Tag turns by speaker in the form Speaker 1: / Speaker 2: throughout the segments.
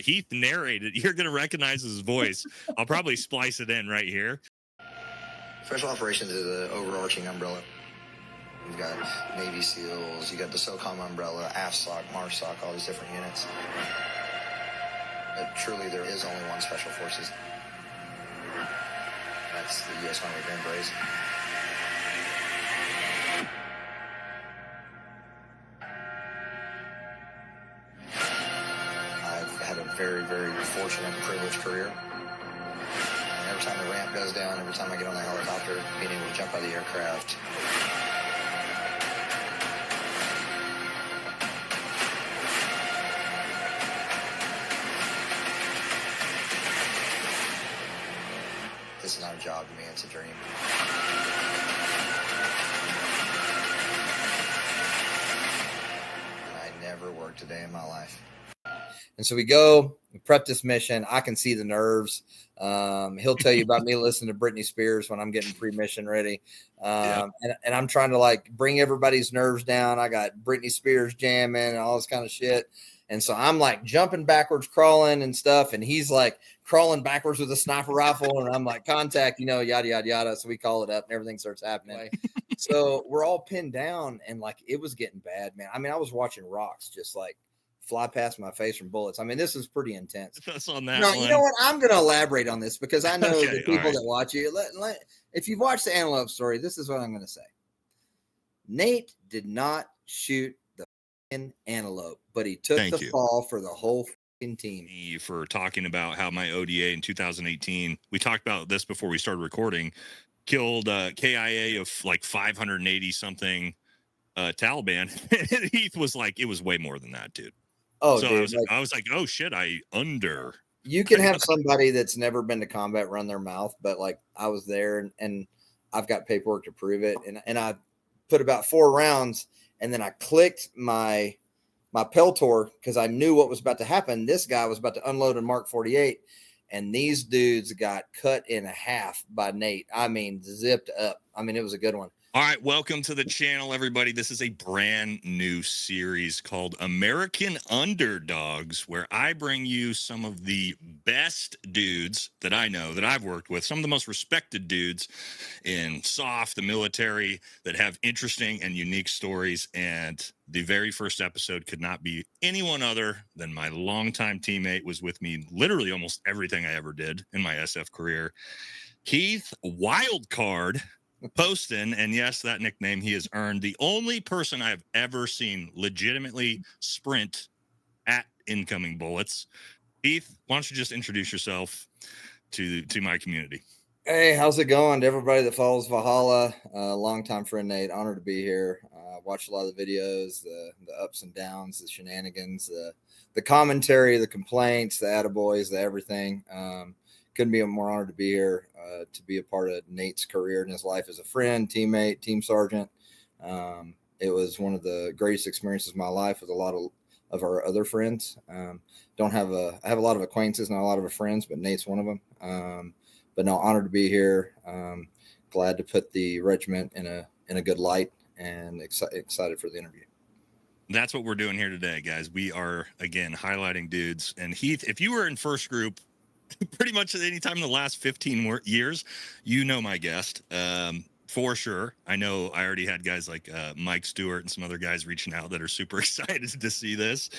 Speaker 1: Heath narrated. You're going to recognize his voice. I'll probably splice it in right here.
Speaker 2: Special Operations is an overarching umbrella. You've got Navy SEALs, you got the SOCOM umbrella, AFSOC, MARSOC, all these different units. But truly, there is only one Special Forces. That's the U.S. Army Green Berets. I've had a very, very fortunate and privileged career. And every time the ramp goes down, every time I get on the helicopter, being able to jump out of the aircraft, this is not a job to me, it's a dream. And I never worked a day in my life.
Speaker 3: And so we go, we prep this mission. I can see the nerves. He'll tell you about me listening to Britney Spears when I'm getting pre-mission ready. And I'm trying to like bring everybody's nerves down. I got Britney Spears jamming and all this kind of shit. And so I'm like jumping backwards, crawling and stuff. And he's like crawling backwards with a sniper rifle. And I'm like, contact, yada, yada, yada. So we call it up and everything starts happening. So we're all pinned down and like it was getting bad, man. I mean, I was watching rocks just like fly past my face from bullets. I mean, this is pretty intense.
Speaker 1: That's on that
Speaker 3: No,
Speaker 1: one.
Speaker 3: you know what? I'm going to elaborate on this because I know the people
Speaker 1: right.
Speaker 3: that watch you. If you've watched the Antelope story, this is what I'm going to say. Nate did not shoot the antelope, but he took the fall for the whole team.
Speaker 1: For talking about how my ODA in 2018, we talked about this before we started recording, killed KIA of like 580 something Taliban. And Heath was like, it was way more than that, dude.
Speaker 3: Oh,
Speaker 1: so
Speaker 3: dude,
Speaker 1: I was like, oh shit,
Speaker 3: You can have somebody that's never been to combat run their mouth, but like I was there and I've got paperwork to prove it. And I put about 4 rounds and then I clicked my Peltor because I knew what was about to happen. This guy was about to unload a Mark 48 and these dudes got cut in half by Nate. I mean, zipped up. I mean, it was a good one.
Speaker 1: All right, welcome to the channel, everybody. This is a brand new series called American Underdogs, where I bring you some of the best dudes that I know, that I've worked with, some of the most respected dudes in SOF, the military, that have interesting and unique stories. And the very first episode could not be anyone other than my longtime teammate, was with me literally almost everything I ever did in my SF career, Heath Wildcard Poston, and yes, that nickname he has earned. The only person I've ever seen legitimately sprint at incoming bullets. Heath, why don't you just introduce yourself to my community?
Speaker 3: Hey, how's it going? To everybody that follows Valhalla, longtime friend Nate, honored to be here. Watched a lot of the videos, the ups and downs, the shenanigans, the commentary, the complaints, the attaboys, the everything. Couldn't be more honored to be here, to be a part of Nate's career and his life as a friend, teammate, team sergeant. It was one of the greatest experiences of my life with a lot of our other friends. I have a lot of acquaintances, not a lot of friends, but Nate's one of them. But no, honored to be here. Glad to put the regiment in a good light and excited for the interview.
Speaker 1: That's what we're doing here today, guys. We are, again, highlighting dudes. And Heath, if you were in first group, pretty much at any time in the last 15 years, you know my guest, for sure. I know I already had guys like Mike Stewart and some other guys reaching out that are super excited to see this.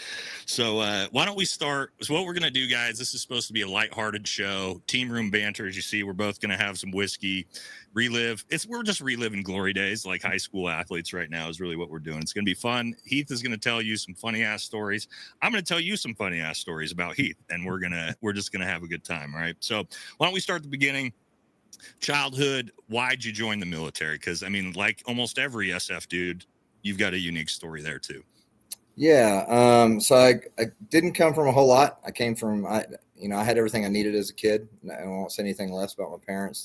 Speaker 1: So why don't we start? So what we're going to do, guys, this is supposed to be a lighthearted show, team room banter. As you see, we're both going to have some whiskey, we're just reliving glory days like high school athletes right now is really what we're doing. It's going to be fun. Heath is going to tell you some funny ass stories. I'm going to tell you some funny ass stories about Heath, and we're just going to have a good time. All right. So why don't we start at the beginning? Childhood, why'd you join the military? Because I mean, like almost every SF dude, you've got a unique story there too.
Speaker 3: Yeah. So I didn't come from a whole lot. I came from, I had everything I needed as a kid. I won't say anything less about my parents.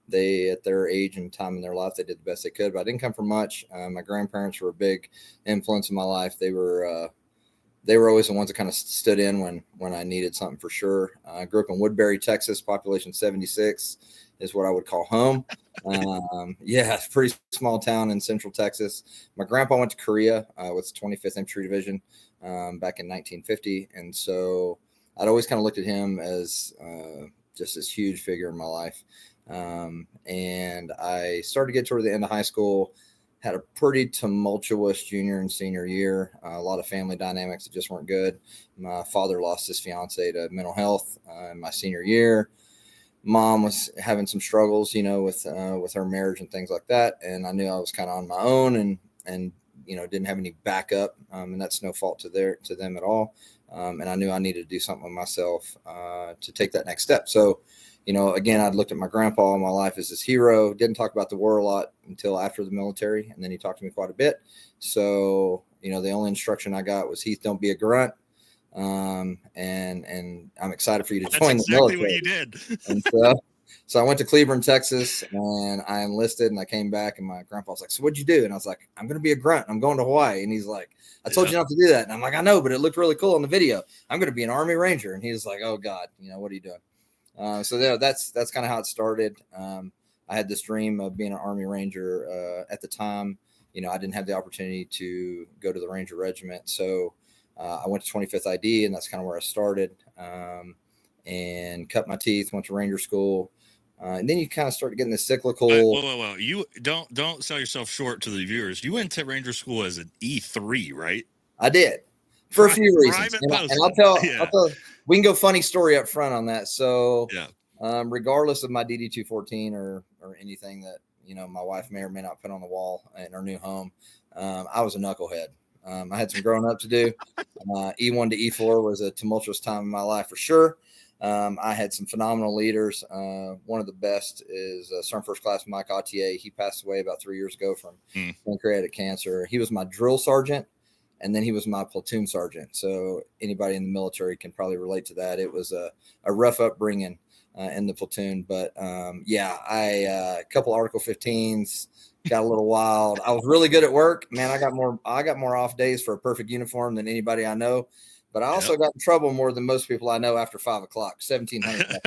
Speaker 3: They at their age and time in their life, they did the best they could, but I didn't come from much. My grandparents were a big influence in my life. They were always the ones that kind of stood in when I needed something for sure. I grew up in Woodbury, Texas, population 76 is what I would call home. It's a pretty small town in central Texas. My grandpa went to Korea with the 25th Infantry Division back in 1950. And so I'd always kind of looked at him as just this huge figure in my life. And I started to get toward the end of high school, had a pretty tumultuous junior and senior year, a lot of family dynamics that just weren't good. My father lost his fiance to mental health in my senior year. Mom was having some struggles, with her marriage and things like that. And I knew I was kind of on my own and didn't have any backup. And that's no fault to them at all. And I knew I needed to do something with myself to take that next step. So, again, I'd looked at my grandpa all my life as this hero. Didn't talk about the war a lot until after the military. And then he talked to me quite a bit. So, the only instruction I got was, Heath, don't be a grunt. And I'm excited for you to join the military.
Speaker 1: That's exactly what you did.
Speaker 3: And so I went to Cleburne, Texas, and I enlisted, and I came back, and my grandpa was like, so what'd you do? And I was like, I'm going to be a grunt. I'm going to Hawaii. And he's like, I told you not to do that. And I'm like, I know, but it looked really cool in the video. I'm going to be an Army Ranger. And he was like, oh God, what are you doing? So that's kind of how it started. I had this dream of being an Army Ranger at the time. I didn't have the opportunity to go to the Ranger Regiment. So I went to 25th ID, and that's kind of where I started, and cut my teeth, went to Ranger School. And then you kind of start getting the cyclical.
Speaker 1: Whoa. You don't sell yourself short to the viewers. You went to Ranger School as an E3, right?
Speaker 3: I did, for a few reasons. And I'll tell, we can go funny story up front on that. So regardless of my DD-214 or anything that, my wife may or may not put on the wall in our new home, I was a knucklehead. I had some growing up to do. E1 to E4 was a tumultuous time in my life for sure. I had some phenomenal leaders. One of the best is Sergeant First Class Mike Autier. He passed away about 3 years ago from pancreatic cancer. He was my drill sergeant, and then he was my platoon sergeant. So anybody in the military can probably relate to that. It was a rough upbringing in the platoon. But a couple Article 15s, got a little wild. I was really good at work, man. I got more off days for a perfect uniform than anybody I know. But I also got in trouble more than most people I know after 5 o'clock, 1,700.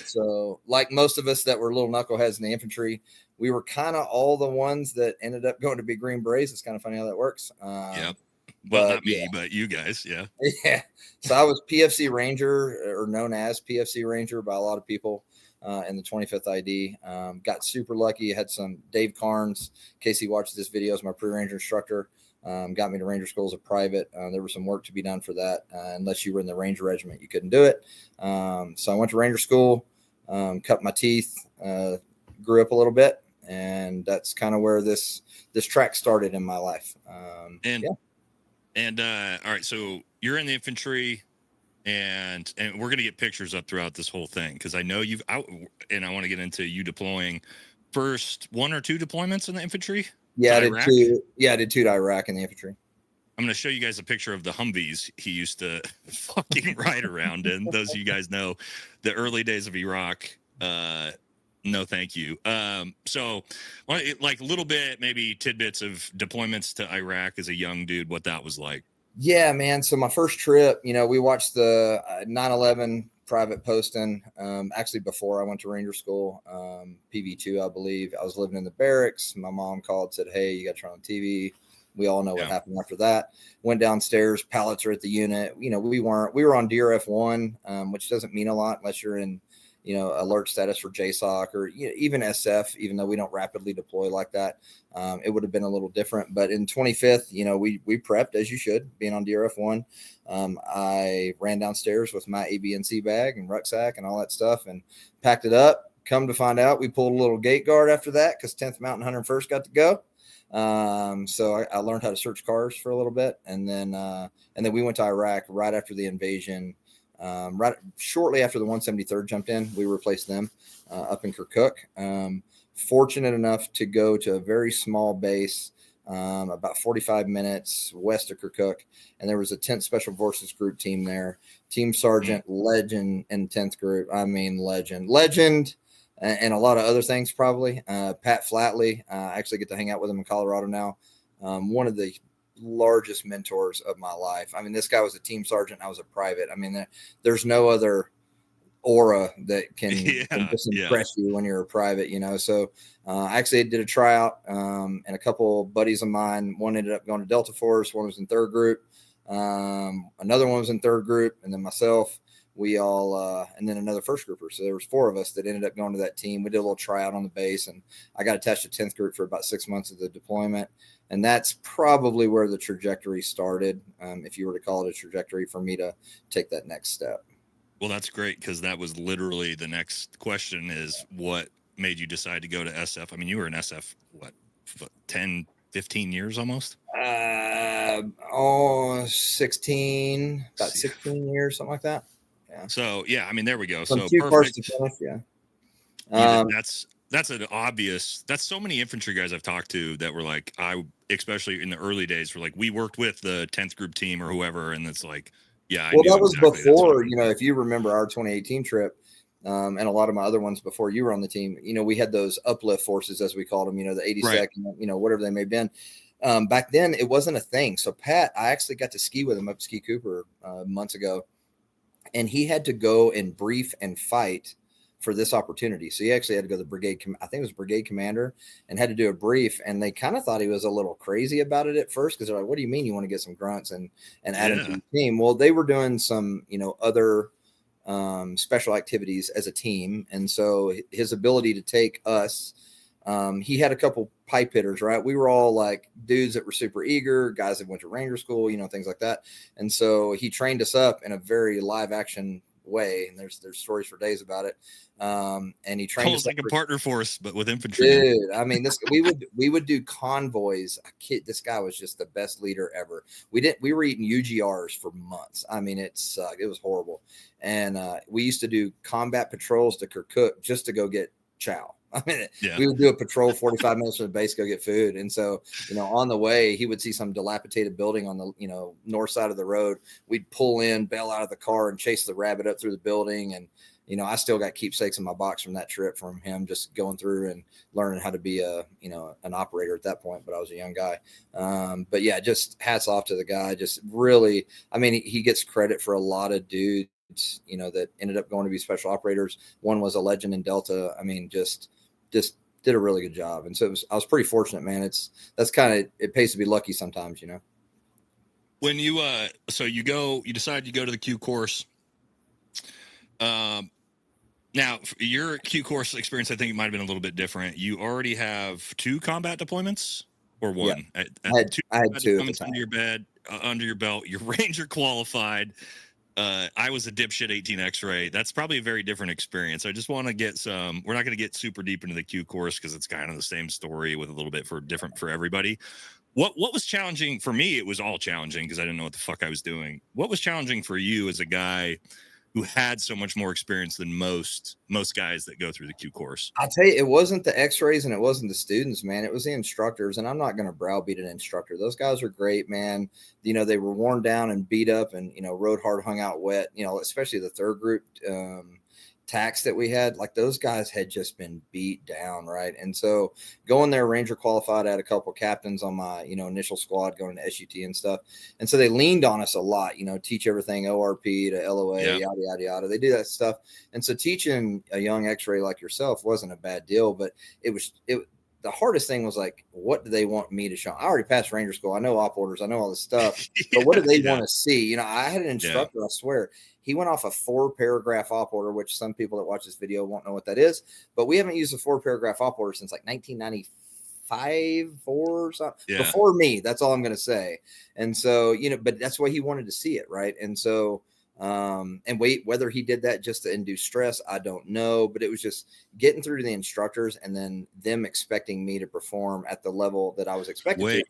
Speaker 3: So like most of us that were little knuckleheads in the infantry, we were kind of all the ones that ended up going to be Green Berets. It's kind of funny how that works.
Speaker 1: Well, not me, but you guys. Yeah.
Speaker 3: Yeah. So I was PFC Ranger, or known as PFC Ranger by a lot of people in the 25th ID. Got super lucky. Had some Dave Carnes, in case he watches this video, as my pre-ranger instructor. Got me to Ranger School as a private. There was some work to be done for that. Unless you were in the Ranger Regiment, you couldn't do it. So I went to Ranger School, cut my teeth, grew up a little bit, and that's kind of where this track started in my life. All
Speaker 1: right, so you're in the infantry, and we're gonna get pictures up throughout this whole thing because I know and I want to get into you deploying first 1 or 2 deployments in the infantry.
Speaker 3: Yeah, I did 2. Yeah, I did 2 to Iraq in the infantry.
Speaker 1: I'm going to show you guys a picture of the Humvees he used to fucking ride around in. Those of you guys know the early days of Iraq. No, thank you. So like a little bit, maybe tidbits of deployments to Iraq as a young dude, what that was like.
Speaker 3: Yeah, man. So my first trip, we watched the 9/11 private Poston. Actually, before I went to Ranger School, PV2, I believe. I was living in the barracks. My mom called, said, "Hey, you got to turn on TV." We all know what happened after that. Went downstairs. Pallets are at the unit. We were on DRF1, which doesn't mean a lot unless you're in, alert status for JSOC or even SF. Even though we don't rapidly deploy like that, it would have been a little different. But in 25th, we prepped as you should, being on DRF1. I ran downstairs with my ABNC bag and rucksack and all that stuff and packed it up. Come to find out, we pulled a little gate guard after that because 10th Mountain 101st got to go. So I learned how to search cars for a little bit, and then we went to Iraq right after the invasion. Right shortly after the 173rd jumped in, we replaced them up in Kirkuk. Fortunate enough to go to a very small base, about 45 minutes west of Kirkuk, and there was a 10th Special Forces group team there. Team Sergeant, legend in 10th group. I mean, legend. And a lot of other things probably. Pat Flatley, I actually get to hang out with him in Colorado now. One of the largest mentors of my life. I mean, this guy was a team sergeant. I was a private. I mean, there's no other aura that can just impress you when you're a private, So I actually did a tryout, and a couple buddies of mine, one ended up going to Delta Force, one was in 3rd group. Another one was in third group, and then myself. We all, and then another first grouper. So there was 4 of us that ended up going to that team. We did a little tryout on the base, and I got attached to 10th group for about 6 months of the deployment. And that's probably where the trajectory started, if you were to call it a trajectory, for me to take that next step.
Speaker 1: Well, that's great, because that was literally the next question, is what made you decide to go to SF? I mean, you were in SF, what 10, 15 years almost?
Speaker 3: 16, about 16 years, something like that. Yeah.
Speaker 1: So, yeah, I mean, there we go.
Speaker 3: From
Speaker 1: so
Speaker 3: Q course
Speaker 1: perfect.
Speaker 3: to finish, yeah.
Speaker 1: That's an obvious, that's so many infantry guys I've talked to that were like, especially in the early days, were like, we worked with the 10th group team or whoever. And it's like, yeah.
Speaker 3: Well, that was before, if you remember our 2018 trip, and a lot of my other ones before you were on the team, we had those uplift forces, as we called them, the 82nd, right. Whatever they may have been. Back then it wasn't a thing. So Pat, I actually got to ski with him up at Ski Cooper months ago, and he had to go and brief and fight for this opportunity. So he actually had to go to the brigade, I think it was brigade commander, and had to do a brief. And they kind of thought he was a little crazy about it at first, because they're like, what do you mean you want to get some grunts and add them to the team? Well, they were doing some, other special activities as a team. And so his ability to take us, he had a couple pipe hitters, right? We were all like dudes that were super eager, guys that went to Ranger school, things like that. And so he trained us up in a very live action way, and there's stories for days about it. And he trained us
Speaker 1: like a partner force, but with infantry.
Speaker 3: Dude, I mean, we would do convoys. This guy was just the best leader ever. We were eating UGRs for months. I mean, it sucked. It was horrible. And we used to do combat patrols to Kirkuk just to go get chow. I mean, we would do a patrol 45 minutes from the base, go get food. And so, on the way, he would see some dilapidated building on the, north side of the road. We'd pull in, bail out of the car, and chase the rabbit up through the building. And, I still got keepsakes in my box from that trip from him, just going through and learning how to be an operator at that point. But I was a young guy. But yeah, just hats off to the guy. Just really, I mean, he gets credit for a lot of dudes, that ended up going to be special operators. One was a legend in Delta. I mean, just did a really good job. And so I was pretty fortunate, man. It pays to be lucky sometimes,
Speaker 1: When you, so you decide to go to the Q course. Now your Q course experience, I think it might've been a little bit different. You already have 2 combat deployments or one?
Speaker 3: Yeah. I had 2
Speaker 1: under your belt. You're Ranger qualified. I was a dipshit 18 X-ray. That's probably a very different experience. I just want to get we're not going to get super deep into the Q course, because it's kind of the same story with a little bit different for everybody. What was challenging for me? It was all challenging because I didn't know what the fuck I was doing. What was challenging for you as a guy who had so much more experience than most guys that go through the Q course?
Speaker 3: I'll tell you, it wasn't the X-rays and it wasn't the students, man. It was the instructors. And I'm not going to browbeat an instructor. Those guys are great, man. They were worn down and beat up and, rode hard, hung out wet, especially the third group tax that we had. Like, those guys had just been beat down, right? And so going there, Ranger qualified, I had a couple captains on my, initial squad going to SUT and stuff. And so they leaned on us a lot, teach everything ORP to LOA, yada, yada, yada. They do that stuff. And so teaching a young X-ray like yourself wasn't a bad deal, but the hardest thing was like, what do they want me to show? I already passed Ranger school. I know op orders. I know all this stuff, but what do they want to see? I had an instructor, I swear, he went off a 4-paragraph op order, which some people that watch this video won't know what that is, but we haven't used a 4-paragraph op order since like 1995 or something before me. That's all I'm going to say. And so, but that's why he wanted to see it. Right. And so, whether he did that just to induce stress, I don't know, but it was just getting through to the instructors and then them expecting me to perform at the level that I was expected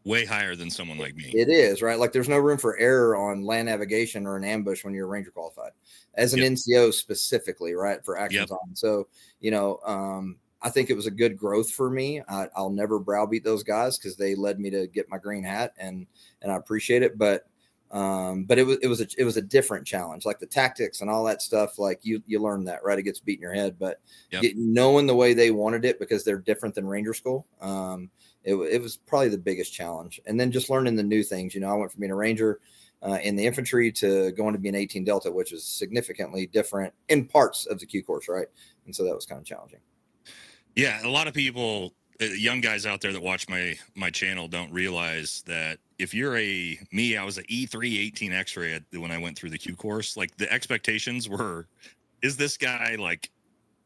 Speaker 1: way higher than someone like me.
Speaker 3: It is, right? Like, there's no room for error on land navigation or an ambush when you're Ranger qualified as an NCO specifically, right? For actions on. So, I think it was a good growth for me. I'll never browbeat those guys because they led me to get my green hat, and I appreciate it. But it was a different challenge, like the tactics and all that stuff. Like you learn that, right? It gets beat in your head, but knowing the way they wanted it, because they're different than Ranger school. It was probably the biggest challenge. And then just learning the new things, I went from being a Ranger in the infantry to going to be an 18 Delta, which is significantly different in parts of the Q course. Right. And so that was kind of challenging.
Speaker 1: Yeah. A lot of people, young guys out there that watch my channel, don't realize that if you're I was an E3 18 X-ray when I went through the Q course. Like the expectations were, is this guy like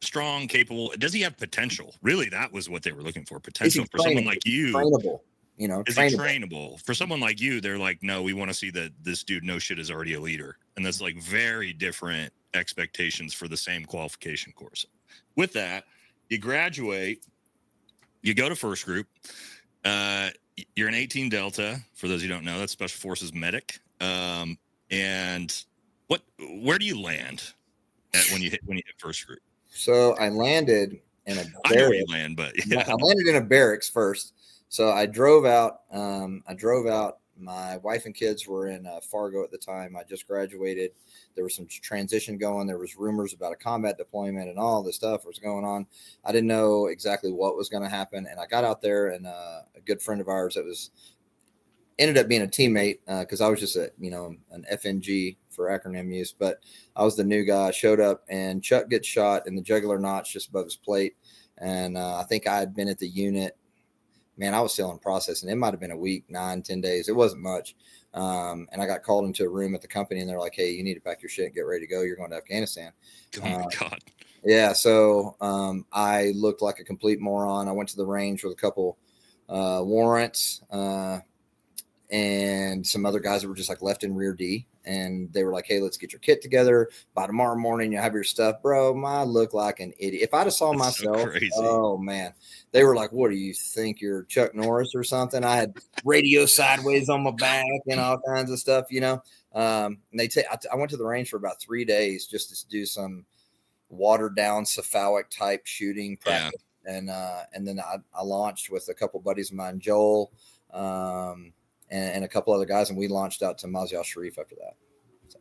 Speaker 1: strong, capable? Does he have potential? Really, that was what they were looking for. Potential for someone like you.
Speaker 3: Trainable,
Speaker 1: is he trainable? For someone like you, they're like, no, we want to see that this dude no shit is already a leader. And that's like very different expectations for the same qualification course. With that, you graduate, you go to first group. You're an 18 Delta. For those who don't know, that's Special Forces medic. And where do you land when you hit first group?
Speaker 3: So I landed in a barracks.
Speaker 1: I know where you land, but yeah.
Speaker 3: I landed in a barracks first. So I drove out. My wife and kids were in Fargo at the time. I just graduated. There was some transition going. There was rumors about a combat deployment and all this stuff was going on. I didn't know exactly what was going to happen. And I got out there, and a good friend of ours ended up being a teammate because I was just an FNG for acronym use, but I was the new guy. Showed up, and Chuck gets shot in the jugular notch just above his plate. And I think I had been at the unit. Man, I was still in process, and it might have been a week, 9-10 days. It wasn't much. And I got called into a room at the company, and they're like, hey, you need to pack your shit and get ready to go. You're going to Afghanistan.
Speaker 1: Oh, my God.
Speaker 3: Yeah, so I looked like a complete moron. I went to the range with a couple warrants and some other guys that were just like left in rear D. And they were like, hey, let's get your kit together. By tomorrow morning, you have your stuff. Bro, I look like an idiot. If I'd have saw myself, oh, man. They were like, what do you think? You're Chuck Norris or something? I had radio sideways on my back and all kinds of stuff, And I went to the range for about 3 days just to do some watered down cephalic type shooting practice. Yeah. And then I launched with a couple buddies of mine, Joel, and a couple other guys, and we launched out to Mazar Sharif after that. So.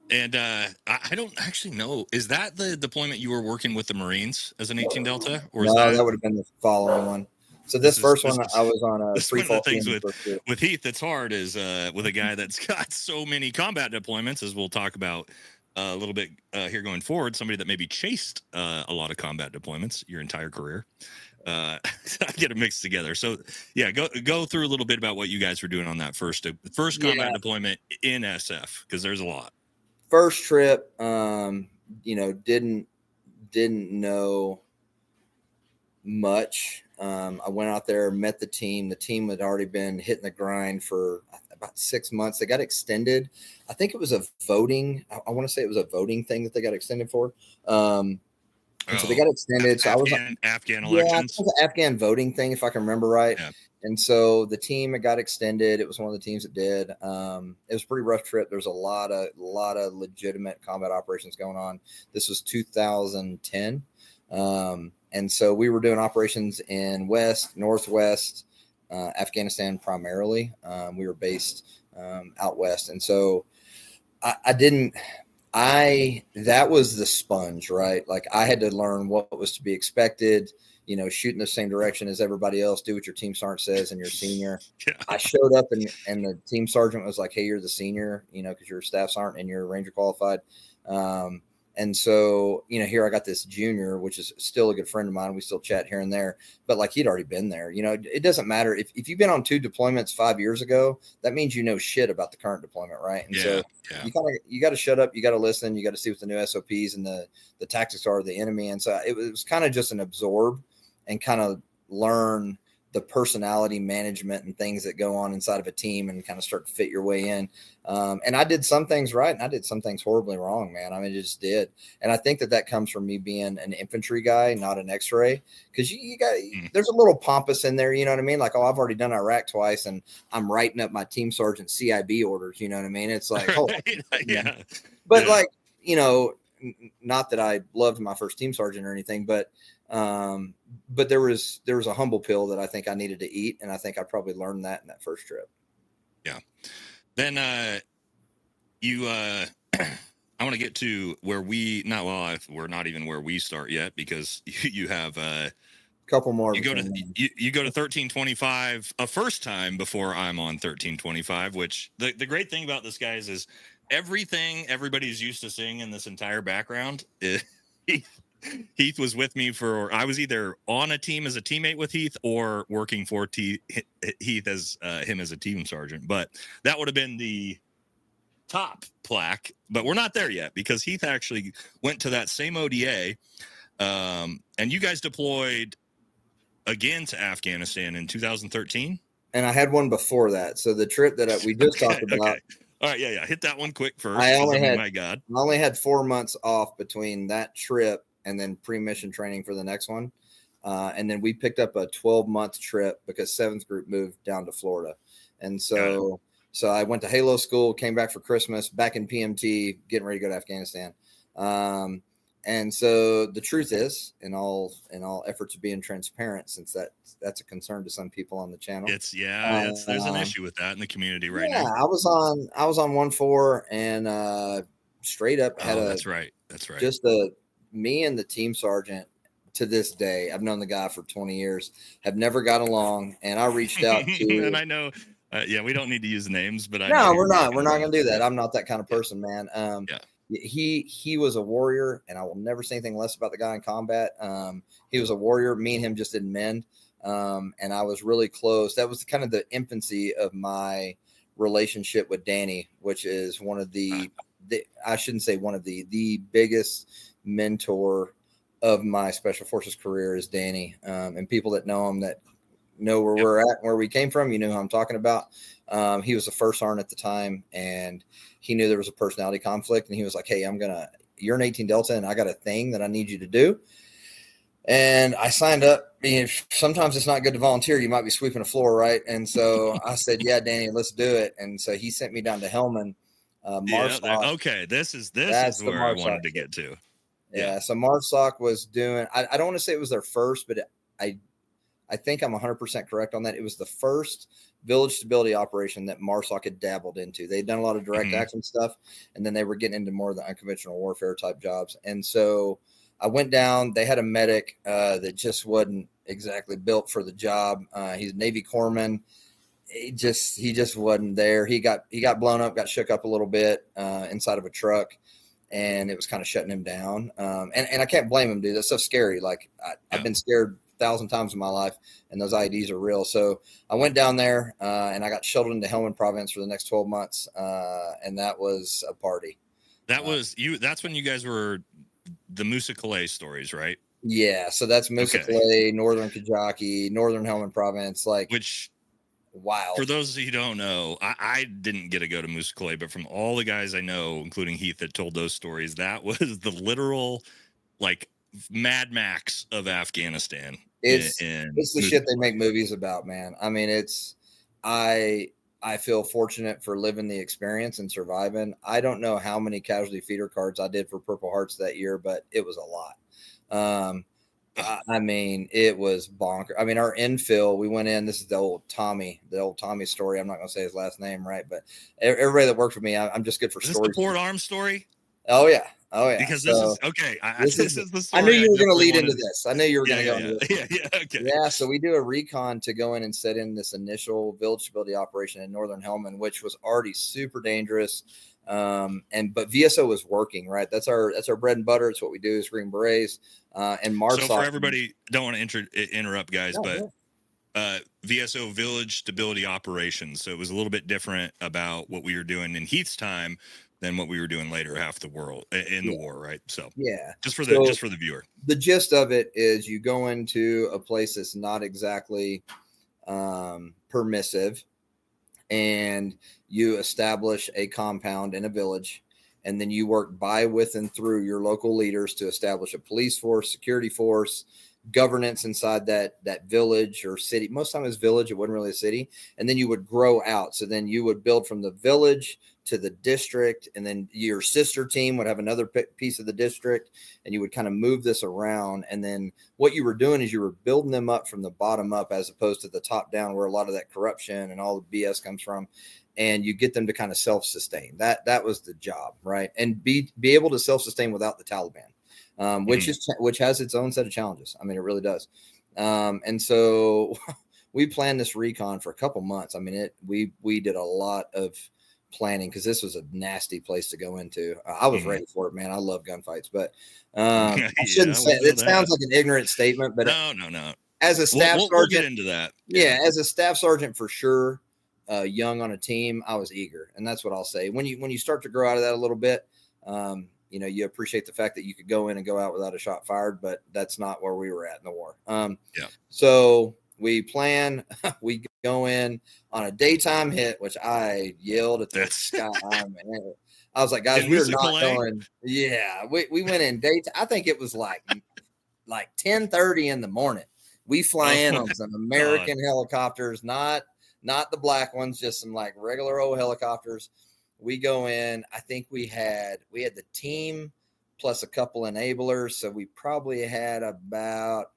Speaker 1: And I don't actually know. Is that the deployment you were working with the Marines as an 18 Delta? Or
Speaker 3: no, that would have been the following one. So this first one, I was on a free fall.
Speaker 1: One of the things with Heath that's hard is with a guy that's got so many combat deployments, as we'll talk about a little bit here going forward, somebody that maybe chased a lot of combat deployments your entire career. I get it mixed together. So yeah, go through a little bit about what you guys were doing on that first combat deployment in SF, because there's a lot.
Speaker 3: First trip, didn't know much. I went out there, met the team. The team had already been hitting the grind for about 6 months. They got extended. I think it was a voting. I want to say it was a voting thing that they got extended for. And so they got extended. So
Speaker 1: Afghan elections.
Speaker 3: Yeah, it was an Afghan voting thing, if I can remember right. Yeah. And so the team got extended. It was one of the teams that did. It was a pretty rough trip. There's a lot of legitimate combat operations going on. This was 2010. And so we were doing operations in Northwest, Afghanistan primarily. We were based out west. And so that was the sponge, right? Like I had to learn what was to be expected, shoot in the same direction as everybody else, do what your team sergeant says and you're senior. Yeah. I showed up and the team sergeant was like, hey, you're the senior, because you're a staff sergeant and you're Ranger qualified. And so, here I got this junior, which is still a good friend of mine. We still chat here and there, but like he'd already been there. It doesn't matter if you've been on 2 deployments 5 years ago, that means you know shit about the current deployment, right? And so you got to shut up, you got to listen, you got to see what the new SOPs and the tactics are of the enemy. And so it was kind of just an absorb and kind of learn the personality management and things that go on inside of a team and kind of start to fit your way in. And I did some things right and I did some things horribly wrong, man. I mean, it just did. And I think that comes from me being an infantry guy, not an X-ray, because there's a little pompous in there. You know what I mean? Like, oh, I've already done Iraq twice and I'm writing up my team sergeant CIB orders. You know what I mean? It's like, oh, yeah. But not that I loved my first team sergeant or anything, but there was a humble pill that I think I needed to eat. And I think I probably learned that in that first trip.
Speaker 1: Yeah. Then, I want to get to where we're not even where we start yet, because you have a
Speaker 3: couple more.
Speaker 1: You go to 1325 a first time before I'm on 1325, which the great thing about this, guys, is everything everybody's used to seeing in this entire background is Heath was with me I was either on a team as a teammate with Heath or working for Heath as him as a team sergeant. But that would have been the top plaque. But we're not there yet because Heath actually went to that same ODA. And you guys deployed again to Afghanistan in 2013.
Speaker 3: And I had one before that. So the trip that we just talked about.
Speaker 1: Okay. All right. Yeah. Hit that one quick first.
Speaker 3: I only had 4 months off between that trip and then pre-mission training for the next one. And then we picked up a 12-month trip because 7th Group moved down to Florida. And so I went to Halo school, came back for Christmas, back in PMT, getting ready to go to Afghanistan. And so the truth is, in all efforts of being transparent, since that's a concern to some people on the channel.
Speaker 1: There's an issue with that in the community right now.
Speaker 3: Yeah, I was on 1-4 and straight up had
Speaker 1: that's right.
Speaker 3: Just me and the team sergeant to this day, I've known the guy for 20 years, have never got along. And I reached out to,
Speaker 1: and I know, we don't need to use names, but
Speaker 3: we're not going to do that. I'm not that kind of person, man. He was a warrior, and I will never say anything less about the guy in combat. He was a warrior. Me and him just didn't mend. And I was really close. That was kind of the infancy of my relationship with Danny, which is one of the biggest mentor of my special forces career is Danny. And people that know him, that know where we're at, where we came from, you know who I'm talking about. He was the first sergeant at the time, and he knew there was a personality conflict, and he was like, hey, you're an 18 Delta, and I got a thing that I need you to do. And I signed up. Sometimes it's not good to volunteer. You might be sweeping a floor, right? And so I said, yeah, Danny, let's do it. And so he sent me down to Helmand.
Speaker 1: Okay, this is where I wanted to get to.
Speaker 3: Yeah, so MARSOC was doing, I don't want to say it was their first, but I think I'm 100% correct on that. It was the first village stability operation that MARSOC had dabbled into. They'd done a lot of direct action stuff, and then they were getting into more of the unconventional warfare type jobs. And so I went down. They had a medic that just wasn't exactly built for the job. He's a Navy corpsman. He just wasn't there. He got blown up, got shook up a little bit inside of a truck, and it was kind of shutting him down. And I can't blame him, dude. That's so scary. Like I've been scared 1,000 times in my life, and those IEDs are real. So I went down there and I got shuttled into Helmand province for the next 12 months. And that was a party.
Speaker 1: That was you. That's when you guys were the Musa Calais stories, right?
Speaker 3: Yeah. So that's Musa Calais, Northern Kajaki, Northern Helmand province, wow.
Speaker 1: For those of you who don't know, I didn't get to go to Musa Calais, but from all the guys I know, including Heath, that told those stories, that was the literal Mad Max of Afghanistan.
Speaker 3: It's the shit they make movies about, man. I mean, I feel fortunate for living the experience and surviving. I don't know how many casualty feeder cards I did for Purple Hearts that year, but it was a lot. I mean, it was bonkers. I mean, our infill, we went in, this is the old Tommy story. I'm not going to say his last name, right? But everybody that worked for me, I'm just good for
Speaker 1: stories.
Speaker 3: Is
Speaker 1: this the Port Arms story?
Speaker 3: Oh, yeah.
Speaker 1: Because this is okay. This is the story.
Speaker 3: I knew you were going to lead into this. I knew you were going to go into this.
Speaker 1: Yeah. Okay.
Speaker 3: Yeah. So we do a recon to go in and set in this initial village stability operation in Northern Helmand, which was already super dangerous. But VSO was working, right? That's our bread and butter. It's what we do as Green Berets. And MARSOC. So
Speaker 1: for everybody, don't want to interrupt, guys, VSO Village Stability Operations. So it was a little bit different about what we were doing in Heath's time than what we were doing later half the world in the war, right? So just for the viewer, the
Speaker 3: gist of it is you go into a place that's not exactly permissive, and you establish a compound in a village, and then you work by, with, and through your local leaders to establish a police force, security force, governance inside that village or city. Most of the time it's village, it wasn't really a city. And then you would grow out. So then you would build from the village to the district, and then your sister team would have another piece of the district, and you would kind of move this around. And then what you were doing is you were building them up from the bottom up, as opposed to the top down, where a lot of that corruption and all the BS comes from. And you get them to kind of self-sustain. That was the job, right? And be able to self-sustain without the Taliban, which has its own set of challenges. I mean, it really does. And so we planned this recon for a couple months. I mean, we did a lot of planning, because this was a nasty place to go into. I was ready for it, man. I love gunfights, but I shouldn't say it. Sounds like an ignorant statement, but
Speaker 1: no.
Speaker 3: As a staff sergeant,
Speaker 1: we'll get into that.
Speaker 3: Yeah, as a staff sergeant for sure, young on a team, I was eager, and that's what I'll say. When you start to grow out of that a little bit, you appreciate the fact that you could go in and go out without a shot fired, but that's not where we were at in the war. So we plan, we go in on a daytime hit, which I yelled at the sky. Man. I was like, guys, we're not going. Yeah, we went in daytime. I think it was like 10:30 in the morning. We fly in on some American helicopters, not the black ones, just some like regular old helicopters. We go in. I think we had the team plus a couple enablers, so we probably had about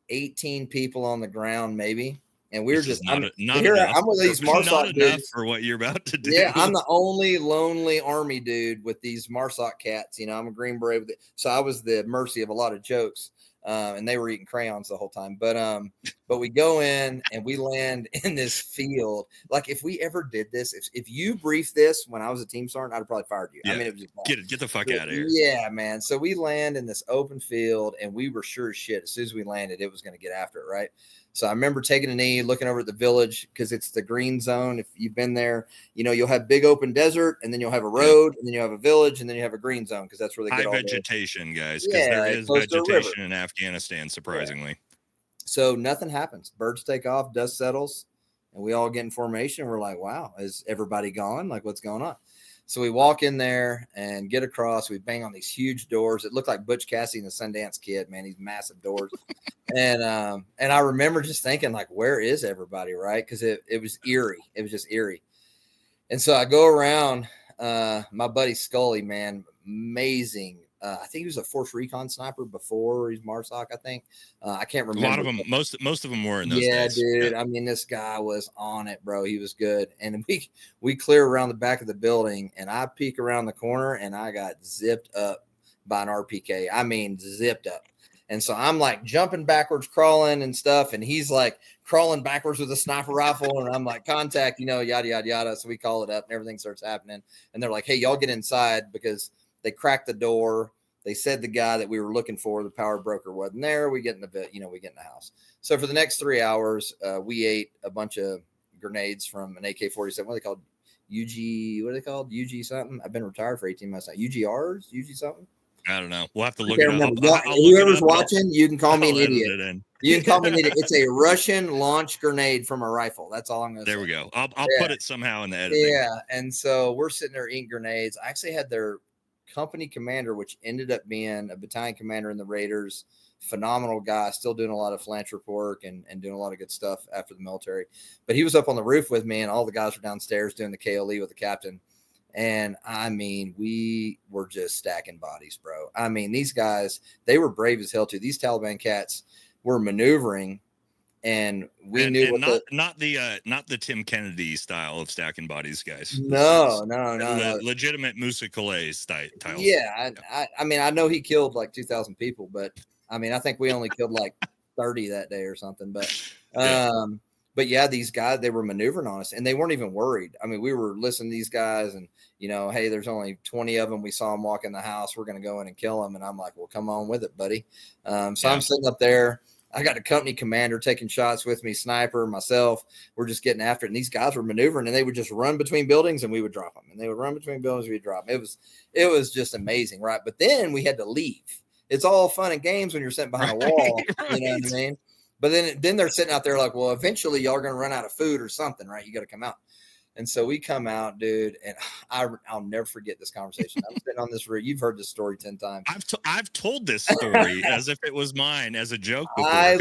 Speaker 3: 18 people on the ground, maybe. And we were just I'm with these MARSOC dudes
Speaker 1: for what you're about to do.
Speaker 3: Yeah, I'm the only lonely Army dude with these MARSOC cats. I'm a Green Beret with it, so I was the mercy of a lot of jokes. And they were eating crayons the whole time. But we go in and we land in this field. Like, if we ever did this, if you briefed this when I was a team sergeant, I'd have probably fired you.
Speaker 1: Yeah.
Speaker 3: I mean, it was just
Speaker 1: get the fuck out of here.
Speaker 3: Yeah, man. So we land in this open field, and we were sure as shit as soon as we landed, it was going to get after it, right? So I remember taking a knee, looking over at the village, because it's the green zone. If you've been there, you'll have big open desert, and then you'll have a road, and then you'll have a village, and then you have a green zone, because that's where they get all
Speaker 1: vegetation, guys. Because there is vegetation in Afghanistan, surprisingly.
Speaker 3: Yeah. So nothing happens. Birds take off, dust settles, and we all get in formation. We're like, wow, is everybody gone? Like, what's going on? So we walk in there and get across. We bang on these huge doors. It looked like Butch Cassidy and the Sundance Kid, man, these massive doors. And I remember just thinking, like, where is everybody, right? Because it was eerie. It was just eerie. And so I go around, my buddy Scully, man, amazing. I think he was a Force Recon sniper before he's MARSOC, I think. I can't remember.
Speaker 1: A lot of them, most of them were in those days.
Speaker 3: Dude. I mean, this guy was on it, bro. He was good. And we clear around the back of the building, and I peek around the corner, and I got zipped up by an RPK. I mean, zipped up. And so I'm like jumping backwards, crawling and stuff. And he's like crawling backwards with a sniper rifle. And I'm like, contact, yada, yada, yada. So we call it up and everything starts happening. And they're like, hey, y'all get inside, because they cracked the door. They said the guy that we were looking for, the power broker, wasn't there. We get in the house. So for the next 3 hours, we ate a bunch of grenades from an AK-47. What are they called? UG something. I've been retired for 18 months now. UGRs? UG something?
Speaker 1: I don't know. We'll have to look it up.
Speaker 3: Whoever's watching, you can call me an idiot. You can call me an idiot. It's a Russian launch grenade from a rifle. That's all I'm going to say.
Speaker 1: There we go. I'll put it somehow in the editing.
Speaker 3: Yeah. And so we're sitting there eating grenades. I actually had their company commander, which ended up being a battalion commander in the Raiders. Phenomenal guy, still doing a lot of philanthropic work and doing a lot of good stuff after the military. But he was up on the roof with me, and all the guys were downstairs doing the KLE with the captain. And I mean, we were just stacking bodies, bro. I mean, these guys, they were brave as hell too. These Taliban cats were maneuvering, and we knew what
Speaker 1: not the Tim Kennedy style of stacking bodies, guys.
Speaker 3: No.
Speaker 1: Legitimate Musa Calais style.
Speaker 3: Yeah, I mean, I know he killed like 2,000 people, but I mean, I think we only killed like 30 that day or something. But yeah, these guys, they were maneuvering on us, and they weren't even worried. I mean, we were listening to these guys, and hey, there's only 20 of them. We saw them walk in the house. We're going to go in and kill them. And I'm like, well, come on with it, buddy. I'm sitting up there. I got a company commander taking shots with me, sniper, myself. We're just getting after it. And these guys were maneuvering, and they would just run between buildings, and we would drop them. And they would run between buildings, we'd drop them. It was just amazing, right? But then we had to leave. It's all fun and games when you're sitting behind a wall. Right. You know what I mean? But then they're sitting out there like, well, eventually y'all are going to run out of food or something, right? You got to come out. And so we come out, dude, and I'll never forget this conversation. I'm sitting on this room. You've heard this story 10 times.
Speaker 1: I've told this story as if it was mine as a joke before.
Speaker 3: I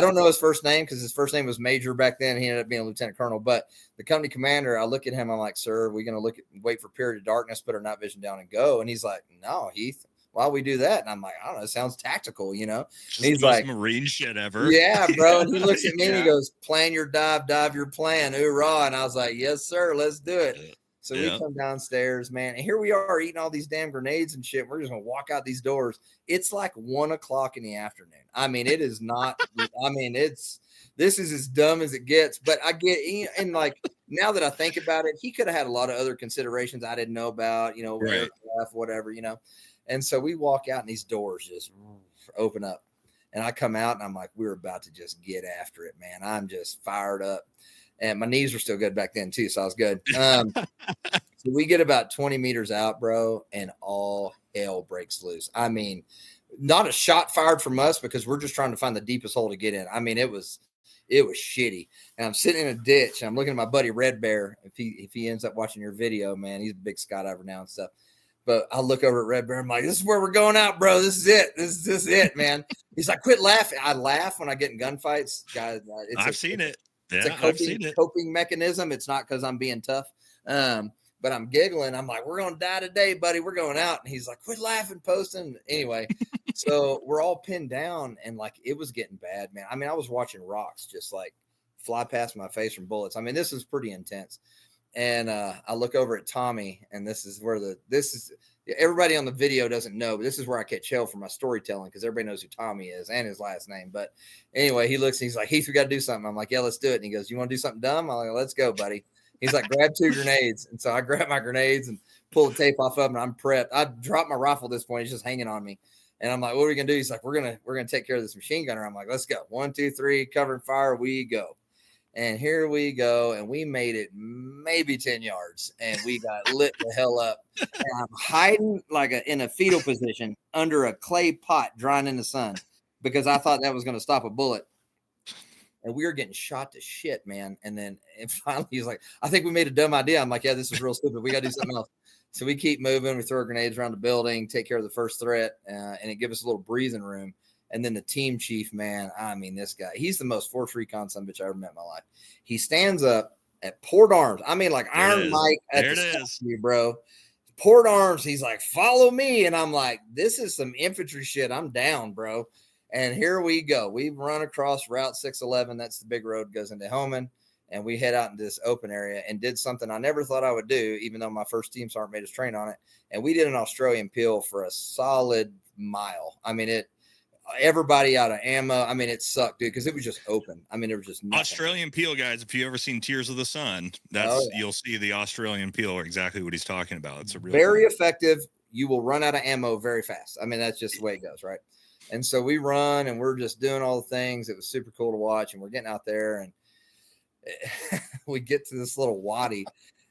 Speaker 3: don't know his first name, because his first name was Major back then. He ended up being a lieutenant colonel. But the company commander, I look at him. I'm like, sir, we're going to wait for period of darkness, put our night vision down and go. And he's like, no, Heath. Why we do that? And I'm like, I don't know. It sounds tactical, And he's
Speaker 1: the
Speaker 3: like,
Speaker 1: most Marine shit ever.
Speaker 3: Yeah, bro. And he looks at me and he goes, plan your dive your plan. Hoorah. And I was like, yes, sir. Let's do it. So we come downstairs, man. And here we are eating all these damn grenades and shit. We're just going to walk out these doors. It's like 1:00 in the afternoon. I mean, it is not, this is as dumb as it gets, but I get, and like, now that I think about it, he could have had a lot of other considerations I didn't know about,
Speaker 1: Right.
Speaker 3: aircraft, whatever, And so we walk out and these doors just open up. And I come out and I'm like, we're about to just get after it, man. I'm just fired up. And my knees were still good back then too, so I was good. So we get about 20 meters out, bro, and all hell breaks loose. I mean, not a shot fired from us because we're just trying to find the deepest hole to get in. I mean, it was shitty. And I'm sitting in a ditch and I'm looking at my buddy Red Bear. If he ends up watching your video, man, he's a big skydiver now and stuff. But I look over at Red Bear. I'm like, this is where we're going out, bro. This is it. This is it, man. He's like, quit laughing. I laugh when I get in gunfights. Guys,
Speaker 1: I've seen it. Yeah,
Speaker 3: I've seen it. Coping mechanism. It's not because I'm being tough. But I'm giggling. I'm like, we're going to die today, buddy. We're going out. And he's like, quit laughing, Poston. Anyway, so we're all pinned down and like it was getting bad, man. I mean, I was watching rocks just like fly past my face from bullets. I mean, this is pretty intense. And I look over at Tommy, and this is everybody on the video doesn't know, but this is where I catch hell for my storytelling because everybody knows who Tommy is and his last name. But anyway, he looks and he's like, Heath, we got to do something. I'm like, yeah, let's do it. And he goes, you want to do something dumb? I'm like, let's go, buddy. He's like, grab 2 grenades. And so I grab my grenades and pull the tape off of them, and I'm prepped. I dropped my rifle at this point. He's just hanging on me. And I'm like, what are we going to do? He's like, we're going to take care of this machine gunner. I'm like, let's go. 1, 2, 3, cover and fire. We go. And here we go. And we made it maybe 10 yards. And we got lit the hell up. And I'm hiding like in a fetal position under a clay pot drying in the sun because I thought that was going to stop a bullet. And we were getting shot to shit, man. And then finally he's like, I think we made a dumb idea. I'm like, yeah, this is real stupid. We got to do something else. So we keep moving. We throw grenades around the building, take care of the first threat, and it gives us a little breathing room. And then the team chief, man, I mean, this guy, he's the most force recon son bitch I ever met in my life. He stands up at port arms. I mean, like Iron Mike at the statue, bro. Port arms. He's like, follow me. And I'm like, this is some infantry shit. I'm down, bro. And here we go. We run across Route 611. That's the big road goes into Helmand. And we head out into this open area and did something I never thought I would do, even though my first team sergeant made us train on it. And we did an Australian peel for a solid mile. I mean, everybody out of ammo. I mean, it sucked, dude, because it was just open. I mean, it was just nothing.
Speaker 1: Australian peel, guys. If you ever seen Tears of the Sun, you'll see the Australian peel, exactly what he's talking about. It's a real
Speaker 3: very effective. You will run out of ammo very fast. I mean, that's just the way it goes, right? And so we run and we're just doing all the things. It was super cool to watch. And we're getting out there and we get to this little wadi.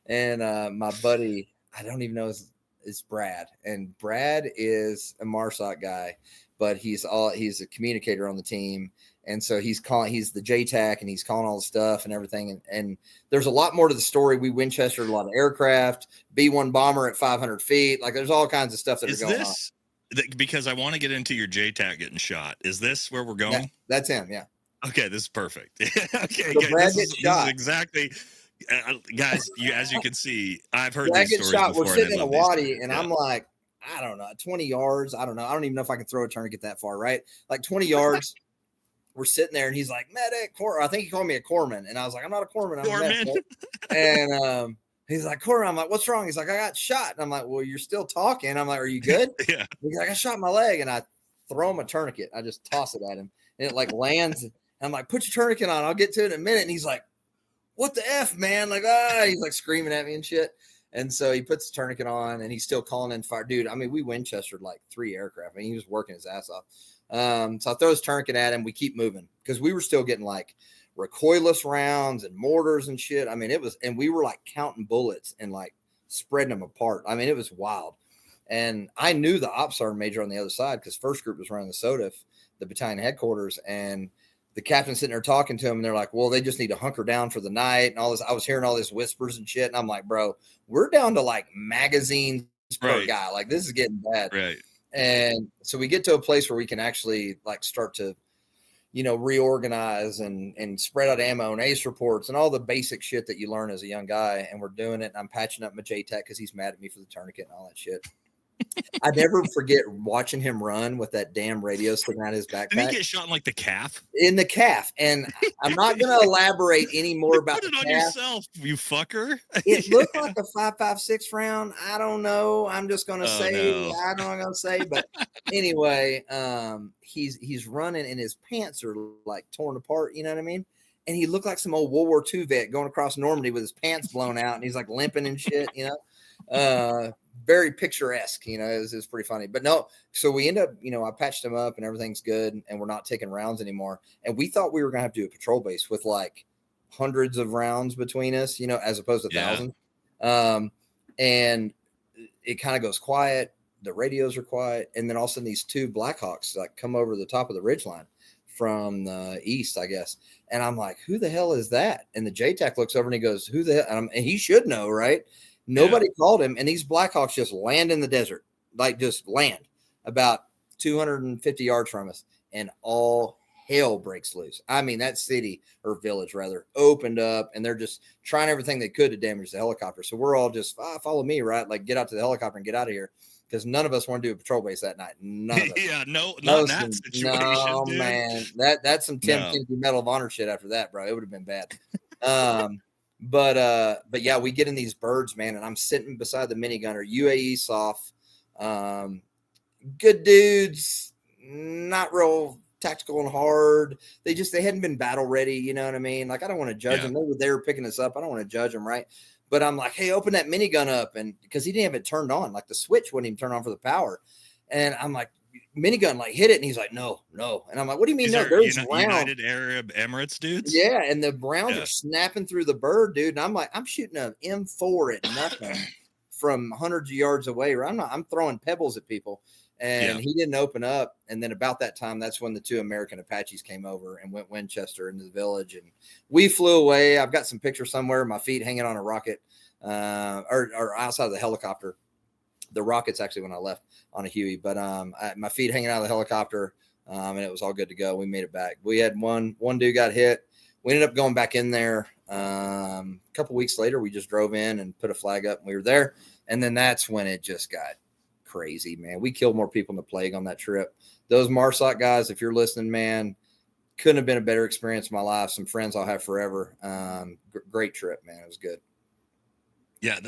Speaker 3: And my buddy, I don't even know, is Brad. And Brad is a MARSOC guy, but he's a communicator on the team. And so he's the JTAC and he's calling all the stuff and everything. And there's a lot more to the story. We Winchestered a lot of aircraft, B-1 bomber at 500 feet. Like there's all kinds of stuff that are going on.
Speaker 1: Because I want to get into your JTAC getting shot. Is this where we're going?
Speaker 3: Yeah, that's him. Yeah.
Speaker 1: Okay. This is perfect. Okay.
Speaker 3: So Brad
Speaker 1: this is exactly, guys, as you can see, I've heard these stories
Speaker 3: shot.
Speaker 1: before.
Speaker 3: We're sitting in a wadi and I'm like, I don't know, 20 yards. I don't know. I don't even know if I can throw a tourniquet that far, right? Like 20 yards. We're sitting there and he's like, medic, I think he called me a corpsman. And I was like, I'm not a corpsman. I'm a medic. And he's like, corpsman. I'm like, what's wrong? He's like, I got shot. And I'm like, well, you're still talking. I'm like, are you good?
Speaker 1: Yeah.
Speaker 3: He's like, I shot my leg. And I throw him a tourniquet. I just toss it at him. And it like lands. And I'm like, put your tourniquet on. I'll get to it in a minute. And he's like, what the F, man? Like, he's like screaming at me and shit. And so he puts the tourniquet on and he's still calling in fire. Dude, I mean, we Winchestered like 3 aircraft. I mean, he was working his ass off. So I throw his tourniquet at him. We keep moving because we were still getting like recoilless rounds and mortars and shit. I mean, and we were like counting bullets and like spreading them apart. I mean, it was wild. And I knew the ops sergeant major on the other side because first group was running the SOTF, the battalion headquarters, and the captain's sitting there talking to him, and they're like, well, they just need to hunker down for the night and all this. I was hearing all these whispers and shit. And I'm like, bro, we're down to like magazines per guy. Like this is getting bad.
Speaker 1: Right.
Speaker 3: And so we get to a place where we can actually like start to, reorganize and spread out ammo and ace reports and all the basic shit that you learn as a young guy. And we're doing it. And I'm patching up my JTAC because he's mad at me for the tourniquet and all that shit. I never forget watching him run with that damn radio sticking out of his backpack.
Speaker 1: Did he get shot in like the calf?
Speaker 3: In the calf. And I'm not going to elaborate any more about
Speaker 1: the calf. Put it on yourself, you fucker.
Speaker 3: It looked like a 5.56 round. I don't know. I'm just going to say, I don't know what I'm going to say. But anyway, he's running and his pants are like torn apart. You know what I mean? and he looked like some old World War II vet going across Normandy with his pants blown out, and he's like limping and shit, very picturesque, it was pretty funny. But no, so we end up, I patched him up and everything's good, and we're not taking rounds anymore. And we thought we were gonna have to do a patrol base with like hundreds of rounds between us, as opposed to thousands. And it kind of goes quiet. The radios are quiet, and then all of a sudden these two Blackhawks like come over the top of the ridgeline from the east, I guess. And I'm like, who the hell is that? And the JTAC looks over and he goes, who the hell? And he should know, right? Nobody called him. And these Blackhawks just land in the desert, like just land about 250 yards from us, and all hell breaks loose. I mean, that city or village rather opened up, and they're just trying everything they could to damage the helicopter. So we're all just follow me, right? Like get out to the helicopter and get out of here. Because none of us want to do a patrol base that night. None of us.
Speaker 1: Not in that situation.
Speaker 3: No,
Speaker 1: dude.
Speaker 3: Man. That's some Tim Kennedy Medal of Honor shit after that, bro. It would have been bad. But yeah, we get in these birds, man, and I'm sitting beside the minigunner, UAE soft. Good dudes, not real tactical and hard. They hadn't been battle ready, you know what I mean? Like, I don't want to judge them. They were there picking us up. I don't want to judge them, right? But I'm like, hey, open that minigun up. And because he didn't have it turned on, like the switch wouldn't even turn on for the power. And I'm like, minigun, like hit it. And he's like, no. And I'm like, what do you mean? No, there's rounds.
Speaker 1: United Arab Emirates dudes.
Speaker 3: Yeah. And the rounds are snapping through the bird, dude. And I'm like, I'm shooting an M4 at nothing from hundreds of yards away. I'm throwing pebbles at people. And he didn't open up. And then about that time, that's when the two American Apaches came over and went Winchester into the village. And we flew away. I've got some pictures somewhere, my feet hanging on a rocket or outside of the helicopter. The rocket's actually when I left on a Huey, but my feet hanging out of the helicopter, and it was all good to go. We made it back. We had one dude got hit. We ended up going back in there. A couple weeks later, we just drove in and put a flag up, and we were there. And then that's when it just got crazy, man. We killed more people in the plague on that trip. Those MARSOC guys, if you're listening, man, couldn't have been a better experience of my life. Some friends I'll have forever. Great trip, man. It was good.
Speaker 1: Yeah,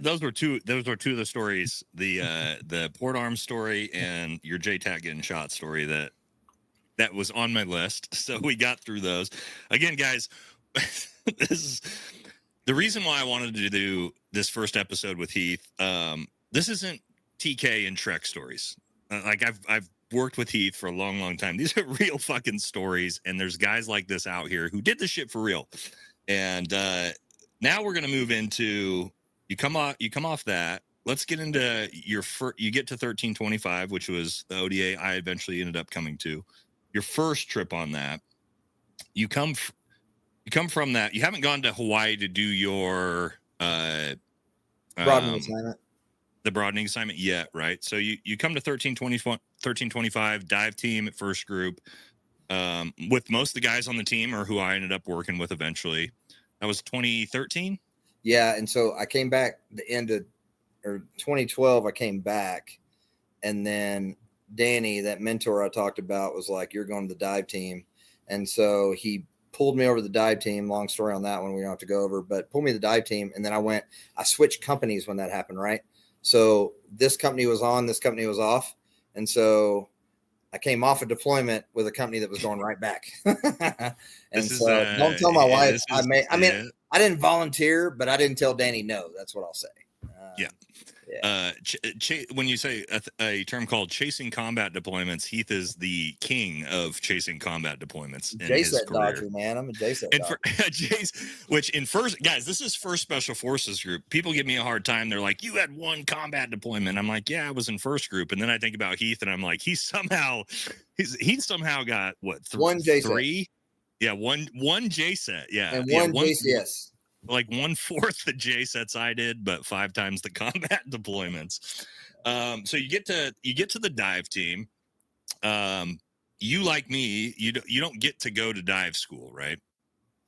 Speaker 1: those were two of the stories, the Port Arms story and your JTAC getting shot story that was on my list. So we got through those. Again, guys, this is the reason why I wanted to do this first episode with Heath. This isn't TK and Trek stories. Like I've worked with Heath for a long, long time. These are real fucking stories, and there's guys like this out here who did this shit for real. And now we're gonna move into you come off that. Let's get into you get to 1325, which was the ODA I eventually ended up coming to. Your first trip on that. You come from that. You haven't gone to Hawaii to do your
Speaker 3: broadening assignment.
Speaker 1: The broadening assignment yet, right? So you come to 1325 dive team at first group with most of the guys on the team or who I ended up working with eventually. That was 2013.
Speaker 3: Yeah, and so I came back the end of 2012. I came back, and then Danny, that mentor I talked about, was like, "You're going to the dive team," and so he pulled me over to the dive team. Long story on that one, we don't have to go over, but pulled me to the dive team, and then I switched companies when that happened, right? So this company was on, this company was off. And so I came off a deployment with a company that was going right back. Don't tell my wife. I didn't volunteer, but I didn't tell Danny no. That's what I'll say.
Speaker 1: When you say a term called chasing combat deployments, Heath is the king of chasing combat deployments.
Speaker 3: JSET dodger, man. I'm a JSET
Speaker 1: dodger. Guys, this is first Special Forces group. People give me a hard time. They're like, you had one combat deployment. I'm like, yeah, I was in first group. And then I think about Heath, and I'm like, he somehow got what?
Speaker 3: One JSET.
Speaker 1: Three? Yeah, one JSET. Yeah,
Speaker 3: and one JCS.
Speaker 1: Like 1/4 the JSETs I did, but 5 times the combat deployments. So you get to the dive team. You, like me, you don't get to go to dive school, right?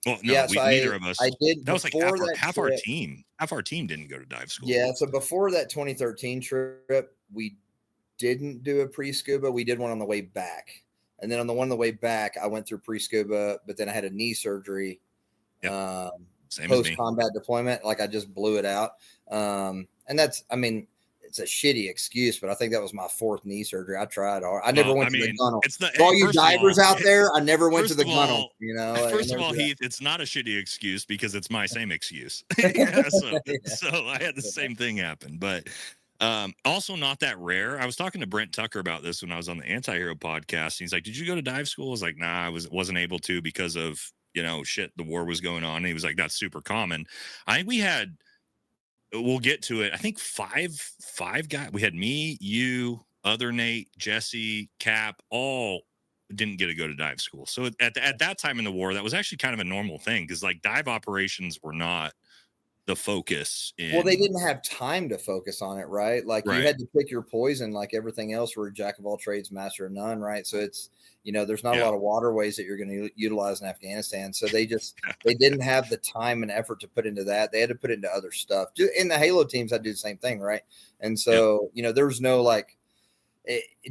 Speaker 1: Well, no,
Speaker 3: yeah,
Speaker 1: neither of us.
Speaker 3: I did.
Speaker 1: That was like half our team. Half our team didn't go to dive school.
Speaker 3: Yeah. So before that 2013 trip, we didn't do a pre-scuba. We did one on the way back, and then on the one on the way back, I went through pre-scuba, but then I had a knee surgery.
Speaker 1: Yep. Same
Speaker 3: post combat deployment. Like I just blew it out. And that's, I mean, it's a shitty excuse, but I think that was my 4th knee surgery. I tried hard. I never went to the gunnel.
Speaker 1: It's the
Speaker 3: For all you divers out there, I never went to the gunnel.
Speaker 1: First of all, Heath, it's not a shitty excuse because it's my same excuse. So I had the same thing happen, but also not that rare. I was talking to Brent Tucker about this when I was on the Anti-Hero podcast. He's like, "Did you go to dive school?" I was like, "Nah, I wasn't able to because of the war was going on." And he was like, "That's super common." I think we had. We'll get to it. I think five guys. We had me, you, other Nate, Jesse, Cap, all didn't get to go to dive school. So at that time in the war, that was actually kind of a normal thing because like dive operations were not the focus.
Speaker 3: Well, they didn't have time to focus on it, right? Like you had to pick your poison, like everything else. We're a jack of all trades, master of none, right? So it's there's not a lot of waterways that you're going to utilize in Afghanistan. So they didn't have the time and effort to put into that. They had to put into other stuff. In the Halo teams, I do the same thing, right? And so there was no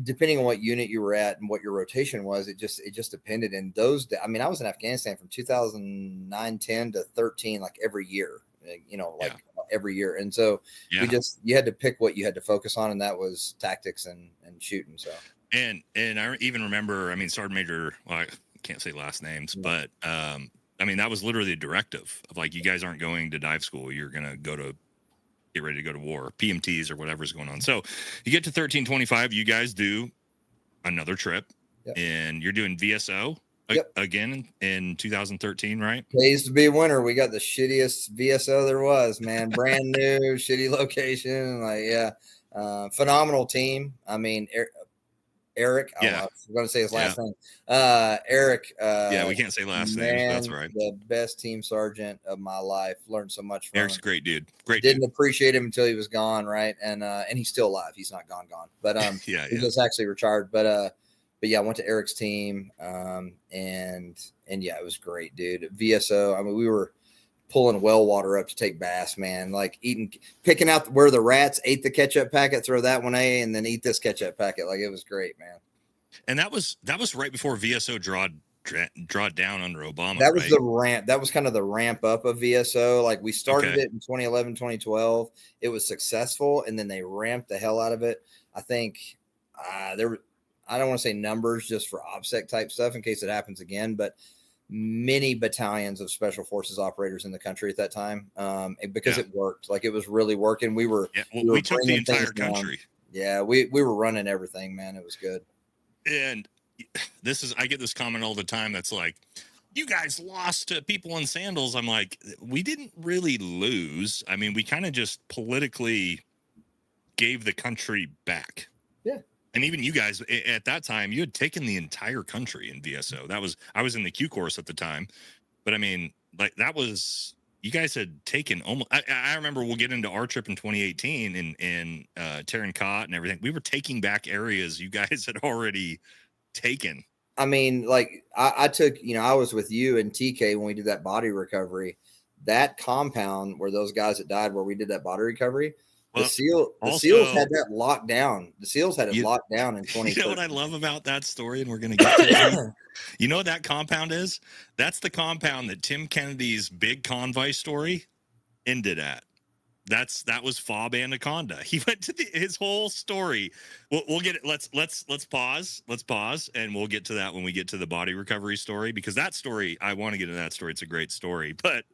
Speaker 3: depending on what unit you were at and what your rotation was, it just depended. And those, I mean, I was in Afghanistan from 2009, 10 to 13, like every year. Every year. And so you had to pick what you had to focus on. And that was tactics and shooting. So,
Speaker 1: and I even remember, I mean, Sergeant Major, well, I can't say last names, but, I mean, that was literally a directive of like, you guys aren't going to dive school. You're going to get ready to go to war, PMTs or whatever's going on. So you get to 1325, you guys do another trip and you're doing VSO. Again in 2013, right?
Speaker 3: Pays to be a winner. We got the shittiest VSO there was, man. Brand new, shitty location. Phenomenal team. I mean, Eric. I'm going to say his last name. Eric.
Speaker 1: We can't say last names. That's right.
Speaker 3: The best team sergeant of my life. Learned so much from
Speaker 1: Eric's
Speaker 3: him.
Speaker 1: A great dude.
Speaker 3: Didn't appreciate him until he was gone, right? And he's still alive. He's not gone. But he just actually retired. But yeah, I went to Eric's team, and it was great, dude. VSO. I mean, we were pulling well water up to take bass, man. Like picking out where the rats ate the ketchup packet, throw that one and then eat this ketchup packet. Like it was great, man.
Speaker 1: And that was right before VSO drawed down under Obama.
Speaker 3: That was the ramp. That was kind of the ramp up of VSO. Like we started it in 2011, 2012. It was successful, and then they ramped the hell out of it. I think I don't want to say numbers just for OPSEC type stuff in case it happens again, but many battalions of special forces operators in the country at that time, because it worked. Like it was really working. We
Speaker 1: took the entire country.
Speaker 3: Yeah, we were running everything, man. It was good.
Speaker 1: And I get this comment all the time that's like, you guys lost to people in sandals. I'm like, we didn't really lose. I mean, we kind of just politically gave the country back. Yeah. And even you guys at that time, you had taken the entire country in VSO. I was in the Q course at the time, but I mean, like you guys had taken almost, I remember we'll get into our trip in 2018 in Terran Cot and everything. We were taking back areas you guys had already taken.
Speaker 3: I mean, like I took, I was with you and TK when we did that body recovery, that compound where those guys that died, where we did that body recovery. The SEALs had that locked down. The SEALs had it locked down in 2013.
Speaker 1: You know what I love about that story, and we're going to get to it. You know what that compound is? That's the compound that Tim Kennedy's big convoy story ended at. That was Fob Anaconda. He went to his whole story. We'll get it. Let's pause. Let's pause, and we'll get to that when we get to the body recovery story, because that story, I want to get into that story. It's a great story, but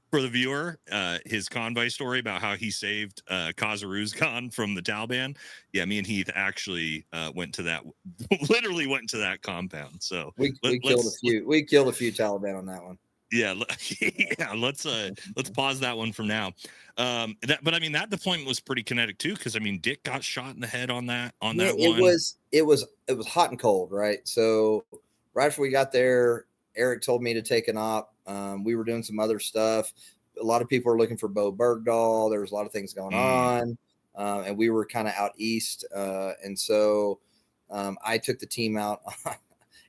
Speaker 1: for the viewer, his convoy story about how he saved Khazaruzgan from the Taliban. Yeah, me and Heath actually literally went to that compound. So
Speaker 3: we killed a few. We killed a few Taliban on that one.
Speaker 1: Yeah, let's pause that one from now. But I mean, that deployment was pretty kinetic too, because I mean, Dick got shot in the head on that one.
Speaker 3: It was hot and cold, right? So right after we got there, Eric told me to take an op. We were doing some other stuff. A lot of people were looking for Bo Bergdahl. There was a lot of things going on. And we were kind of out east. And so I took the team out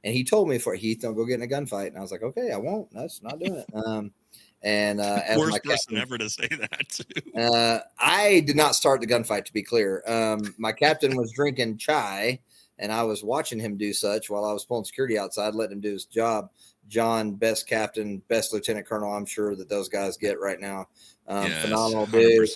Speaker 3: and he told me Heath, don't go get in a gunfight. And I was like, okay, I won't. That's not doing it. As
Speaker 1: worst person ever to say that
Speaker 3: too. I did not start the gunfight, to be clear. My captain was drinking chai and I was watching him do such while I was pulling security outside, letting him do his job. John, best captain, best lieutenant colonel, I'm sure that those guys get right now. Phenomenal dude.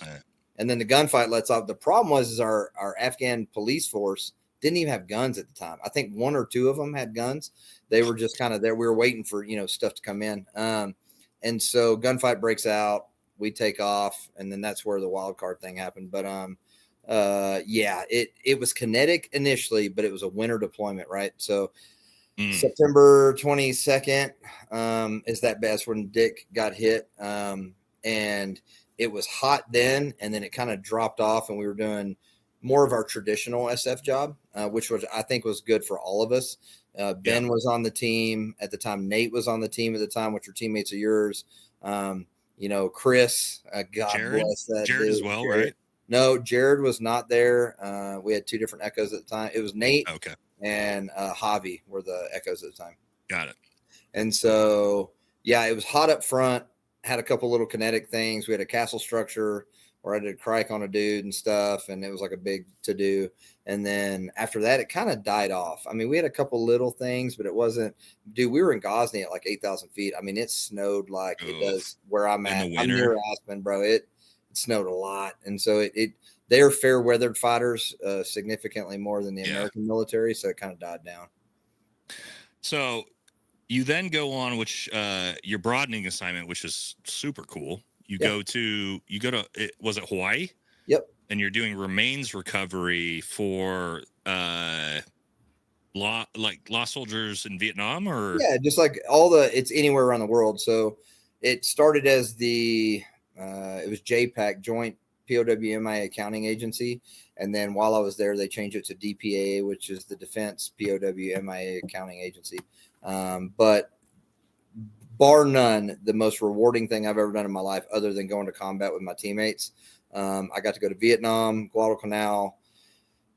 Speaker 3: And then the gunfight lets off. The problem was our Afghan police force didn't even have guns at the time. I think 1 or 2 of them had guns. They were just kind of there. We were waiting for, stuff to come in. And so gunfight breaks out. We take off, and then that's where the wild card thing happened. But it was kinetic initially, but it was a winter deployment, right? So September 22nd is that's when Dick got hit. And it was hot then, and then it kind of dropped off, and we were doing more of our traditional SF job, which I think was good for all of us. Ben was on the team at the time. Nate was on the team at the time, which are teammates of yours. Chris, God
Speaker 1: Jared,
Speaker 3: bless that
Speaker 1: Jared
Speaker 3: dude.
Speaker 1: as well, right?
Speaker 3: No, Jared was not there. We had 2 different echoes at the time. It was Nate and Javi were the echoes at the time.
Speaker 1: Got it.
Speaker 3: And so, it was hot up front. Had a couple little kinetic things. We had a castle structure where I did a crike on a dude and stuff, and it was like a big to-do. And then after that, it kind of died off. I mean, we had a couple little things, but it wasn't – dude, we were in Ghazni at like 8,000 feet. I mean, it snowed like it does where I'm at. I'm near Aspen, bro. It snowed a lot. And so they're fair-weathered fighters significantly more than the American military, so it kind of died down.
Speaker 1: So you then go on, which your broadening assignment, which is super cool. You go to was it Hawaii?
Speaker 3: Yep.
Speaker 1: And you're doing remains recovery for lost soldiers in Vietnam, or
Speaker 3: just like it's anywhere around the world. So it started as it was JPAC, Joint POW MIA Accounting Agency, and then while I was there, they changed it to DPAA, which is the Defense POW MIA Accounting Agency. But bar none, the most rewarding thing I've ever done in my life, other than going to combat with my teammates. I got to go to Vietnam, Guadalcanal,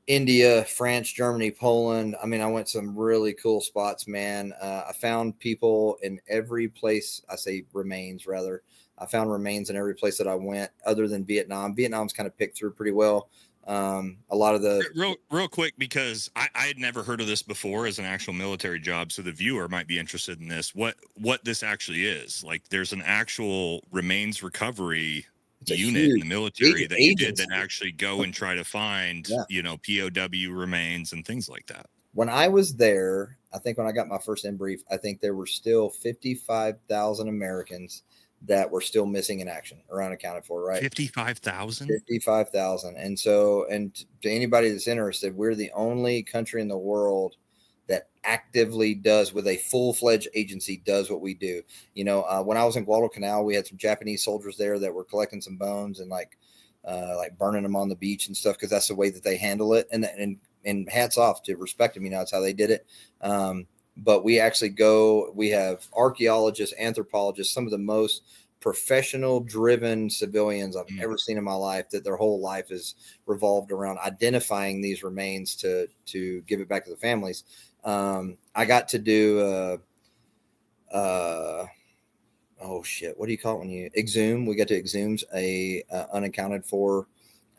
Speaker 3: India, France, Germany, Poland. I mean, I went to some really cool spots, man. I found people in every place. I say remains, rather. I found remains in every place that I went, other than Vietnam. Vietnam's kind of picked through pretty well. A lot of the
Speaker 1: real quick, because I had never heard of this before as an actual military job, so the viewer might be interested in this. What this actually is. Like, there's an actual remains recovery unit in the military that you did that actually go and try to find POW remains and things like that.
Speaker 3: When I was there, I think when I got my first in brief, I think there were still 55,000 Americans that were still missing in action or unaccounted for, right?
Speaker 1: 55,000?
Speaker 3: 55,000. And so, and to anybody that's interested, we're the only country in the world that actively does, with a full-fledged agency, does what we do. When I was in Guadalcanal, we had some Japanese soldiers there that were collecting some bones and like burning them on the beach and stuff, because that's the way that they handle it. And hats off to respect them, that's how they did it. But we actually we have archaeologists, anthropologists, some of the most professional driven civilians I've ever seen in my life, that their whole life is revolved around identifying these remains to give it back to the families. I got to do, what do you call it when you exhume? We got to exhume a unaccounted for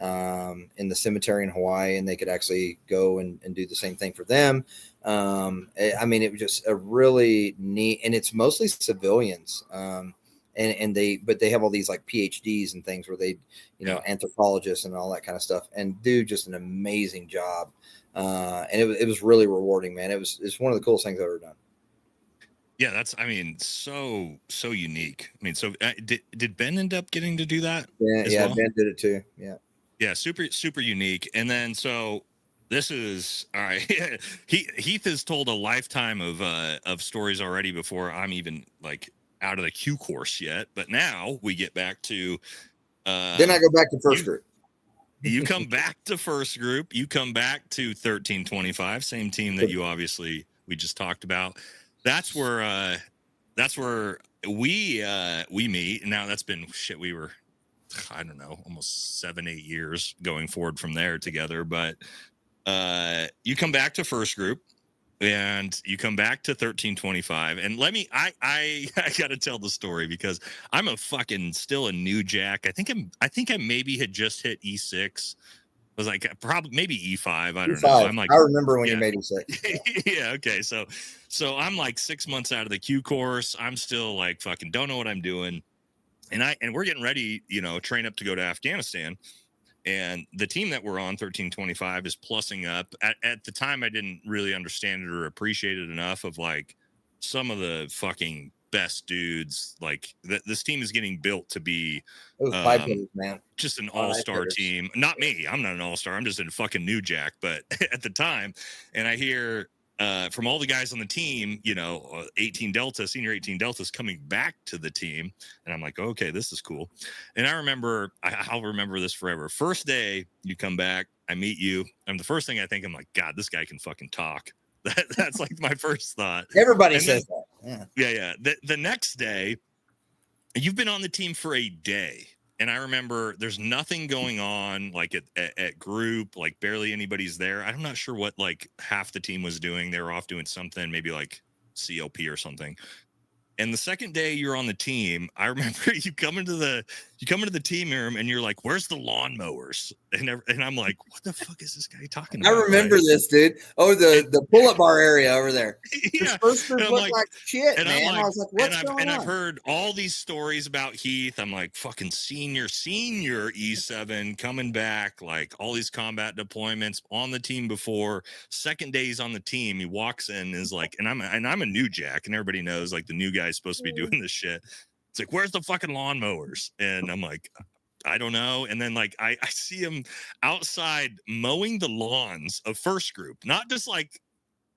Speaker 3: in the cemetery in Hawaii, and they could actually go and do the same thing for them. It was just a really neat, and it's mostly civilians. But they have all these like PhDs and things where they, anthropologists and all that kind of stuff, and do just an amazing job. And it was really rewarding, man. It's one of the coolest things I've ever done.
Speaker 1: Yeah, that's, so unique. So did Ben end up getting to do that?
Speaker 3: Yeah, well? Ben did it too.
Speaker 1: Yeah, super, super unique. And then, so this is all right. Heath has told a lifetime of stories already before I'm even like out of the Q course yet. But now we get back to.
Speaker 3: Then I go back to first group.
Speaker 1: You come back to first group. You come back to 1325, same team that we just talked about. That's where we meet. Now that's been shit. We were, I don't know, almost 7-8 years going forward from there together. But you come back to first group, and you come back to 1325. And I got to tell the story, because I'm still a new jack. I think I maybe had just hit E6. I was like, probably maybe E5. I don't know. I'm like,
Speaker 3: I remember when you made E6.
Speaker 1: Yeah. Okay. So I'm like 6 months out of the Q course. I'm still like fucking don't know what I'm doing. And we're getting ready, train up to go to Afghanistan. And the team that we're on, 1325, is plussing up. At the time, I didn't really understand it or appreciate it enough of like some of the fucking best dudes. Like this team is getting built to be
Speaker 3: It was pipe hitters, man.
Speaker 1: just an
Speaker 3: All right,
Speaker 1: all-star
Speaker 3: hitters.
Speaker 1: team. Not me. I'm not an all-star. I'm just a fucking new jack. But at the time, and I hear from all the guys on the team, 18 Delta, senior 18 Deltas coming back to the team. And I'm like, okay, this is cool. And I remember, I'll remember this forever. First day you come back, I meet you. And the first thing I think, I'm like, God, this guy can fucking talk. That's like my first thought.
Speaker 3: Everybody says that.
Speaker 1: Yeah. The next day, you've been on the team for a day. And I remember there's nothing going on like at group, like barely anybody's there. I'm not sure what like half the team was doing. They were off doing something, maybe like CLP or something. And the second day you're on the team, I remember you come into the team room and you're like, "Where's the lawnmowers?" And I'm like, "What the fuck is this guy talking about?"
Speaker 3: I remember this, dude. Oh, the pull-up bar area over there.
Speaker 1: Yeah.
Speaker 3: The first group looked like shit,
Speaker 1: and
Speaker 3: man. I was like, "What's going on?"
Speaker 1: I've heard all these stories about Heath. I'm like, fucking senior E7 coming back, like all these combat deployments on the team before. Second day he's on the team, he walks in and is like, and I'm a new jack, and everybody knows like the new guy's supposed to be doing this shit. It's like, where's the fucking lawnmowers? And I'm like, I don't know. And then like I see him outside mowing the lawns of first group, not just like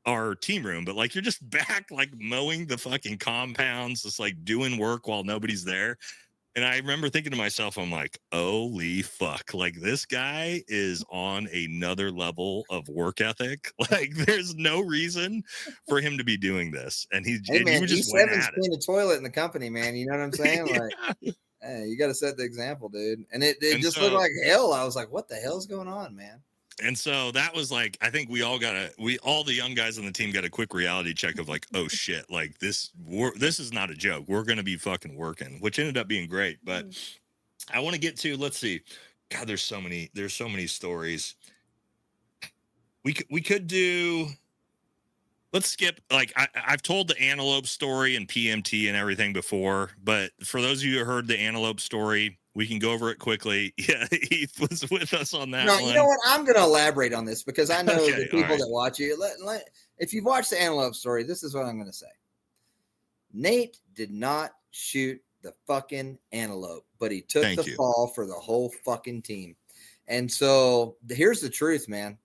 Speaker 1: our team room, but like you're just back like mowing the fucking compounds, just like doing work while nobody's there. And I remember thinking to myself, I'm like, holy fuck, like this guy is on another level of work ethic. Like there's no reason for him to be doing this. And he was just
Speaker 3: E7's clean the toilet in the company, man. You know what I'm saying? Like, hey, you got to set the example, dude. And it just looked like hell. I was like, what the hell's going on, man?
Speaker 1: And so that was like, I think all the young guys on the team got a quick reality check of like, oh shit, like this is not a joke. We're going to be fucking working, which ended up being great. But I want to get to, let's see, God, there's so many stories. We could do, let's skip, like I've told the Antelope story and PMT and everything before, but for those of you who heard the Antelope story, we can go over it quickly. Yeah, Heath was with us on that one.
Speaker 3: You know what? I'm going to elaborate on this because I know the people that watch you. If you've watched the Antelope story, this is what I'm going to say. Nate did not shoot the fucking antelope, but he took the fall for the whole fucking team. And so here's the truth, man.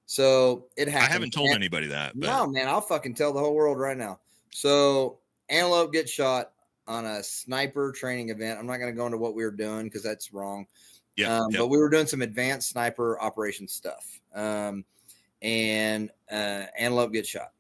Speaker 3: So it happened.
Speaker 1: I haven't told anybody that. But...
Speaker 3: No, man, I'll fucking tell the whole world right now. So Antelope gets shot on a sniper training event. I'm not going to go into what we were doing because that's wrong. But we were doing some advanced sniper operation stuff. And Antelope gets shot.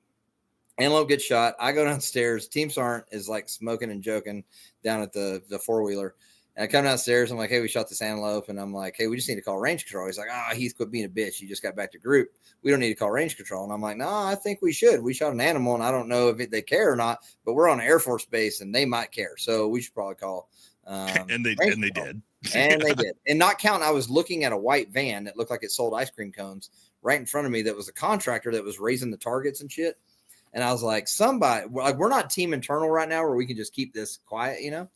Speaker 3: I go downstairs. Team Sergeant is like smoking and joking down at the four-wheeler. And I come downstairs. I'm like, hey, we shot this antelope. And I'm like, hey, we just need to call range control. He's like, Heath, quit being a bitch. You just got back to group. We don't need to call range control. And I'm like, no, I think we should. We shot an animal, and I don't know if they care or not, but we're on an Air Force base, and they might care. So we should probably call.
Speaker 1: And they did.
Speaker 3: And they did. And not counting, I was looking at a white van that looked like it sold ice cream cones right in front of me that was a contractor that was raising the targets and shit. And I was like, somebody, like, we're not team internal right now where we can just keep this quiet, you know?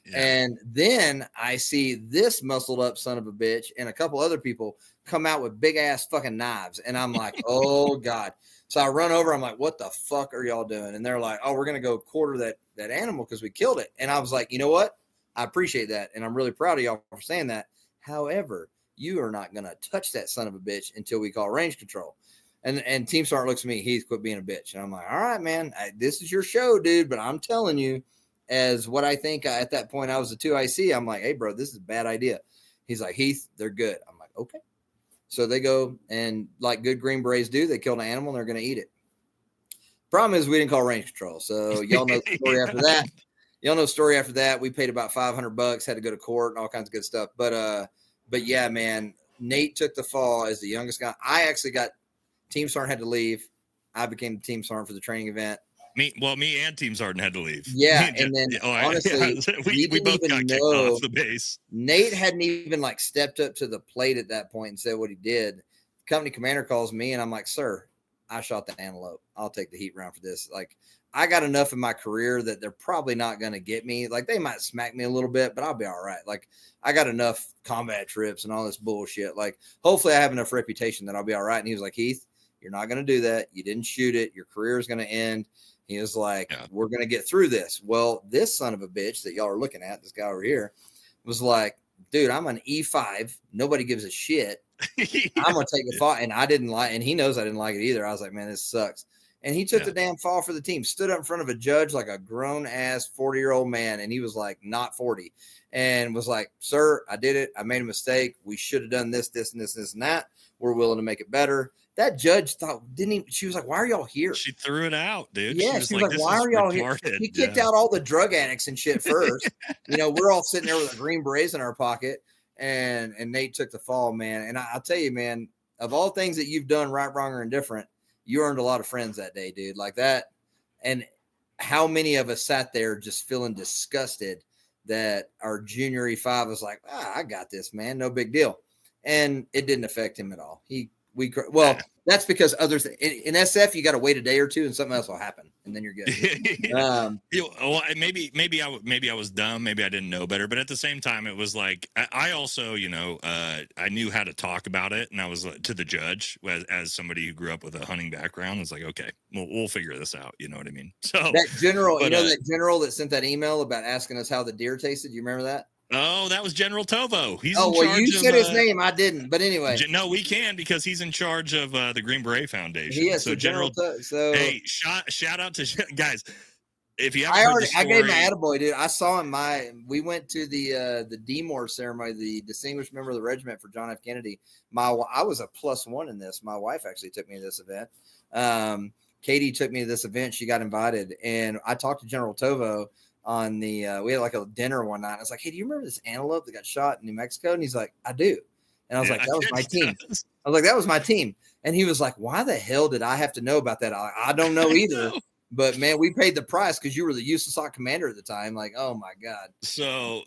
Speaker 3: Yeah. And then I see this muscled up son of a bitch and a couple other people come out with big ass fucking knives. And I'm like, oh God. So I run over. I'm like, what the fuck are y'all doing? And they're like, oh, we're going to go quarter that animal because we killed it. And I was like, you know what? I appreciate that. And I'm really proud of y'all for saying that. However, you are not going to touch that son of a bitch until we call range control. And Team Sergeant looks at me, Heath, quit being a bitch. And I'm like, all right, man, this is your show, dude. But I'm telling you, as what I think at that point, I was a 2IC. I'm like, hey, bro, this is a bad idea. He's like, Heath, they're good. I'm like, okay. So they go and like good Green Berets do, they kill an animal and they're going to eat it. Problem is we didn't call range control. So y'all know the story after that. Y'all know the story after that. We paid about $500, had to go to court and all kinds of good stuff. But yeah, man, Nate took the fall as the youngest guy. I actually got Team Sergeant had to leave. I became the Team Sergeant for the training event.
Speaker 1: Me and Team Sergeant had to leave.
Speaker 3: Yeah, and then honestly,
Speaker 1: we both got kicked off the base.
Speaker 3: Nate hadn't even like stepped up to the plate at that point and said what he did. The company commander calls me, and I'm like, sir, I shot the Antelope. I'll take the heat round for this. Like, I got enough in my career that they're probably not going to get me. Like, they might smack me a little bit, but I'll be all right. Like, I got enough combat trips and all this bullshit. Like, hopefully I have enough reputation that I'll be all right. And he was like, Heath, you're not going to do that. You didn't shoot it. Your career is going to end. He was like, we're going to get through this. Well, this son of a bitch that y'all are looking at, this guy over here, was like, dude, I'm an E5. Nobody gives a shit. I'm going to take the fall. And I didn't like, and he knows I didn't like it either. I was like, man, this sucks. And he took the damn fall for the team, stood up in front of a judge like a grown ass 40-year-old man. And he was like, not 40, and was like, sir, I did it. I made a mistake. We should have done this, this, and this, this, and that. We're willing to make it better. That judge thought, she was like, why are y'all here?
Speaker 1: She threw it out, dude.
Speaker 3: Yeah, she was like, why are y'all here? He kicked out all the drug addicts and shit first. We're all sitting there with a green berets in our pocket, and Nate took the fall, man. And I'll tell you, man, of all things that you've done, right, wrong, or indifferent, you earned a lot of friends that day, dude. Like that. And how many of us sat there just feeling disgusted that our junior E5 was like, I got this, man. No big deal. And it didn't affect him at all. That's because others in SF, you got to wait a day or two and something else will happen, and then you're good.
Speaker 1: Maybe I was dumb. Maybe I didn't know better. But at the same time, it was like I also, I knew how to talk about it, and I was to the judge as somebody who grew up with a hunting background. It's like, okay, we'll figure this out. You know what I mean? So
Speaker 3: that general, that general that sent that email about asking us how the deer tasted. You remember that?
Speaker 1: Oh, that was General Tovo. He's
Speaker 3: you said his name. I didn't. But anyway.
Speaker 1: No, we can because he's in charge of the Green Beret Foundation.
Speaker 3: Yes, so General
Speaker 1: hey, shout out to guys. If you
Speaker 3: I gave him an attaboy, dude. I saw him. We went to the DMOR ceremony, the Distinguished Member of the Regiment for John F. Kennedy. I was a +1 in this. My wife actually took me to this event. Katie took me to this event. She got invited, and I talked to General Tovo on we had like a dinner one night. I was like, hey, do you remember this antelope that got shot in New Mexico? And he's like, I do. And I was like, that was my team. I was like, that was my team. And he was like, why the hell did I have to know about that? I don't know either. But man, we paid the price because you were the USASOC commander at the time. Like, oh my God.
Speaker 1: So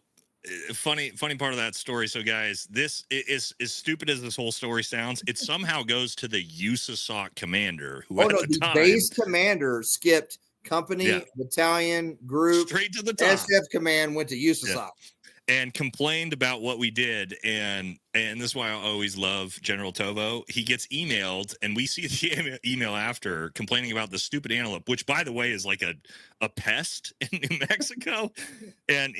Speaker 1: funny part of that story. So guys, this is as stupid as this whole story sounds. It somehow goes to the USASOC commander who the
Speaker 3: base commander skipped company, battalion, group,
Speaker 1: straight to the top.
Speaker 3: SF command went to USASOC
Speaker 1: and complained about what we did. And this is why I always love General Tovo. He gets emailed, and we see the email after complaining about the stupid antelope, which, by the way, is like a pest in New Mexico. And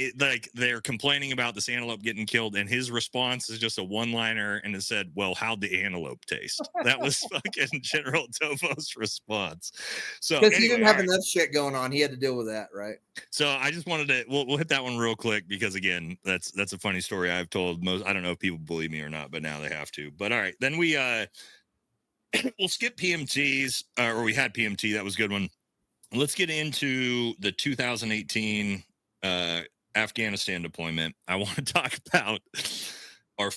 Speaker 1: they're complaining about this antelope getting killed, and his response is just a one-liner, and it said, well, how'd the antelope taste? That was fucking General Tovo's response. So
Speaker 3: because he didn't have enough shit going on, he had to deal with that, right?
Speaker 1: So I just wanted to we'll hit that one real quick because again, that's a funny story I've told most. I don't know if people believe me or not, but now they have to. But all right, then we'll skip PMTs, or we had PMT. That was a good one. Let's get into the 2018 Afghanistan deployment. I want to talk about our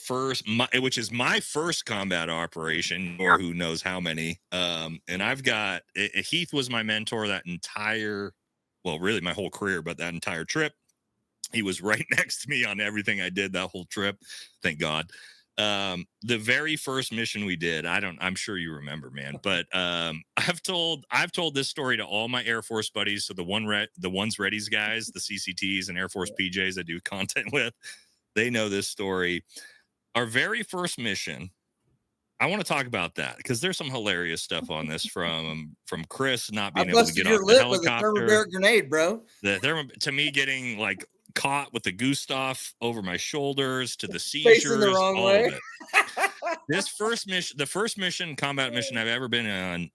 Speaker 1: which is my first combat operation, or who knows how many. And I've got Heath was my mentor that entire. Well, really my whole career, but that entire trip, he was right next to me on everything I did that whole trip. Thank God. The very first mission we did, I'm sure you remember, man, but I've told this story to all my Air Force buddies. So the ones readies guys, the CCTs and Air Force PJs I do content with, they know this story. Our very first mission, I want to talk about that because there's some hilarious stuff on this from Chris not being able to get off the helicopter with a thermobaric
Speaker 3: grenade, bro.
Speaker 1: To me getting like caught with the Gustav over my shoulders, to the seizures,
Speaker 3: facing the wrong
Speaker 1: all
Speaker 3: way.
Speaker 1: of it. This first mission, the first combat mission I've ever been on,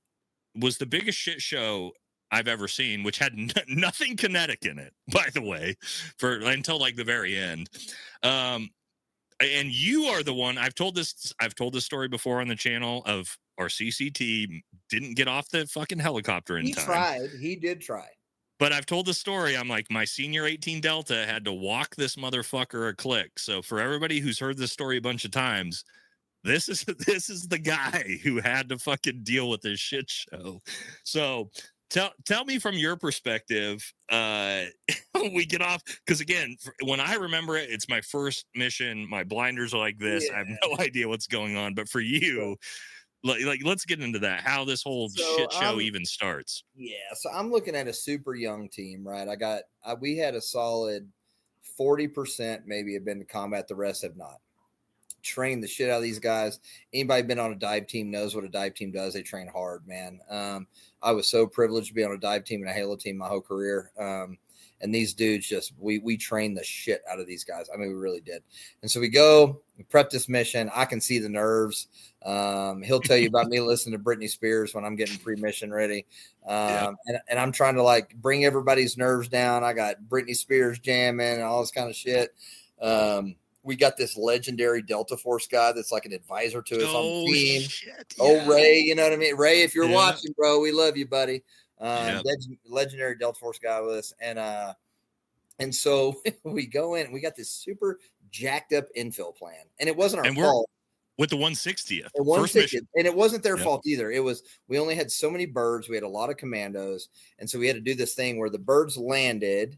Speaker 1: was the biggest shit show I've ever seen, which had nothing kinetic in it, by the way, until like the very end. And you are the one I've told this story before on the channel of our CCT didn't get off the fucking helicopter in time.
Speaker 3: He did try.
Speaker 1: But I've told the story. I'm like, my senior 18 Delta had to walk this motherfucker a click. So for everybody who's heard this story a bunch of times, this is the guy who had to fucking deal with this shit show. So tell me from your perspective, we get off, because again, when I remember it, it's my first mission. My blinders are like this. Yeah. I have no idea what's going on. But for you, Like, let's get into that. How this whole shit show even starts.
Speaker 3: Yeah, so I'm looking at a super young team, right? We had a solid 40% maybe have been to combat, the rest have not. Trained the shit out of these guys. Anybody been on a dive team knows what a dive team does. They train hard, man. I was so privileged to be on a dive team and a Halo team my whole career. And these dudes we train the shit out of these guys. I mean, we really did. And so we prep this mission. I can see the nerves. He'll tell you about me listening to Britney Spears when I'm getting pre-mission ready. And I'm trying to like bring everybody's nerves down. I got Britney Spears jamming and all this kind of shit. We got this legendary Delta Force guy that's like an advisor to us on the team. Shit, yeah. Ray, you know what I mean? Ray, if you're watching, bro, we love you, buddy. Legendary Delta Force guy with us. And so we go in and we got this super jacked up infill plan. And it wasn't our fault.
Speaker 1: With the 160th.
Speaker 3: And it wasn't their fault either. It was, we only had so many birds. We had a lot of commandos. And so we had to do this thing where the birds landed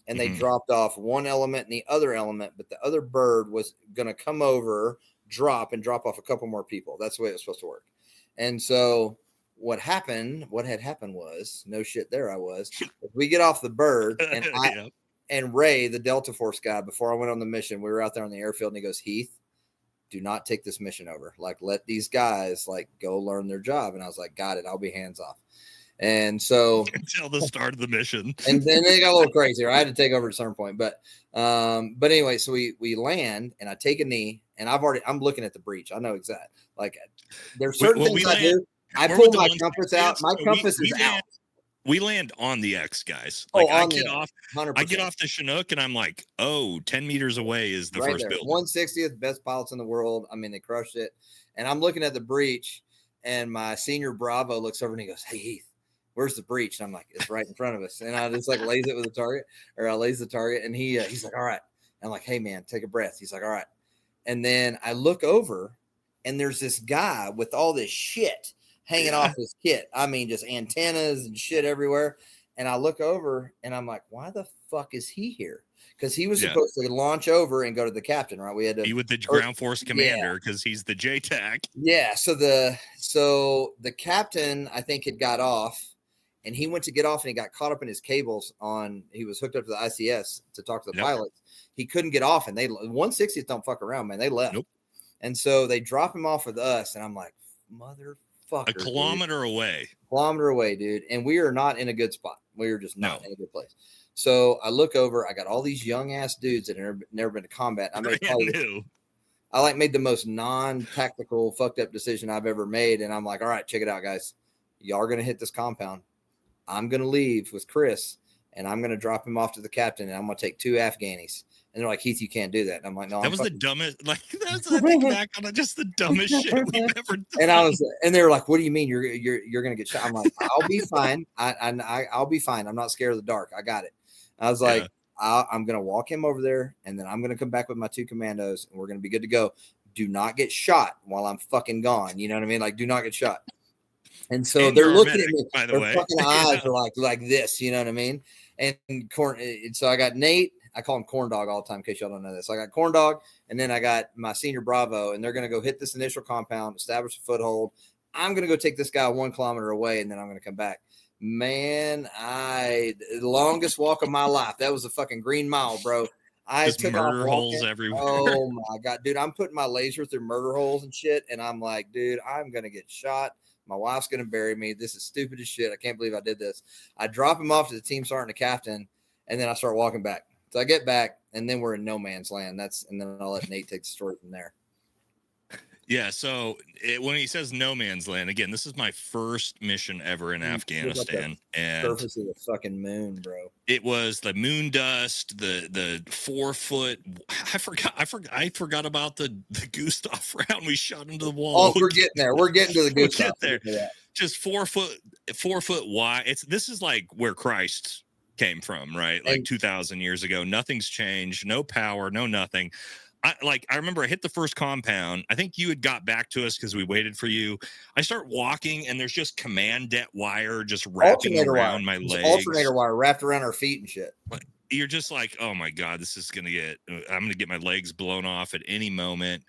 Speaker 3: and they dropped off one element and the other element, but the other bird was going to come over, drop off a couple more people. That's the way it was supposed to work. And so what had happened was, no shit, there I was. If we get off the bird and and Ray, the Delta Force guy, before I went on the mission, we were out there on the airfield and he goes, Heath, do not take this mission over. Like, let these guys like go learn their job. And I was like, got it. I'll be hands off. And so
Speaker 1: until the start of the mission,
Speaker 3: and then they got a little crazier. I had to take over at a certain point, but anyway, so we land and I take a knee and I'm looking at the breach. I know exactly. Like there's certain things I do. I pull my compass out. My compass is out.
Speaker 1: We land on the X, guys. Like I get
Speaker 3: off
Speaker 1: the Chinook and I'm like, 10 meters away is the first building.
Speaker 3: 160th, best pilots in the world. I mean, they crushed it. And I'm looking at the breach and my senior Bravo looks over and he goes, hey, Heath, where's the breach? And I'm like, it's right in front of us. And I just like lays it with the target, or I lays the target. And he's like, all right. I'm like, hey man, take a breath. He's like, all right. And then I look over and there's this guy with all this shit hanging off his kit. I mean, just antennas and shit everywhere. And I look over and I'm like, why the fuck is he here? Because he was supposed to launch over and go to the captain, right? We had to
Speaker 1: be with the ground force commander because he's the JTAC.
Speaker 3: Yeah. So the captain, I think, had got off. And he went to get off and he got caught up in his cables he was hooked up to the ICS to talk to the pilots. He couldn't get off and 160th don't fuck around, man. They left. Nope. And so they drop him off with us. And I'm like, motherfucker.
Speaker 1: A kilometer
Speaker 3: away, dude. And we are not in a good spot. We are just not in a good place. So I look over, I got all these young ass dudes that have never been to combat. I made the most non-tactical fucked up decision I've ever made. And I'm like, all right, check it out, guys. Y'all are going to hit this compound. I'm going to leave with Chris and I'm going to drop him off to the captain and I'm going to take 2 Afghanis. And they're like, Heath, you can't do that. And I'm like, no,
Speaker 1: that was the dumbest, like, that's back on just the dumbest shit we've ever done.
Speaker 3: And they were like, what do you mean you're going to get shot? I'm like, I'll be fine. I'll be fine. I'm not scared of the dark. I got it. I was like, I'm going to walk him over there and then I'm going to come back with my 2 commandos and we're going to be good to go. Do not get shot while I'm fucking gone. You know what I mean? Like, do not get shot. And so they're looking at me. By the way, fucking eyes are like this. You know what I mean? And so I got Nate. I call him Corn Dog all the time in case y'all don't know this. So I got Corn Dog, and then I got my senior Bravo, and they're going to go hit this initial compound, establish a foothold. I'm going to go take this guy 1 kilometer away, and then I'm going to come back. Man, the longest walk of my life. That was a fucking Green Mile, bro. I took
Speaker 1: murder holes everywhere.
Speaker 3: Oh my God, dude. I'm putting my laser through murder holes and shit. And I'm like, dude, I'm going to get shot. My wife's going to bury me. This is stupid as shit. I can't believe I did this. I drop him off to the team sergeant and captain, and then I start walking back. So I get back, and then we're in no man's land. And then I'll let Nate take the story from there.
Speaker 1: Yeah, so when he says no man's land, again, this is my first mission ever in Afghanistan. And
Speaker 3: surface of the fucking moon, bro.
Speaker 1: It was the moon dust, the 4 foot. I forgot about the Gustav round we shot into the wall.
Speaker 3: Oh, we're getting there. We're getting to the Gustav.
Speaker 1: There. Just 4 foot wide. This is like where Christ came from, right? Like 2,000 years ago. Nothing's changed. No power. No nothing. I remember I hit the first compound. I think you had got back to us because we waited for you. I start walking and there's just command det wire just wrapping around my legs.
Speaker 3: Alternator wire wrapped around our feet and shit.
Speaker 1: You're just like, oh my God, I'm going to get my legs blown off at any moment.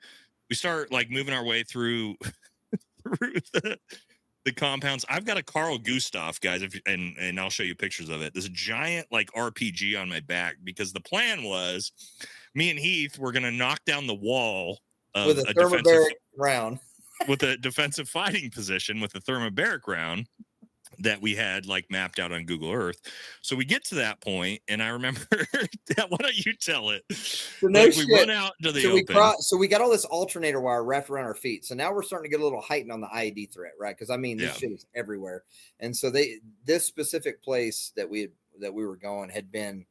Speaker 1: We start like moving our way through through the compounds. I've got a Carl Gustav, guys, and I'll show you pictures of it. This giant like RPG on my back, because the plan was me and Heath were going to knock down the wall of
Speaker 3: with a thermobaric round,
Speaker 1: with a defensive fighting position with a thermobaric round that we had like mapped out on Google Earth. So we get to that point, and I remember, why don't you tell it? Like, we run out to the open.
Speaker 3: So we got all this alternator wire wrapped around our feet. So now we're starting to get a little heightened on the IED threat, right? Because I mean, this shit is everywhere. And so this specific place that we were going had been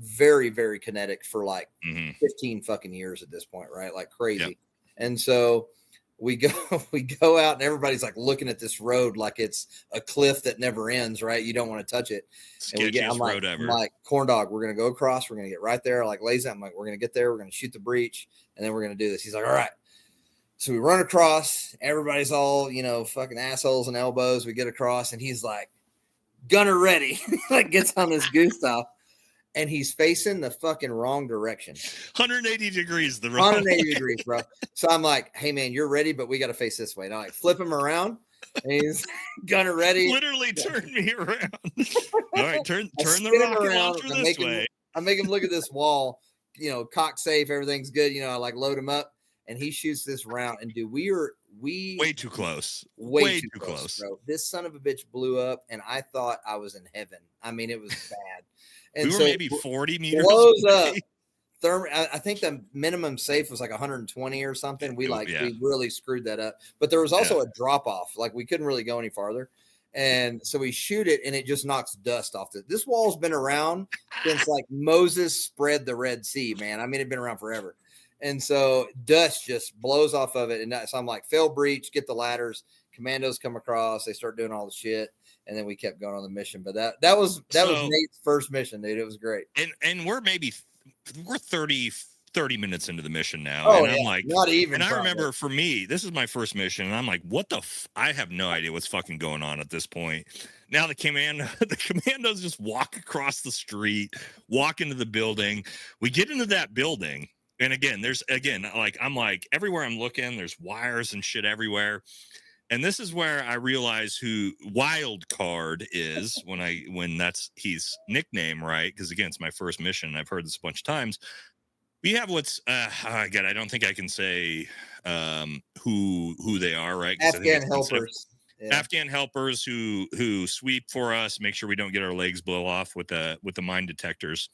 Speaker 3: very, very kinetic for like 15 fucking years at this point, right? Like crazy.
Speaker 1: Yep.
Speaker 3: And so we go out, and everybody's like looking at this road like it's a cliff that never ends, right? You don't want to touch it.
Speaker 1: Sketchiest road ever.
Speaker 3: I'm like, corn dog, we're gonna go across, we're gonna get right there. Like lazy, I'm like, we're gonna get there, we're gonna shoot the breach, and then we're gonna do this. He's like, all right. So we run across, everybody's all, fucking assholes and elbows. We get across, and he's like, gunner ready. Like gets on this Gustav. And he's facing the fucking wrong direction.
Speaker 1: 180 degrees, the wrong
Speaker 3: 180
Speaker 1: way.
Speaker 3: degrees, bro. So I'm like, hey, man, you're ready, but we got to face this way. And I like flip him around, and he's gunner ready.
Speaker 1: Literally turned me around. All right, turn the rocket launcher this way.
Speaker 3: I make him look at this wall, cock safe, everything's good. I like load him up, and he shoots this round. And dude, we
Speaker 1: way too close.
Speaker 3: Way too close, bro. This son of a bitch blew up, and I thought I was in heaven. I mean, it was bad. And
Speaker 1: we were maybe 40 meters
Speaker 3: blows away. Up. I think the minimum safe was like 120 or something. We really screwed that up. But there was also a drop off. Like we couldn't really go any farther. And so we shoot it, and it just knocks dust off. This wall's been around since like Moses spread the Red Sea, man. I mean, it'd been around forever. And so dust just blows off of it. And so I'm like, fail breach, get the ladders. Commandos come across. They start doing all the shit. And then we kept going on the mission. But that was Nate's first mission, dude. It was great.
Speaker 1: And we're 30 minutes into the mission now.
Speaker 3: Oh,
Speaker 1: and I'm like,
Speaker 3: not even.
Speaker 1: And I remember for me, this is my first mission. And I'm like, what the I have no idea what's fucking going on at this point. Now the commandos just walk across the street, walk into the building. We get into that building. And again, I'm like, everywhere I'm looking, there's wires and shit everywhere. And this is where I realize who Wildcard is when that's his nickname, right? Because again, it's my first mission. I've heard this a bunch of times. We have what's again, I don't think I can say who they are, right?
Speaker 3: Afghan helpers.
Speaker 1: Yeah. Afghan helpers who sweep for us, make sure we don't get our legs blow off with the mine detectors.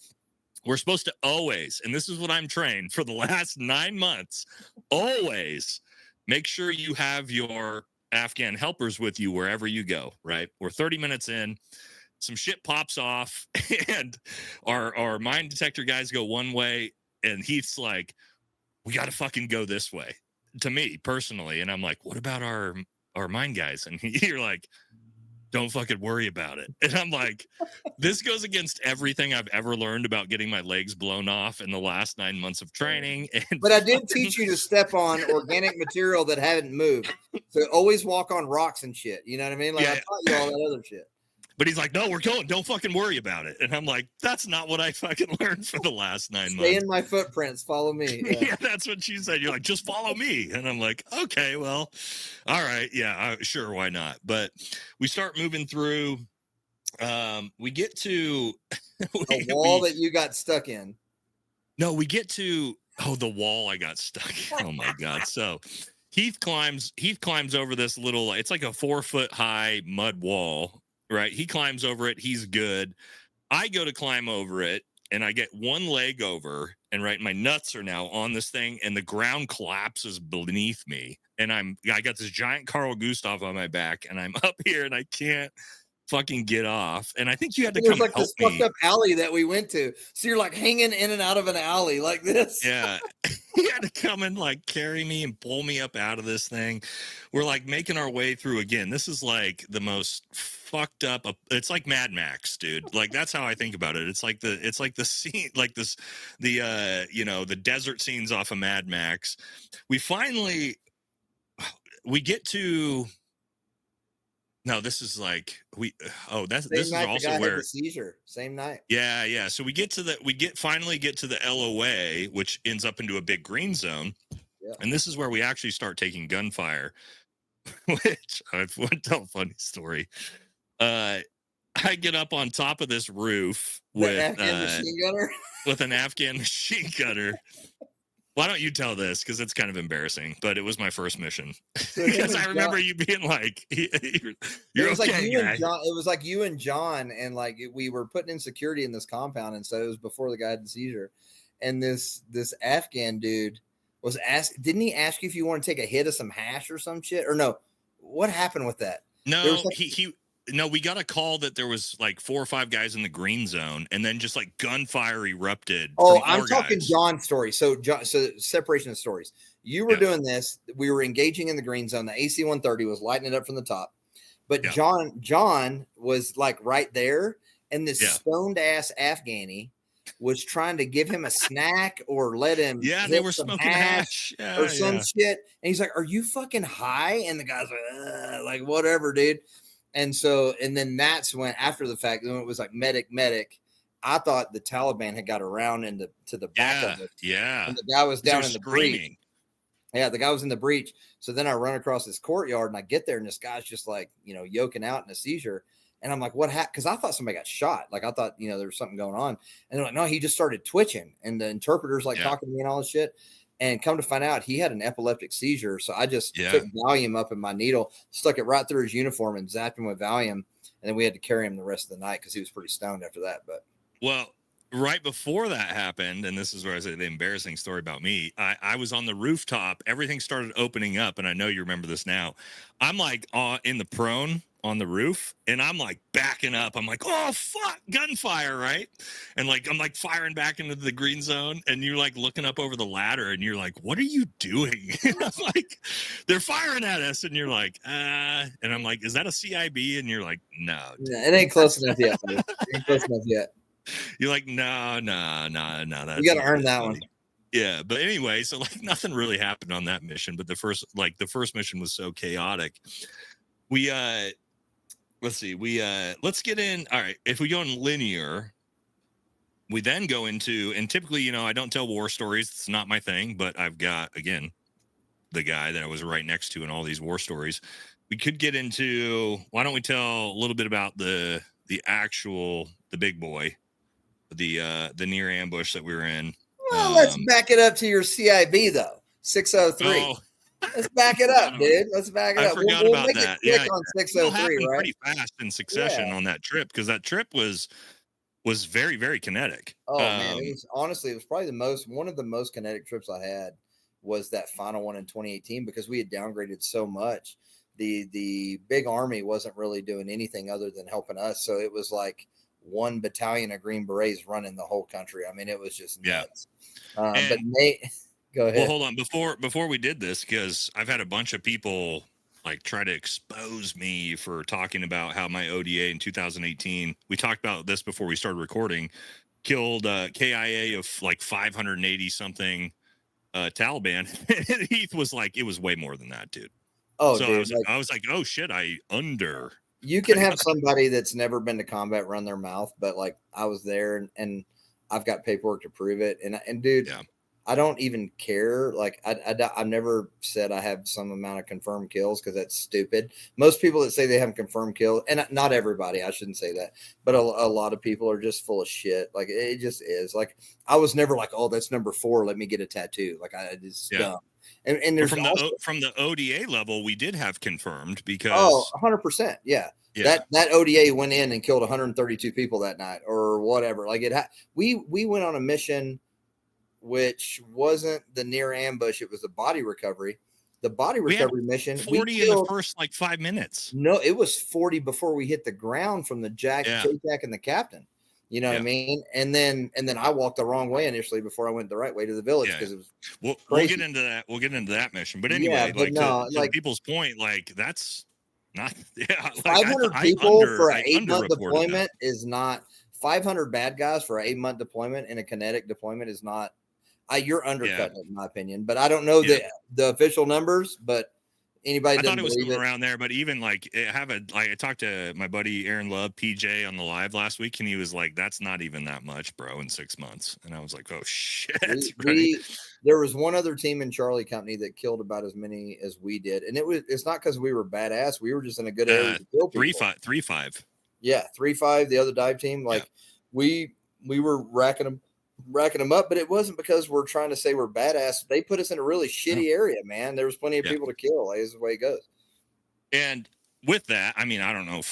Speaker 1: We're supposed to always, and this is what I'm trained for the last 9 months, always make sure you have your Afghan helpers with you wherever you go, right? We're 30 minutes in, some shit pops off, and our mine detector guys go one way, and Heath's like, we got to fucking go this way, to me personally. And I'm like, what about our mine guys? And you're like, don't fucking worry about it. And I'm like, this goes against everything I've ever learned about getting my legs blown off in the last 9 months of training.
Speaker 3: But I did teach you to step on organic material that hadn't moved. So always walk on rocks and shit. You know what I mean? Like I taught you all that other shit.
Speaker 1: But he's like, no, we're going. Don't fucking worry about it. And I'm like, that's not what I fucking learned for the last 9 months.
Speaker 3: Stay in my footprints. Follow me.
Speaker 1: Yeah, that's what she said. You're like, just follow me. And I'm like, okay, well, all right. Yeah, sure. Why not? But we start moving through. We get to
Speaker 3: a wall that you got stuck in.
Speaker 1: No, we get to, the wall I got stuck in. Oh my God. So Heath climbs over this little, it's like a 4 foot high mud wall. Right. He climbs over it. He's good. I go to climb over it, and I get one leg over, and my nuts are now on this thing, and the ground collapses beneath me. And I got this giant Carl Gustav on my back, and I'm up here, and I can't fucking get off. And I think you had to come help me. There's like this fucked
Speaker 3: up alley that we went to. So you're like hanging in and out of an alley like this.
Speaker 1: Yeah. He had to come and like carry me and pull me up out of this thing. We're like making our way through again. This is like the most fucked up. It's like Mad Max, dude. Like that's how I think about it. It's like the scene, like this, the desert scenes off of Mad Max. We get to. No, this is like this is also where
Speaker 3: the seizure same night.
Speaker 1: Yeah. So we finally get to the LOA, which ends up into a big green zone. Yeah. And this is where we actually start taking gunfire. which I want to tell a funny story. I get up on top of this roof with an Afghan machine gunner. Why don't you tell this? Because it's kind of embarrassing, but it was my first mission. Because I remember you being like, "You're
Speaker 3: it was
Speaker 1: okay,
Speaker 3: like you
Speaker 1: guy."
Speaker 3: and John. It was like you and John, and like we were putting in security in this compound, and so it was before the guy had the seizure. And this Afghan dude was asked, didn't he ask you if you want to take a hit of some hash or some shit? Or no, what happened with that?
Speaker 1: No, no, we got a call that there was like 4 or 5 guys in the green zone, and then just like gunfire erupted.
Speaker 3: Oh, I'm talking John's story. So separation of stories. You were doing this. We were engaging in the green zone. The AC-130 was lighting it up from the top, but John was like right there, and this stoned ass Afghani was trying to give him a snack or let him.
Speaker 1: Yeah, they were smoking hash
Speaker 3: or some shit, and he's like, "Are you fucking high?" And the guy's like, "Whatever, dude." And so, and then that's when, after the fact, when it was like medic, I thought the Taliban had got around to the back of it.
Speaker 1: Yeah.
Speaker 3: And the guy was down in the breach. Yeah, the guy was in the breach. So then I run across this courtyard and I get there and this guy's just like, yoking out in a seizure. And I'm like, what happened? Because I thought somebody got shot. Like I thought, there was something going on. And they're like, no, he just started twitching. And the interpreter's like talking to me and all this shit. And come to find out, he had an epileptic seizure. So I just took Valium up in my needle, stuck it right through his uniform, and zapped him with Valium. And then we had to carry him the rest of the night because he was pretty stoned after that. But
Speaker 1: right before that happened, and this is where I say the embarrassing story about me. I was on the rooftop. Everything started opening up, and I know you remember this now. I'm like in the prone on the roof, and I'm like backing up. I'm like, oh fuck, gunfire, right? And like I'm like firing back into the green zone, and you're like looking up over the ladder, and you're like, what are you doing? And I'm like, they're firing at us, and you're like, and I'm like, is that a CIB? And you're like, no,
Speaker 3: it ain't close enough yet. It ain't close enough yet.
Speaker 1: You're like, no. That's
Speaker 3: you got to earn that one.
Speaker 1: Yeah, but anyway, so like nothing really happened on that mission, but the first mission was so chaotic. We let's see, let's get in. All right, if we go in linear, we then go into, and typically, I don't tell war stories. It's not my thing, but I've got, again, the guy that I was right next to in all these war stories. We could get into, why don't we tell a little bit about the big boy, the near ambush that we were in.
Speaker 3: Well, let's back it up to your CIB though. 603. Let's back it up, dude. Let's back it up.
Speaker 1: I forgot about that. Yeah,
Speaker 3: on 603, right?
Speaker 1: Pretty fast in succession on that trip, because that trip was very, very kinetic.
Speaker 3: Oh man, it was probably one of the most kinetic trips I had was that final one in 2018, because we had downgraded so much. The big army wasn't really doing anything other than helping us, so it was like one battalion of Green Berets running the whole country. I mean, it was just nuts. But Nate, go ahead.
Speaker 1: Well, hold on. Before we did this, because I've had a bunch of people like try to expose me for talking about how my ODA in 2018, we talked about this before we started recording, killed KIA of like 580 something Taliban. And Heath was like, it was way more than that, dude.
Speaker 3: Oh,
Speaker 1: so
Speaker 3: dude,
Speaker 1: I was like, oh shit,
Speaker 3: you can have somebody that's never been to combat run their mouth, but like I was there and I've got paperwork to prove it. And dude, I don't even care. Like I've never said I have some amount of confirmed kills, because that's stupid. Most people that say they have confirmed kills, and not everybody, I shouldn't say that, but a lot of people are just full of shit. Like it just is. Like I was never like, oh, that's number 4. Let me get a tattoo. Like I just dumb. And there's
Speaker 1: from the ODA level, we did have confirmed, because
Speaker 3: 100%, yeah. That ODA went in and killed 132 people that night or whatever. Like we went on a mission which wasn't the near ambush; it was the body recovery. The body recovery mission.
Speaker 1: 40 in the first like 5 minutes.
Speaker 3: No, it was 40 before we hit the ground from the Jack and the captain. You know what I mean? And then I walked the wrong way initially before I went the right way to the village, because it was.
Speaker 1: We'll get into that. We'll get into that mission. But anyway, to people's point, like that's not
Speaker 3: 500 people for an 8-month deployment is not 500 bad guys for an 8-month deployment in a kinetic deployment is not. You're undercutting it, in my opinion, but I don't know the official numbers, but Anybody
Speaker 1: I
Speaker 3: doesn't
Speaker 1: thought it was
Speaker 3: believe
Speaker 1: something
Speaker 3: it.
Speaker 1: around there, but even like I talked to my buddy Aaron Love, PJ, on the live last week, and he was like, "That's not even that much, bro, in 6 months." And I was like, "Oh shit!" Right?
Speaker 3: There was one other team in Charlie Company that killed about as many as we did, and it's not because we were badass. We were just in a good area to kill people.
Speaker 1: 3-5.
Speaker 3: Yeah, 3-5. The other dive team, like we were racking them up, but it wasn't because we're trying to say we're badass. They put us in a really shitty area, man. There was plenty of people to kill. Like, this is the way it goes.
Speaker 1: And with that, I mean, I don't know,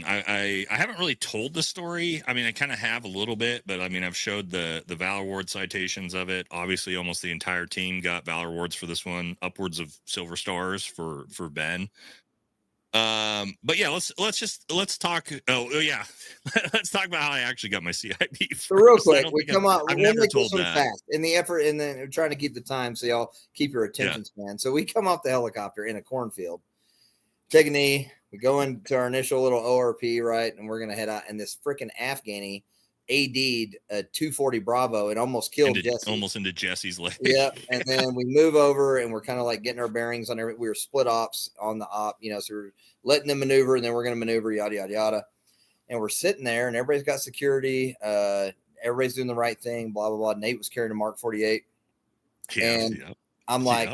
Speaker 1: I haven't really told the story. I mean, I kind of have a little bit, but I mean, I've showed the Valor Award citations of it. Obviously, almost the entire team got Valor Awards for this one, upwards of silver stars for Ben. But yeah, let's talk. Oh yeah, let's talk about how I actually got my CIB.
Speaker 3: So real quick,
Speaker 1: I've never told that.
Speaker 3: Fast in the effort, and then we're trying to keep the time so y'all keep your attention span. So we come off the helicopter in a cornfield, take a knee. We go into our initial little ORP, right, and we're gonna head out. And this freaking Afghani AD'd a 240 Bravo and almost killed Jesse.
Speaker 1: Almost into Jesse's leg.
Speaker 3: Yeah, and then we move over and we're kind of like getting our bearings on everything. We were split ops on the op, so we're letting them maneuver, and then we're gonna maneuver, yada yada yada. And we're sitting there, and everybody's got security. Everybody's doing the right thing. Blah blah blah. Nate was carrying a Mark 48, and I'm like,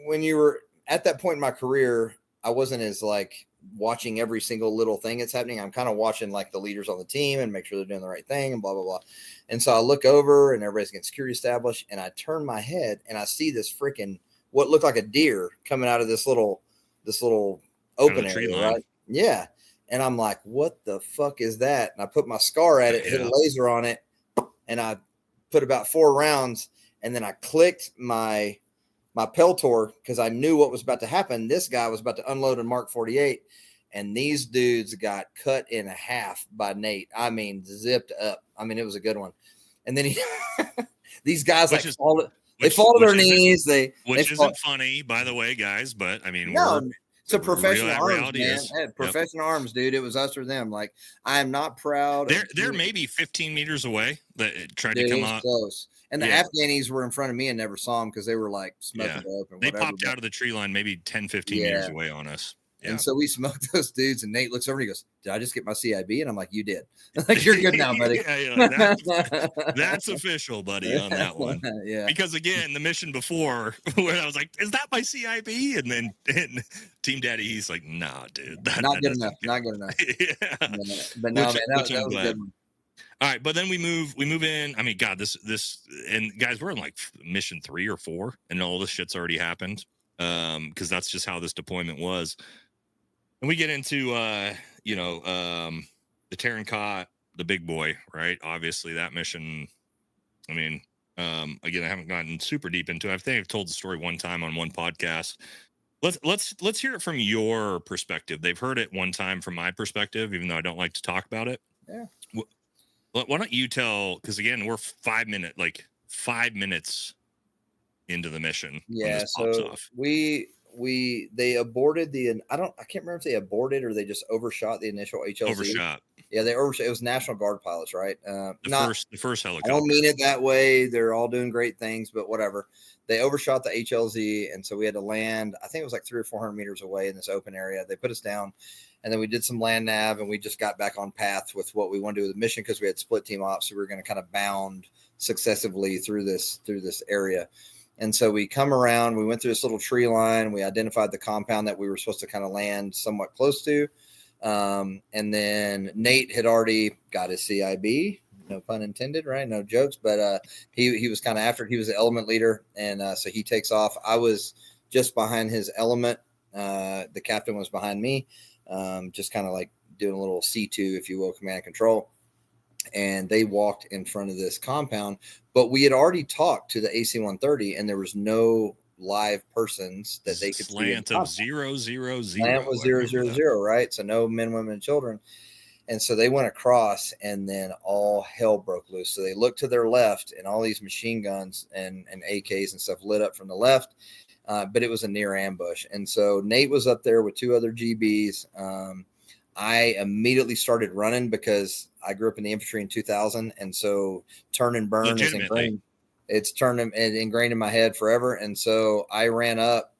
Speaker 3: when you were at that point in my career, I wasn't as like watching every single little thing that's happening. I'm kind of watching like the leaders on the team and make sure they're doing the right thing and blah, blah, blah. And so I look over and everybody's getting security established, and I turn my head and I see this freaking, what looked like a deer coming out of this little open area, right? Yeah. And I'm like, what the fuck is that? And I put my scar at it, hit a laser on it, and I put about 4 rounds, and then I clicked my Peltor because I knew what was about to happen. This guy was about to unload a Mark 48, and these dudes got cut in half by Nate. I mean, zipped up. I mean, it was a good one. And then these guys fall to their knees.
Speaker 1: Which isn't funny, by the way, guys. But I mean,
Speaker 3: it's a professional arms, man. Professional arms, dude. It was us or them. Like, I am not proud.
Speaker 1: They're maybe 15 meters away that tried to come out
Speaker 3: close. And the Afghanis were in front of me and never saw them because they were like smoking up and
Speaker 1: they popped out of the tree line maybe 10, 15 meters away on us. Yeah.
Speaker 3: And so we smoked those dudes, and Nate looks over and he goes, "Did I just get my CIB?" And I'm like, "You did." Like, you're good now, buddy.
Speaker 1: That's official, buddy, on that one. Yeah. Because again, the mission before, where I was like, "Is that my CIB?" And then Team Daddy, he's like, "Nah, dude,
Speaker 3: not good enough. Not good enough." But no, man, that was a good one.
Speaker 1: All right, but then we move in. I mean, God, this and guys, we're in like mission 3 or 4, and all this shit's already happened. Because that's just how this deployment was. And we get into the Terran Cot, the big boy, right? Obviously that mission. I mean, again, I haven't gotten super deep into it. I think I've told the story one time on one podcast. Let's hear it from your perspective. They've heard it one time from my perspective, even though I don't like to talk about it.
Speaker 3: Yeah.
Speaker 1: Why don't you tell? Because again, we're 5 minutes into the mission.
Speaker 3: Yeah. So they aborted I can't remember if they aborted or they just overshot the initial HLZ.
Speaker 1: Overshot.
Speaker 3: Yeah, they overshot. It was National Guard pilots, right?
Speaker 1: The first helicopter.
Speaker 3: I don't mean it that way. They're all doing great things, but whatever. They overshot the HLZ, and so we had to land. I think it was like 300 or 400 meters away in this open area. They put us down, and then we did some land nav, and we just got back on path with what we wanted to do with the mission because we had split team ops, so we were going to kind of bound successively through this area. And so we come around, we went through this little tree line. We identified the compound that we were supposed to kind of land somewhat close to. And then Nate had already got his CIB, no pun intended, right? No jokes, but he was kind of after it. He was the element leader. And so he takes off. I was just behind his element. The captain was behind me, just kind of like doing a little C2, if you will, command and control. And they walked in front of this compound, but we had already talked to the AC-130, and there was no live persons that they could
Speaker 1: slant
Speaker 3: see.
Speaker 1: Of 000.
Speaker 3: Slant was 000, right? So no men, women, and children. And so they went across, and then all hell broke loose. So they looked to their left, and all these machine guns and AKs and stuff lit up from the left, but it was a near ambush. And so Nate was up there with 2 other GBs. I immediately started running because I grew up in the infantry in 2000. And so turn and burn is ingrained. It's ingrained in my head forever. And so I ran up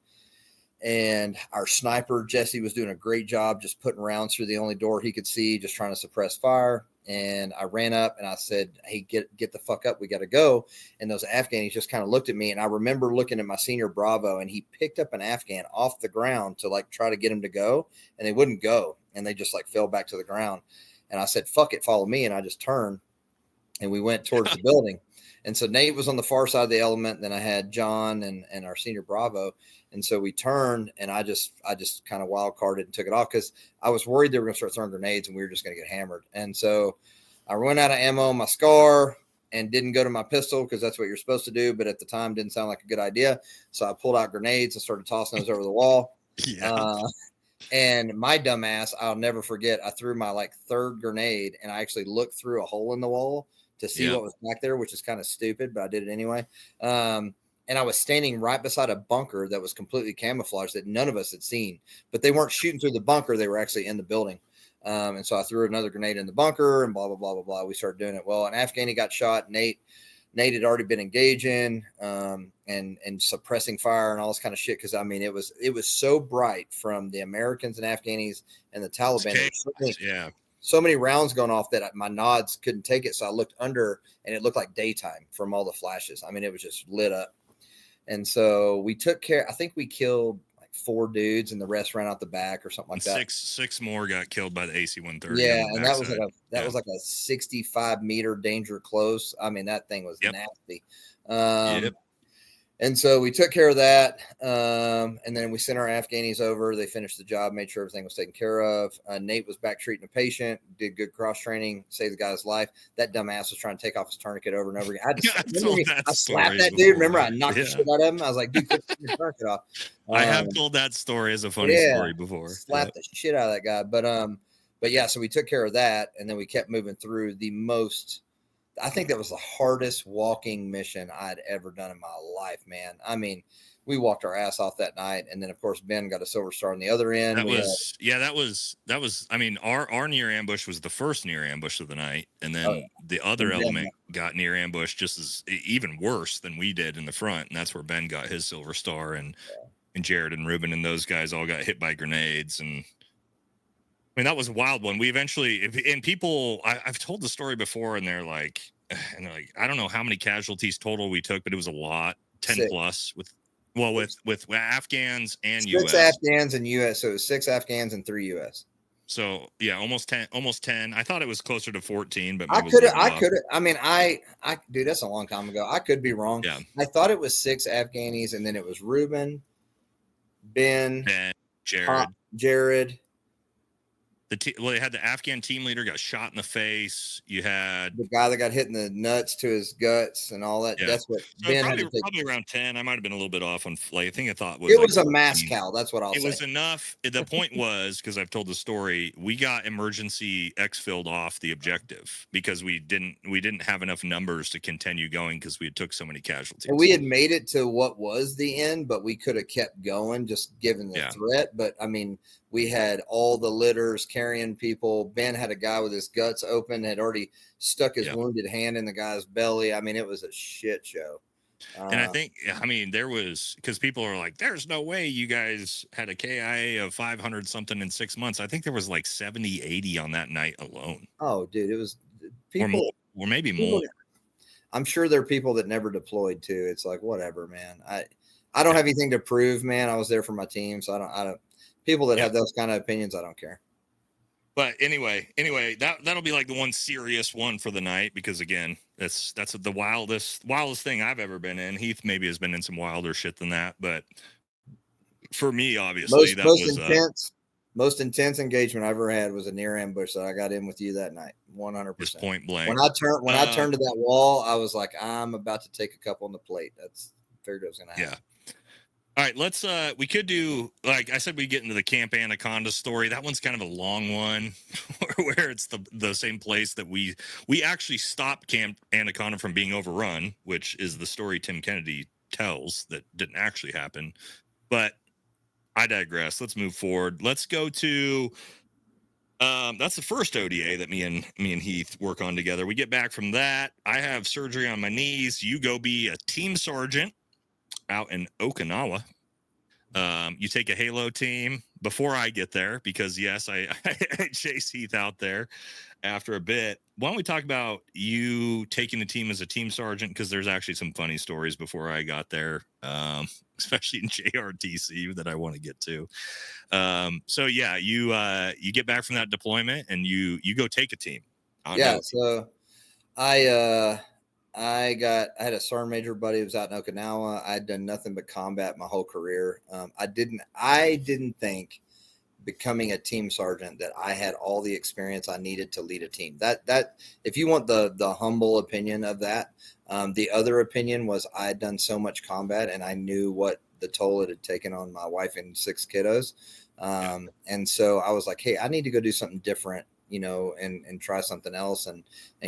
Speaker 3: And our sniper, Jesse, was doing a great job just putting rounds through the only door he could see, just trying to suppress fire. And I ran up and I said, hey, get the fuck up. We got to go. And those Afghanis just kind of looked at me. And I remember looking at my senior Bravo, and he picked up an Afghan off the ground to like try to get him to go. And they wouldn't go. And they just like fell back to the ground. And I said, fuck it, follow me. And I just turned and we went towards the building. And so Nate was on the far side of the element. Then I had John and our senior Bravo. And so we turned, and I just kind of wild carded and took it off because I was worried they were going to start throwing grenades and we were just going to get hammered. And so I ran out of ammo on my SCAR and didn't go to my pistol because that's what you're supposed to do. But at the time, didn't sound like a good idea. So I pulled out grenades and started tossing those over the wall.
Speaker 1: Yeah.
Speaker 3: And my dumb ass, I'll never forget, I threw my like third grenade and I actually looked through a hole in the wall to see what was back there, which is kind of stupid, but I did it anyway. And I was standing right beside a bunker that was completely camouflaged that none of us had seen, but they weren't shooting through the bunker. They were actually in the building. And so I threw another grenade in the bunker and blah, blah, blah, blah, blah. We started doing it. Well, an Afghani got shot. Nate had already been engaging and suppressing fire and all this kind of shit. Cause I mean, it was so bright from the Americans and Afghanis and the Taliban. So many rounds going off that my nods couldn't take it. So I looked under and it looked like daytime from all the flashes. I mean, it was just lit up. And so we took care. I think we killed like 4 dudes and the rest ran out the back or something like that.
Speaker 1: Six more got killed by the AC-130.
Speaker 3: Yeah. And that was like a 65-meter danger close. I mean, that thing was nasty. And so we took care of that. And then we sent our Afghanis over. They finished the job, made sure everything was taken care of. Nate was back treating a patient, did good cross training, saved the guy's life. That dumbass was trying to take off his tourniquet over and over again. I slapped that dude. Remember, I knocked the shit out of him. I was like, dude, put your tourniquet off.
Speaker 1: I have told that story as a funny story before.
Speaker 3: Slapped the shit out of that guy. But yeah, so we took care of that. And then we kept moving through I think that was the hardest walking mission I'd ever done in my life, man. I mean, we walked our ass off that night. And then of course, Ben got a silver star on the other end. That
Speaker 1: was, I mean, our near ambush was the first near ambush of the night. And then the other element got near ambush just as even worse than we did in the front. And that's where Ben got his silver star and Jared and Ruben and those guys all got hit by grenades. And I mean, that was a wild one. We eventually, I've told the story before and they're like, I don't know how many casualties total we took, but it was a lot, 10 plus with Afghans and US.
Speaker 3: 6 Afghans and US. So it was 6 Afghans and 3 US.
Speaker 1: So yeah, almost 10. I thought it was closer to 14, but
Speaker 3: I mean, dude, that's a long time ago. I could be wrong.
Speaker 1: Yeah.
Speaker 3: I thought it was 6 Afghanis and then it was Ruben, Ben, Jared.
Speaker 1: They had the Afghan team leader got shot in the face. You had
Speaker 3: the guy that got hit in the nuts to his guts and all that. Yeah. That's what Ben
Speaker 1: probably around 10. I might have been a little bit off on like I thought
Speaker 3: it was a mass cow. That's what I'll say.
Speaker 1: It was enough. The point was, because I've told the story, we got emergency exfilled off the objective because we didn't have enough numbers to continue going because we took so many casualties.
Speaker 3: And we had made it to what was the end, but we could have kept going just given the threat. But I mean, we had all the litters carrying people. Ben had a guy with his guts open, had already stuck his wounded hand in the guy's belly. I mean, it was a shit show.
Speaker 1: And I mean, there was, because people are like, there's no way you guys had a KIA of 500 something in 6 months. I think there was like 70, 80 on that night alone.
Speaker 3: Oh, dude, it was people.
Speaker 1: Or maybe more.
Speaker 3: I'm sure there are people that never deployed too. It's like, whatever, man. I don't have anything to prove, man. I was there for my team. So I don't. People that have those kind of opinions, I don't care.
Speaker 1: But anyway, that'll be like the one serious one for the night because again, that's the wildest thing I've ever been in. Heath maybe has been in some wilder shit than that, but for me, obviously,
Speaker 3: most intense engagement I ever had was a near ambush that I got in with you that night, 100%.
Speaker 1: Just point blank.
Speaker 3: When I turned to that wall, I was like, I'm about to take a couple on the plate. That's figured it was gonna happen.
Speaker 1: Yeah. All right, let's we could do, like I said, we get into the Camp Anaconda story. That one's kind of a long one where it's the same place that we actually stopped Camp Anaconda from being overrun, which is the story Tim Kennedy tells that didn't actually happen. But I digress. Let's move forward. Let's go to that's the first ODA that me and Heath work on together. We get back from that. I have surgery on my knees. You go be a team sergeant out in Okinawa. You take a Halo team before I get there, because yes, I chase Heath out there after a bit. Why don't we talk about you taking the team as a team sergeant? Because there's actually some funny stories before I got there, especially in JRTC that I want to get to. So yeah, you get back from that deployment and you go take a team.
Speaker 3: Yeah. So I had a sergeant major buddy who was out in Okinawa. I had done nothing but combat my whole career. I didn't think becoming a team sergeant that I had all the experience I needed to lead a team. That if you want the humble opinion of that, the other opinion was I had done so much combat and I knew what the toll it had taken on my wife and 6 kiddos. And so I was like, hey, I need to go do something different, and try something else and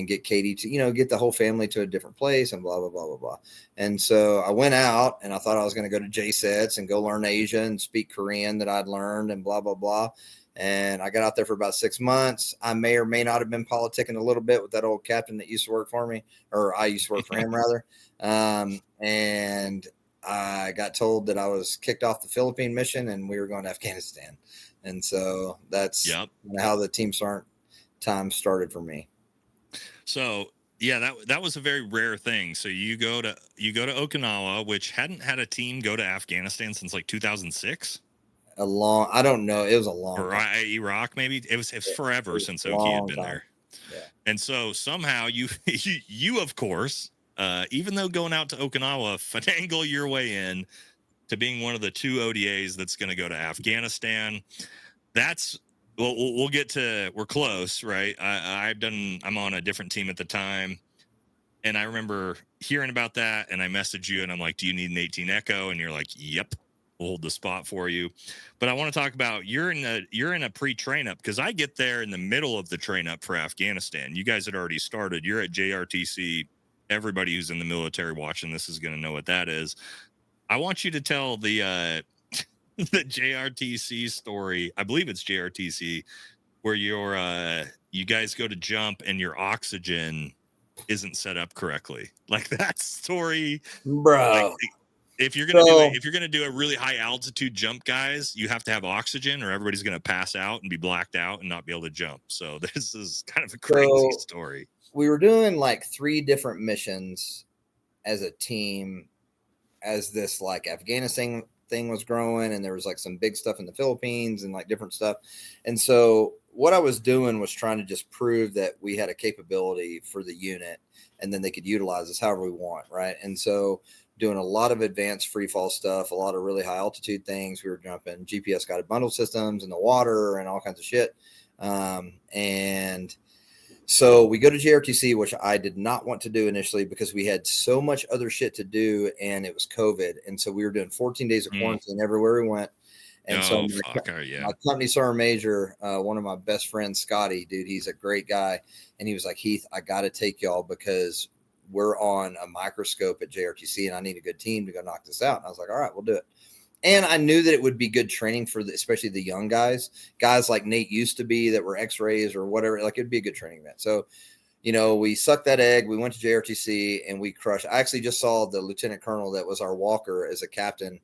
Speaker 3: get Katie to, get the whole family to a different place and blah, blah, blah, blah, blah. And so I went out and I thought I was going to go to JSETs and go learn Asia and speak Korean that I'd learned and blah, blah, blah. And I got out there for about 6 months. I may or may not have been politicking a little bit with that old captain that used to work for me, or I used to work for him rather. And I got told that I was kicked off the Philippine mission and we were going to Afghanistan. And so that's how the team time started for me.
Speaker 1: So yeah, that was a very rare thing. So you go to Okinawa, which hadn't had a team go to Afghanistan since like 2006.
Speaker 3: I don't know. It was a long
Speaker 1: or
Speaker 3: time.
Speaker 1: Iraq, maybe. It was forever since Oki had been there.
Speaker 3: Yeah.
Speaker 1: And so somehow you of course, even though going out to Okinawa, finagle your way in to being one of the 2 ODAs that's going to go to Afghanistan. That's we'll get to, we're close, right? I'm on a different team at the time. And I remember hearing about that and I messaged you and I'm like, do you need an 18 Echo? And you're like, yep, we'll hold the spot for you. But I want to talk about, you're in a pre-train up, because I get there in the middle of the train up for Afghanistan. You guys had already started. You're at JRTC. Everybody who's in the military watching this is going to know what that is. I want you to tell the JRTC story. I believe it's JRTC, where you guys go to jump and your oxygen isn't set up correctly. Like that story,
Speaker 3: bro.
Speaker 1: Like, if you're gonna do a really high altitude jump, guys, you have to have oxygen, or everybody's gonna pass out and be blacked out and not be able to jump. So this is kind of a crazy story.
Speaker 3: We were doing like 3 different missions as a team, as this like Afghanistan thing was growing, and there was like some big stuff in the Philippines and like different stuff. And so what I was doing was trying to just prove that we had a capability for the unit, and then they could utilize us however we want, right? And so doing a lot of advanced free fall stuff, a lot of really high altitude things. We were jumping GPS guided bundle systems in the water and all kinds of shit. And so we go to JRTC, which I did not want to do initially because we had so much other shit to do and it was COVID. And so we were doing 14 days of quarantine everywhere we went. And so my company sergeant major, one of my best friends, Scotty, dude, he's a great guy. And he was like, Heath, I got to take y'all because we're on a microscope at JRTC and I need a good team to go knock this out. And I was like, all right, we'll do it. And I knew that it would be good training for especially the young guys like Nate used to be that were X-rays or whatever. Like it'd be a good training event. So, we sucked that egg. We went to JRTC and we crushed. I actually just saw the lieutenant colonel that was our walker as a captain.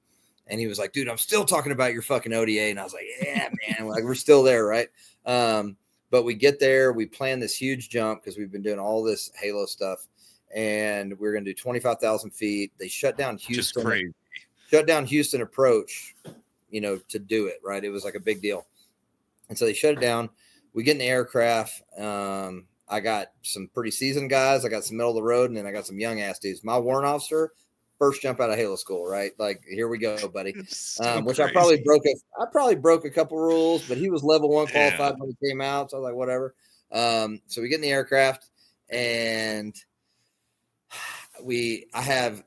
Speaker 3: And he was like, dude, I'm still talking about your fucking ODA. And I was like, yeah, man, like we're still there. Right. But we get there, we plan this huge jump because we've been doing all this Halo stuff and we're going to do 25,000 feet. They shut down Houston.
Speaker 1: Just crazy.
Speaker 3: Shut down Houston approach, to do it, right? It was like a big deal. And so they shut it down. We get in the aircraft. I got some pretty seasoned guys. I got some middle of the road, and then I got some young ass dudes. My warrant officer, first jump out of Halo school, right? Like, here we go, buddy.
Speaker 1: So
Speaker 3: which
Speaker 1: crazy.
Speaker 3: I probably broke a couple rules, but he was level 1 qualified when he came out. So I was like, whatever. So we get in the aircraft and I have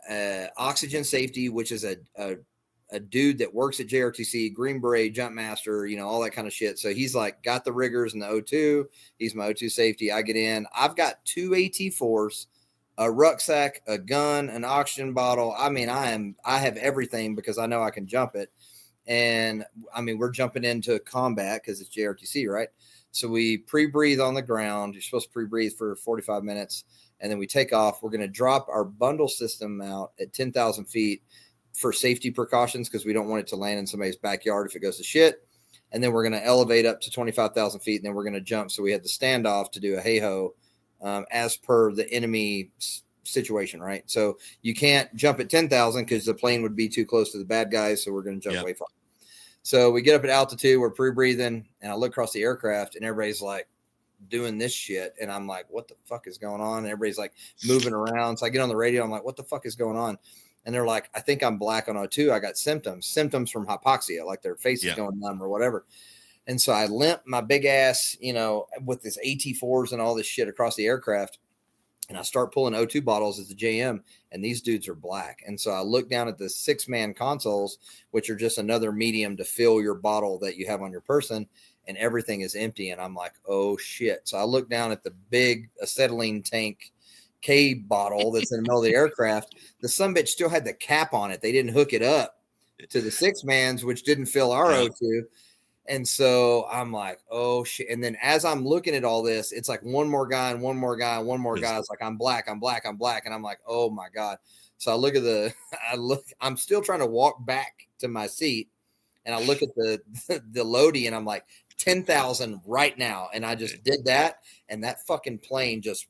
Speaker 3: oxygen safety, which is a dude that works at JRTC, Green Beret, jump master, all that kind of shit. So he's like got the riggers and the O2. He's my O2 safety. I get in. I've got 2 AT4s, a rucksack, a gun, an oxygen bottle. I mean, I have everything because I know I can jump it. And I mean, we're jumping into combat because it's JRTC, right? So we pre-breathe on the ground. You're supposed to pre-breathe for 45 minutes. And then we take off. We're going to drop our bundle system out at 10,000 feet. for safety precautions because we don't want it to land in somebody's backyard if it goes to shit. And then we're going to elevate up to 25,000 feet, and then we're going to jump. So we had the standoff to do a hey-ho as per the enemy situation, right? So you can't jump at 10,000 because the plane would be too close to the bad guys, so we're going to jump way far. So we get up at altitude, we're pre-breathing, and I look across the aircraft, and everybody's like doing this shit, and I'm like, what the fuck is going on? And everybody's like moving around. So I get on the radio, I'm like, what the fuck is going on? And they're like, I think I'm black on O2. I got symptoms from hypoxia, like their face is going numb or whatever. And so I limp my big ass, with this AT4s and all this shit across the aircraft. And I start pulling O2 bottles as the JM, and these dudes are black. And so I look down at the 6-man consoles, which are just another medium to fill your bottle that you have on your person, and everything is empty. And I'm like, oh shit. So I look down at the big acetylene tank K bottle that's in the middle of the aircraft. The sumbitch still had the cap on it. They didn't hook it up to the 6-mans, which didn't fill our O2. And so I'm like, oh shit. And then as I'm looking at all this, it's like one more guy and one more guy and one more guy. It's like, I'm black. And I'm like, oh my God. So I look at I'm still trying to walk back to my seat, and I look at the loadie, and I'm like, 10,000 right now. And I just did that. And that fucking plane just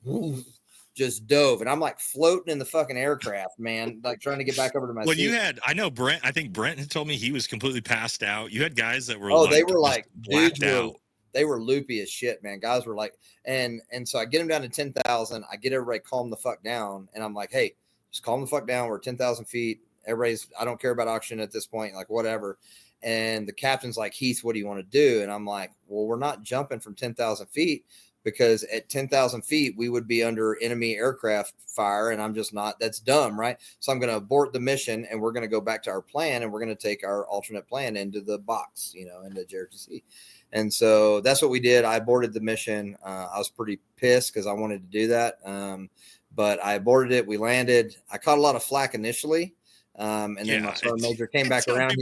Speaker 3: dove, and I'm like floating in the fucking aircraft, man, like trying to get back over to my seat.
Speaker 1: I know I think Brent had told me he was completely passed out. You had guys that were
Speaker 3: they were like
Speaker 1: blacked out.
Speaker 3: They were loopy as shit, man. Guys were like, and so I get them down to 10,000. I get everybody calm the fuck down, and I'm like, hey, just calm the fuck down. We're 10,000 feet. I don't care about oxygen at this point, like whatever. And the captain's like, Heath, what do you want to do? And I'm like, well, we're not jumping from 10,000 feet. Because at 10,000 feet, we would be under enemy aircraft fire. And I'm just not, that's dumb, right? So I'm going to abort the mission, and we're going to go back to our plan, and we're going to take our alternate plan into the box, into JRTC. And so that's what we did. I aborted the mission. I was pretty pissed because I wanted to do that. But I aborted it. We landed. I caught a lot of flack initially. And then my sergeant major came back around.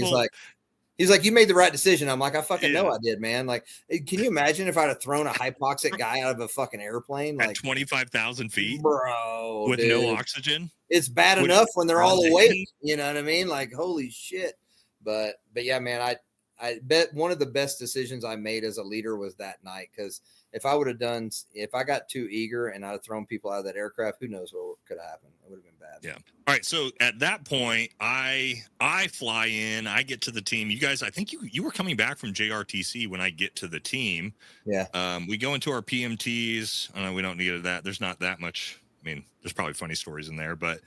Speaker 3: He's like, you made the right decision. I'm like, I fucking know I did, man. Like, can you imagine if I'd have thrown a hypoxic guy out of a fucking airplane? Like
Speaker 1: at 25,000 feet?
Speaker 3: Bro.
Speaker 1: With no oxygen?
Speaker 3: It's bad enough when they're all awake. You know what I mean? Like, holy shit. But yeah, man, I bet one of the best decisions I made as a leader was that night. Because if I got too eager and I'd have thrown people out of that aircraft, who knows what could have happened. It would have been bad.
Speaker 1: Yeah. All right. So at that point, I fly in, I get to the team. You guys, I think you were coming back from JRTC when I get to the team.
Speaker 3: Yeah.
Speaker 1: We go into our PMTs. I know we don't need that. There's not that much. I mean, there's probably funny stories in there, but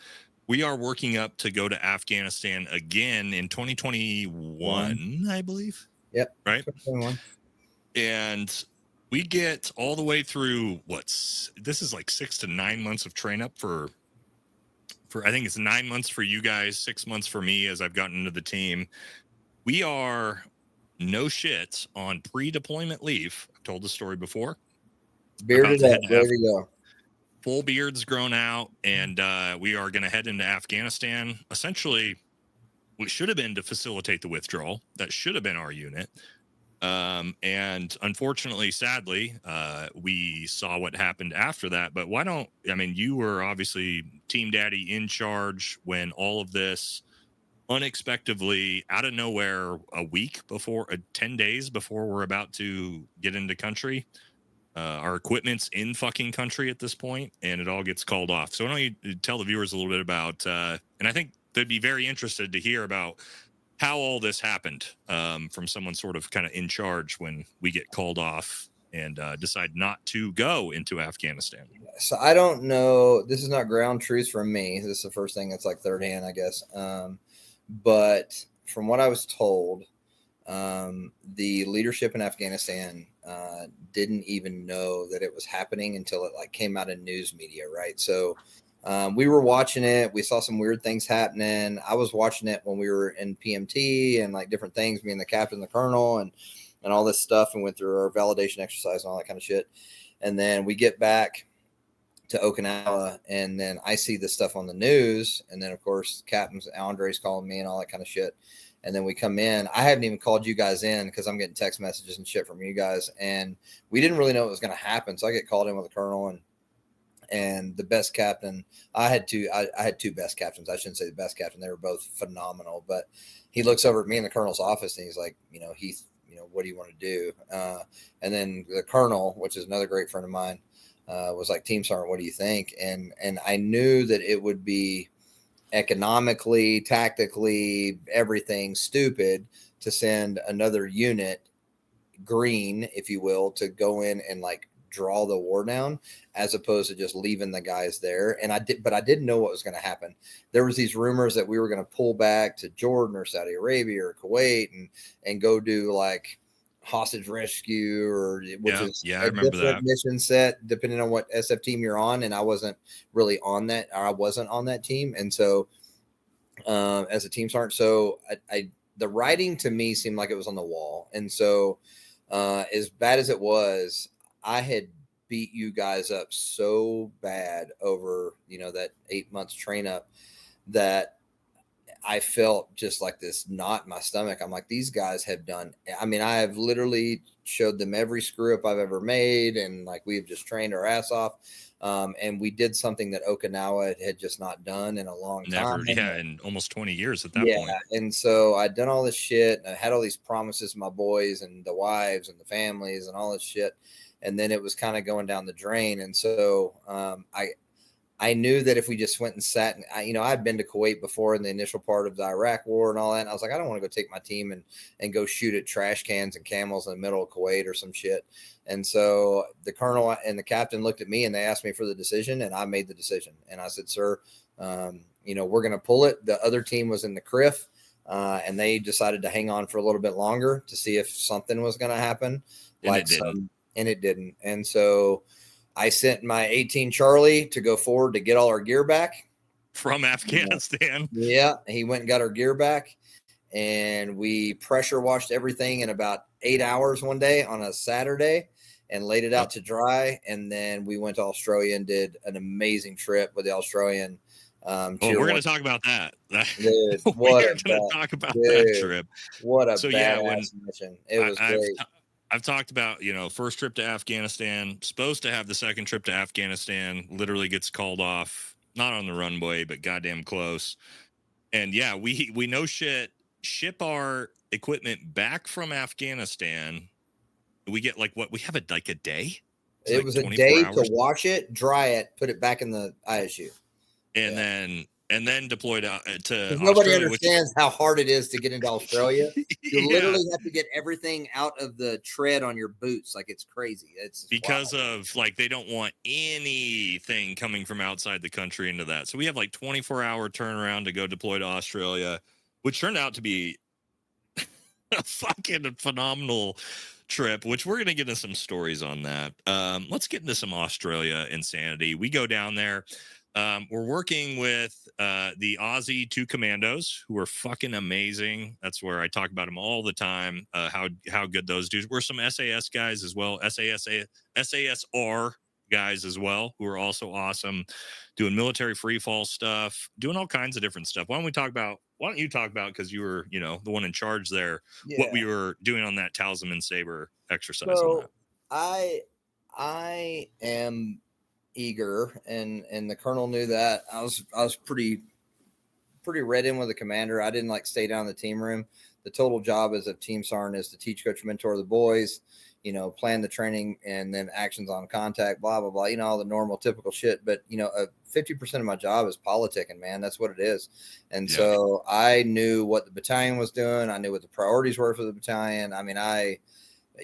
Speaker 1: we are working up to go to Afghanistan again in 2021, I believe.
Speaker 3: Yep.
Speaker 1: Right.
Speaker 3: 2021.
Speaker 1: And we get all the way through this is like 6 to 9 months of train up for I think it's 9 months for you guys, 6 months for me as I've gotten into the team. We are no shit on pre-deployment leave. I've told the story before.
Speaker 3: Bearded up, ready to go.
Speaker 1: Full beards grown out, and we are going to head into Afghanistan. Essentially, we should have been to facilitate the withdrawal. That should have been our unit. And unfortunately, sadly, we saw what happened after that. But you were obviously team daddy in charge when all of this unexpectedly out of nowhere, a week before, 10 days before we're about to get into country. Our equipment's in fucking country at this point, and it all gets called off. So why don't you tell the viewers a little bit about, and I think they'd be very interested to hear about how all this happened from someone sort of kind of in charge when we get called off and decide not to go into Afghanistan.
Speaker 3: So I don't know. This is not ground truth from me. This is the first thing that's like third hand, I guess. But from what I was told, the leadership in Afghanistan didn't even know that it was happening until it like came out in news media, right? So we were watching it. We saw some weird things happening. I was watching it when we were in PMT and like different things, me and the captain, the colonel, and all this stuff, and went through our validation exercise and all that kind of shit. And then we get back to Okinawa, and then I see this stuff on the news. And then, of course, Captain Andre's calling me and all that kind of shit. And then we come in. I haven't even called you guys in because I'm getting text messages and shit from you guys. And we didn't really know what was going to happen. So I get called in with the colonel, and And the best captain, I had two best captains. I shouldn't say the best captain. They were both phenomenal, but he looks over at me in the colonel's office and he's like, Heath, what do you want to do? And then the colonel, which is another great friend of mine, was like, Team Sergeant, what do you think? And I knew that it would be economically, tactically, everything stupid to send another unit green, if you will, to go in and like draw the war down, as opposed to just leaving the guys there. And I didn't know what was going to happen. There was these rumors that we were going to pull back to Jordan or Saudi Arabia or Kuwait and go do like hostage rescue, or which is
Speaker 1: I remember that
Speaker 3: mission set depending on what SF team you're on. And I wasn't really on that, or I wasn't on that team. And so as a team sergeant, so the writing to me seemed like it was on the wall. And so as bad as it was, I had beat you guys up so bad over, that 8 months train up, that I felt just like this knot in my stomach. I'm like, these guys have done, I have literally showed them every screw up I've ever made. And like, we've just trained our ass off. And we did something that Okinawa had just not done in a long time.
Speaker 1: In almost 20 years at that point.
Speaker 3: And so I'd done all this shit, and I had all these promises to my boys and the wives and the families and all this shit. And then it was kind of going down the drain. And so I knew that if we just went and sat, and I'd been to Kuwait before in the initial part of the Iraq war and all that. And I was like, I don't want to go take my team and go shoot at trash cans and camels in the middle of Kuwait or some shit. And so the colonel and the captain looked at me and they asked me for the decision, and I made the decision. And I said, sir, we're going to pull it. The other team was in the CRIF, and they decided to hang on for a little bit longer to see if something was going to happen. And it didn't. And so I sent my 18 Charlie to go forward to get all our gear back
Speaker 1: from Afghanistan.
Speaker 3: Yeah. He went and got our gear back, and we pressure washed everything in about 8 hours one day on a Saturday and laid it out to dry. And then we went to Australia and did an amazing trip with the Australian.
Speaker 1: We're going to talk about that.
Speaker 3: Dude,
Speaker 1: we're going to talk about that trip.
Speaker 3: What a badass mission. It was great.
Speaker 1: I've talked about, first trip to Afghanistan, supposed to have the second trip to Afghanistan, literally gets called off, not on the runway, but goddamn close. And yeah, we no shit ship our equipment back from Afghanistan. We get we have a day.
Speaker 3: It was a day to wash it, dry it, put it back in the ISU.
Speaker 1: And then deploy to
Speaker 3: nobody understands how hard it is to get into Australia. You literally have to get everything out of the tread on your boots. Like, it's crazy. It's
Speaker 1: because of they don't want anything coming from outside the country into that. So we have 24-hour turnaround to go deploy to Australia, which turned out to be a fucking phenomenal trip, which we're going to get into some stories on that. Let's get into some Australia insanity. We go down there. We're working with the Aussie 2 Commandos, who are fucking amazing. That's where I talk about them all the time, how good those dudes. We're some SAS guys as well, SASR guys as well, who are also awesome, doing military free fall stuff, doing all kinds of different stuff. Why don't you talk about, because you were, the one in charge there, what we were doing on that Talisman Saber exercise.
Speaker 3: So I am eager, and the colonel knew that. I was pretty read in with the commander. I didn't stay down in the team room. The total job as a team sergeant is to teach, coach, mentor the boys, plan the training, and then actions on contact, blah blah blah, all the normal typical shit. But 50% of my job is politicking, man. That's what it is. And so I knew what the battalion was doing. I knew what the priorities were for the battalion.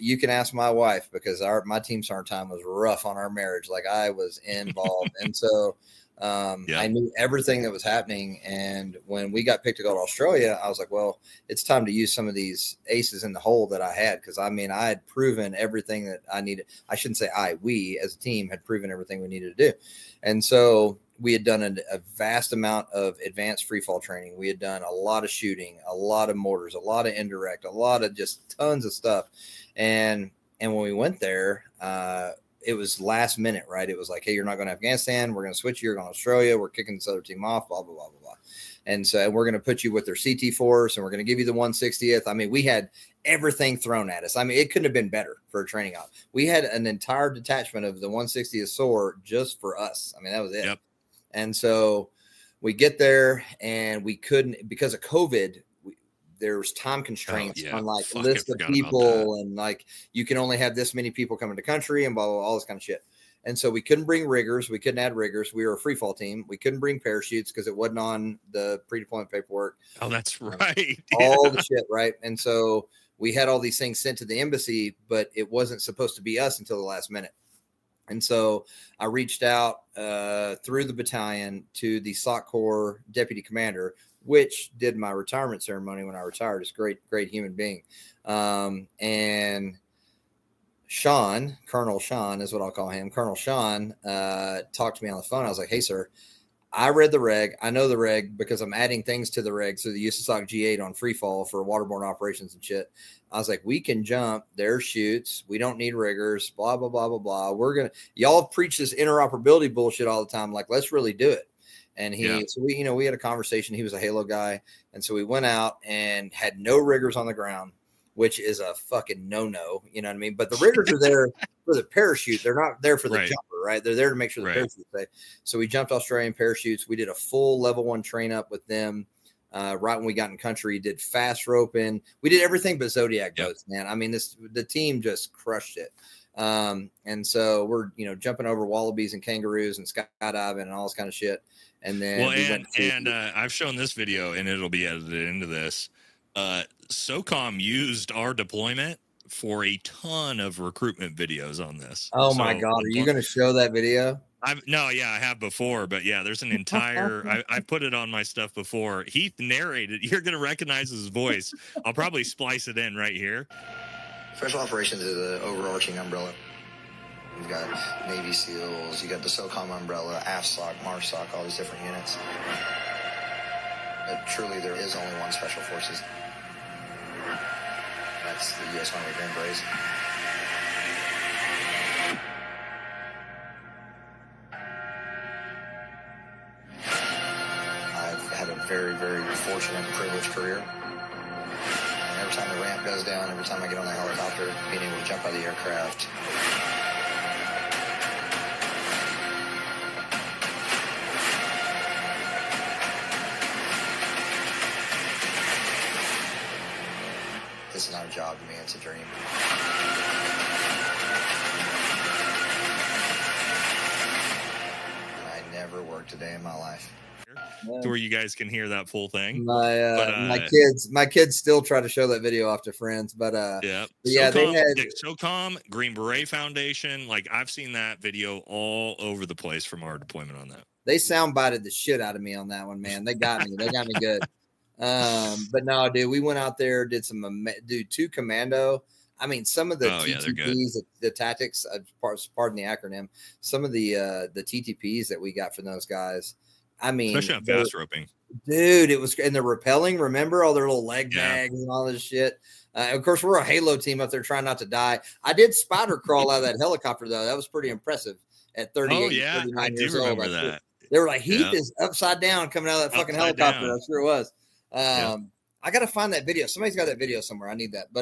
Speaker 3: You can ask my wife, because my team sergeant time was rough on our marriage. I was involved. And so I knew everything that was happening. And when we got picked to go to Australia, I was like, well, it's time to use some of these aces in the hole that I had. Cause I had proven everything that I needed. I shouldn't say we as a team had proven everything we needed to do. And so we had done a vast amount of advanced free fall training. We had done a lot of shooting, a lot of mortars, a lot of indirect, a lot of just tons of stuff. And when we went there, it was last minute, right? It was like, hey, you're not going to Afghanistan. We're going to switch you. You're going to Australia. We're kicking this other team off, blah, blah, blah, blah, blah. And so we're going to put you with their CT force, and we're going to give you the 160th. I mean, we had everything thrown at us. I mean, it couldn't have been better for a training op. We had an entire detachment of the 160th SOAR just for us. I mean, that was it.
Speaker 1: Yep.
Speaker 3: And so we get there, and we couldn't, because of COVID, there was time constraints on like list of people, and like you can only have this many people coming to country and blah, blah, blah, all this kind of shit. And so we couldn't bring riggers. We couldn't add riggers. We were a free fall team. We couldn't bring parachutes because it wasn't on the pre-deployment paperwork.
Speaker 1: Oh, that's right.
Speaker 3: All the shit, right? And so we had all these things sent to the embassy, but it wasn't supposed to be us until the last minute. And so I reached out through the battalion to the SOC Corps deputy commander, which did my retirement ceremony when I retired. It's a great human being. And Sean, Colonel Sean is what I'll call him. Colonel Sean talked to me on the phone. I was like, hey, sir, I read the reg. I know the reg because I'm adding things to the reg. So the USASOC G8 on free fall for waterborne operations and shit. I was like, we can jump their chutes. We don't need riggers, blah, blah, blah, blah, blah. Y'all preach this interoperability bullshit all the time. Like, let's really do it. And so we had a conversation. He was a Halo guy. And so we went out and had no riggers on the ground, which is a fucking no-no. You know what I mean? But the riggers are there for the parachute. They're not there for the jumper, right? They're there to make sure the parachute is safe. So we jumped Australian parachutes. We did a full level 1 train up with them. Right when we got in country, did fast roping. We did everything but Zodiac boats, man. I mean, the team just crushed it. And so we're, jumping over wallabies and kangaroos and skydiving and all this kind of shit. And then,
Speaker 1: I've shown this video and it'll be edited into this. SOCOM used our deployment for a ton of recruitment videos on this.
Speaker 3: Oh my God. Are you going to show that video?
Speaker 1: I have before, but there's an entire, I put it on my stuff before. Heath narrated, you're going to recognize his voice. I'll probably splice it in right here.
Speaker 2: Special Operations is the overarching umbrella. You've got Navy SEALs, you got the SOCOM umbrella, AFSOC, MARSOC, all these different units. But truly, there is only one Special Forces. That's the U.S. Army Green Berets. I've had a very, very fortunate and privileged career. And every time the ramp goes down, every time I get on the helicopter, being able to jump out of the aircraft, this is not a job to me, it's a dream. And I never worked a day in my life.
Speaker 1: To where you guys can hear that full thing.
Speaker 3: My kids still try to show that video off to friends, but
Speaker 1: SOCOM,
Speaker 3: they had
Speaker 1: SOCOM, Green Beret Foundation. Like, I've seen that video all over the place from our deployment on that.
Speaker 3: They soundbited the shit out of me on that one, man. They got me. They got me good. But no, dude, we went out there, did some, 2 commando. I mean, some of the TTPs, the tactics, pardon the acronym, some of the TTPs that we got from those guys. I mean,
Speaker 1: especially on fast roping,
Speaker 3: dude, it was, and the rappelling, remember all their little leg bags and all this shit. Of course, we're a Halo team up there trying not to die. I did spider crawl out of that helicopter, though. That was pretty impressive at 38, 39 years old.
Speaker 1: Remember that.
Speaker 3: They were like, Heath is upside down coming out of that fucking helicopter. Down. I'm sure it was. I got to find that video. Somebody's got that video somewhere. I need that.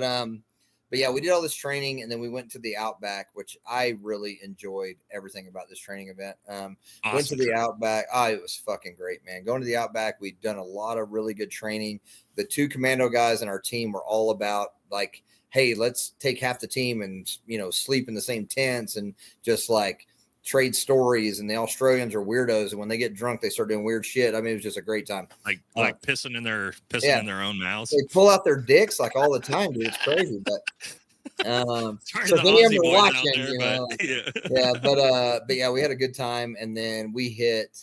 Speaker 3: But yeah, we did all this training, and then we went to the Outback, which I really enjoyed everything about this training event. Went to the Outback. It was fucking great, man. Going to the Outback, we'd done a lot of really good training. The 2 commando guys in our team were all about, like, hey, let's take half the team and, sleep in the same tents and just, like, trade stories. And the Australians are weirdos, and when they get drunk, they start doing weird shit. I mean, it was just a great time.
Speaker 1: Like pissing in their own mouths.
Speaker 3: They pull out their dicks like all the time, dude. It's crazy. But so if any of them are watching, but yeah, we had a good time, and then we hit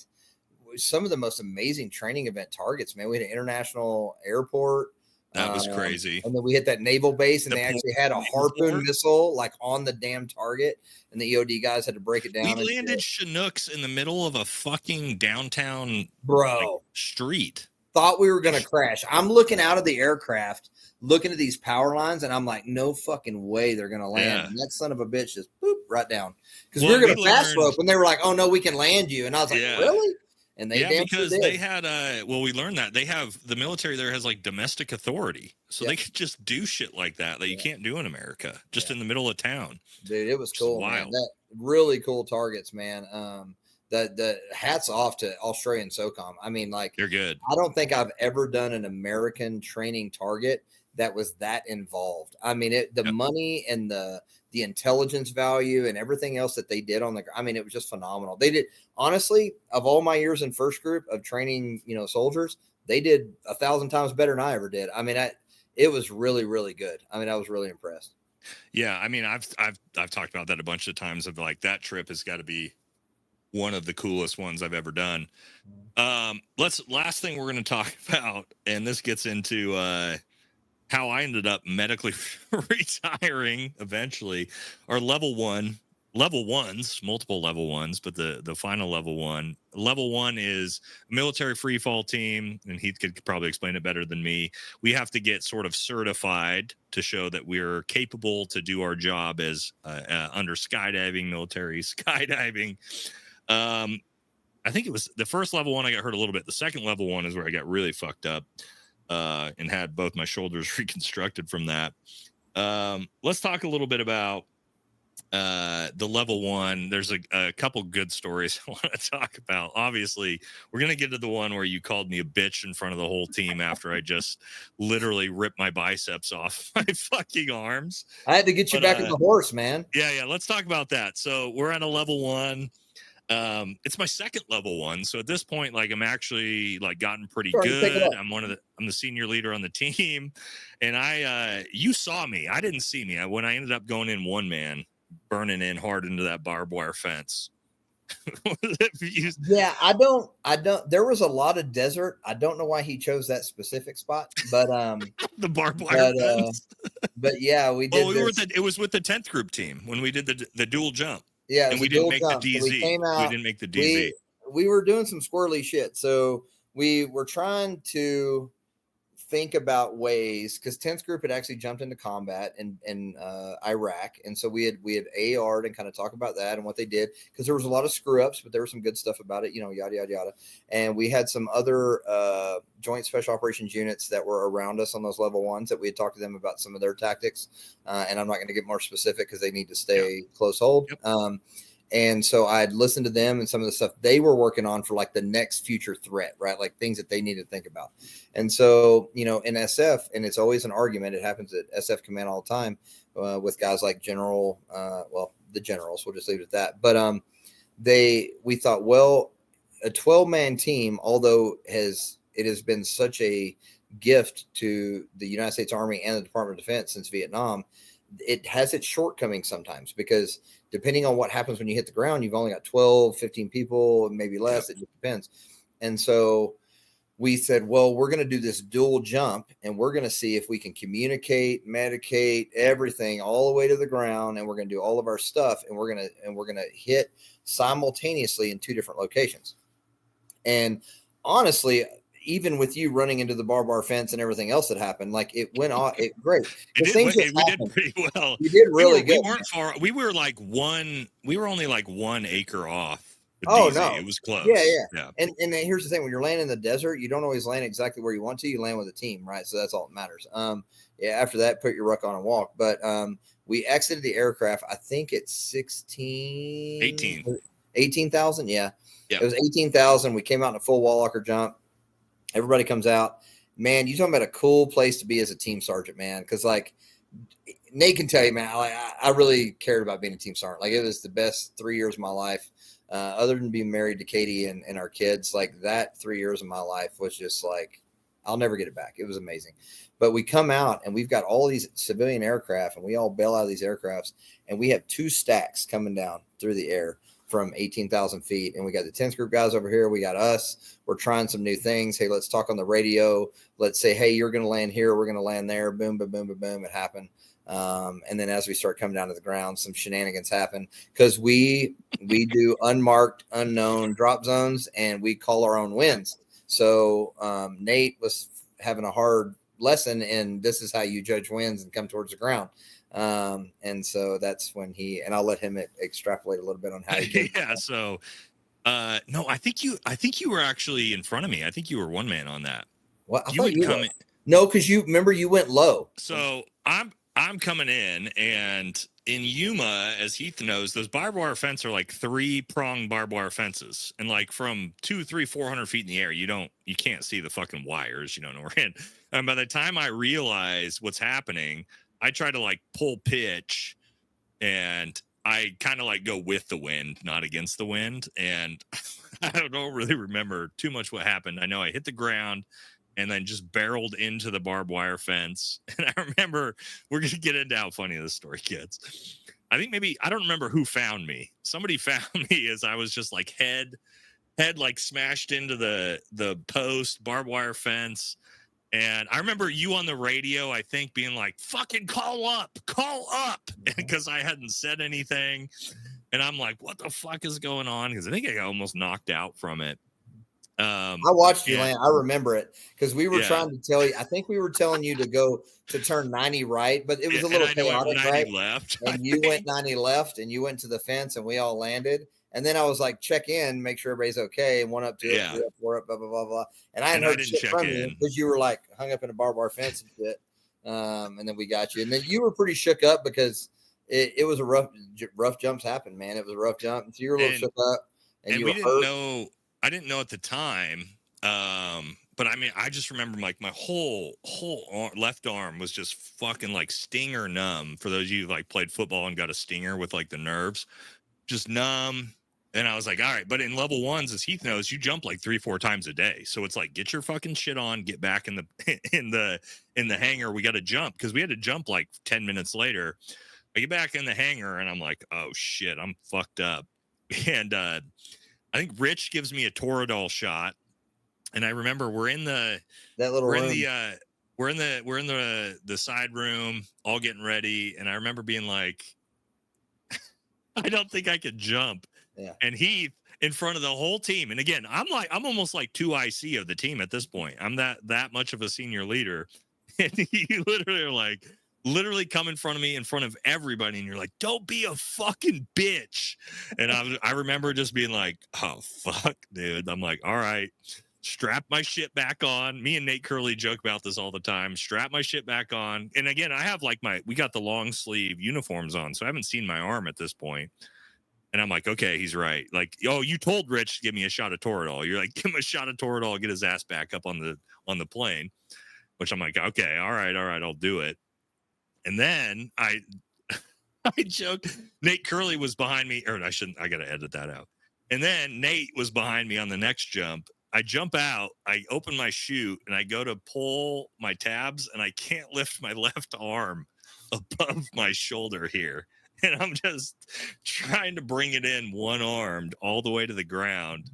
Speaker 3: some of the most amazing training event targets, man. We hit an international airport.
Speaker 1: That was crazy.
Speaker 3: And then we hit that naval base, and they actually had a harpoon missile like on the damn target, and the EOD guys had to break it down.
Speaker 1: We landed Chinooks in the middle of a fucking downtown street.
Speaker 3: Thought we were going to crash. I'm looking out of the aircraft, looking at these power lines, and I'm like, no fucking way they're going to land. Yeah. And that son of a bitch just boop right down. Because we were going to fast rope, and they were like, oh, no, we can land you. And I was like, really? And they
Speaker 1: because
Speaker 3: did.
Speaker 1: they had we learned that they have the military there has like domestic authority, so they could just do shit like that you can't do in America, just in the middle of town.
Speaker 3: Dude, it was cool, man.
Speaker 1: Wild.
Speaker 3: That really cool targets, man. The hats off to Australian SOCOM. I mean, like,
Speaker 1: they're good.
Speaker 3: I don't think I've ever done an American training target that was that involved. I mean, the money and the intelligence value and everything else that they did on I mean, it was just phenomenal. They did, honestly, of all my years in first group of training, soldiers, they did 1,000 times better than I ever did. I mean, it was really, really good. I mean, I was really impressed.
Speaker 1: Yeah. I mean, I've talked about that a bunch of times of like, that trip has got to be one of the coolest ones I've ever done. Last thing we're going to talk about, and this gets into, how I ended up medically retiring eventually, are level ones, multiple level ones, but the final level one. Level one is a military free fall team, and Heath could probably explain it better than me. We have to get sort of certified to show that we're capable to do our job as under skydiving, military skydiving. I think it was the first level one I got hurt a little bit. The second level one is where I got really fucked up. And had both my shoulders reconstructed from that. Let's talk a little bit about the level one. There's a couple good stories I want to talk about. Obviously, we're going to get to the one where you called me a bitch in front of the whole team after I just literally ripped my biceps off my fucking arms.
Speaker 3: I had to get you back on the horse, man.
Speaker 1: Yeah. Let's talk about that. So we're at a level one. It's my second level one, so at this point, like, I'm actually like gotten pretty good. I'm the senior leader on the team, and you saw me. I didn't see me when I ended up going in one man, burning in hard into that barbed wire fence.
Speaker 3: Yeah, I don't. There was a lot of desert. I don't know why he chose that specific spot, but
Speaker 1: the barbed wire fence.
Speaker 3: But yeah, we did.
Speaker 1: Well, it was with the 10th group team when we did the dual jump.
Speaker 3: Yeah,
Speaker 1: and we didn't make the DZ. We didn't make the DZ.
Speaker 3: We were doing some squirrely shit. So we were trying to think about ways, because 10th group had actually jumped into combat in Iraq. And so we had AR'd and kind of talk about that and what they did, because there was a lot of screw ups, but there was some good stuff about it, yada, yada, yada. And we had some other joint special operations units that were around us on those level ones that we had talked to them about some of their tactics. And I'm not going to get more specific because they need to stay close hold. Yep. And so I'd listened to them and some of the stuff they were working on for like the next future threat, right? Like things that they need to think about. And so, in SF, and it's always an argument. It happens at SF Command all the time with guys like the generals, we'll just leave it at that. But we thought, well, a 12-man team, although it has been such a gift to the United States Army and the Department of Defense since Vietnam, it has its shortcomings sometimes, because depending on what happens when you hit the ground, you've only got 12, 15 people, maybe less. It just depends. And so we said, well, we're going to do this dual jump, and we're going to see if we can communicate, medicate, everything all the way to the ground. And we're going to do all of our stuff, and we're going to hit simultaneously in two different locations. And honestly, even with you running into the barbed wire fence and everything else that happened, like it went on. Great.
Speaker 1: We did pretty well.
Speaker 3: You did really good.
Speaker 1: We weren't far. We were only like 1 acre off.
Speaker 3: Oh,
Speaker 1: DZ.
Speaker 3: no.
Speaker 1: It was close.
Speaker 3: Yeah. And here's the thing: when you're landing in the desert, you don't always land exactly where you want to. You land with a team, right? So that's all that matters. After that, put your ruck on and walk. But we exited the aircraft, I think it's 18,000. Yeah. It was 18,000. We came out in a full wall locker jump. Everybody comes out, man. You talking about a cool place to be as a team sergeant, man? Because like Nate can tell you, man, I really cared about being a team sergeant. Like, it was the best 3 years of my life, other than being married to Katie and our kids. Like, that 3 years of my life was just like, I'll never get it back. It was amazing. But we come out and we've got all these civilian aircraft, and we all bail out of these aircrafts, and we have 2 stacks coming down through the air from 18,000 feet. And we got the 10th group guys over here. We got us. We're trying some new things. Hey, let's talk on the radio. Let's say, hey, you're going to land here. We're going to land there. Boom, boom, boom, boom, boom. It happened. And then as we start coming down to the ground, some shenanigans happen, because we do unmarked, unknown drop zones, and we call our own wins. So Nate was having a hard lesson, and this is how you judge wins and come towards the ground. And so that's when I'll let him extrapolate a little bit on how he did.
Speaker 1: Yeah. So No, I think you were actually in front of me. I think you were one man on that.
Speaker 3: What? I
Speaker 1: You
Speaker 3: thought
Speaker 1: would
Speaker 3: you
Speaker 1: come
Speaker 3: were.
Speaker 1: in.
Speaker 3: No, because you remember you went low.
Speaker 1: So I'm coming in, and in Yuma, as Heath knows, those barbed wire fence are like 3-prong barbed wire fences, and like from 200, 300, 400 feet in the air, you can't see the fucking wires. You don't know where in. And by the time I realize what's happening, I try to like pull pitch, and I kind of like go with the wind, not against the wind. And I don't really remember too much what happened. I know I hit the ground and then just barreled into the barbed wire fence. And I remember, we're going to get into how funny this story gets. I think maybe, I don't remember who found me. Somebody found me as I was just like head like smashed into the post barbed wire fence. And I remember you on the radio, I think, being like, fucking call up, because I hadn't said anything. And I'm like, what the fuck is going on? Because I think I got almost knocked out from it.
Speaker 3: I watched you land. I remember it because we were trying to tell you. I think we were telling you to turn 90 right, but it was a little chaotic, right?
Speaker 1: Left,
Speaker 3: and you went 90 left, and you went to the fence, and we all landed. And then I was like, check in, make sure everybody's okay. And 1 up, 2 up, 3 up, 4 up, blah, blah, blah, blah. And I hadn't heard shit from you because you were like hung up in a barbed wire fence and shit. And then we got you. And then you were pretty shook up because it was a rough jumps happened, man. It was a rough jump. So you were a little shook up. And you
Speaker 1: we
Speaker 3: were
Speaker 1: didn't know. I didn't know at the time. But I mean, I just remember like my whole left arm was just fucking like stinger numb. For those of you who like played football and got a stinger with like the nerves, just numb. And I was like, all right, but in level 1s, as Heath knows, you jump like 3-4 times a day. So it's like, get your fucking shit on, get back in the hangar. We got to jump because we had to jump like 10 minutes later. I get back in the hangar and I'm like, oh shit, I'm fucked up. And I think Rich gives me a Toradol shot. And I remember we're in the side room, all getting ready. And I remember being like, I don't think I could jump.
Speaker 3: Yeah.
Speaker 1: And Heath in front of the whole team. And again, I'm almost like 2 IC of the team at this point. I'm that much of a senior leader. And you literally are like, come in front of me in front of everybody. And you're like, don't be a fucking bitch. And I remember just being like, oh, fuck, dude. I'm like, all right, strap my shit back on. Me and Nate Curley joke about this all the time. Strap my shit back on. And again, I have like we got the long sleeve uniforms on, so I haven't seen my arm at this point. And I'm like, okay, he's right. Like, oh, you told Rich to give me a shot of Toradol. You're like, give him a shot of Toradol, get his ass back up on the plane. Which I'm like, okay, all right, I'll do it. And then I joked, Nate Curley was behind me, or I gotta edit that out. And then Nate was behind me on the next jump. I jump out, I open my chute, and I go to pull my tabs, and I can't lift my left arm above my shoulder here. And I'm just trying to bring it in one-armed all the way to the ground.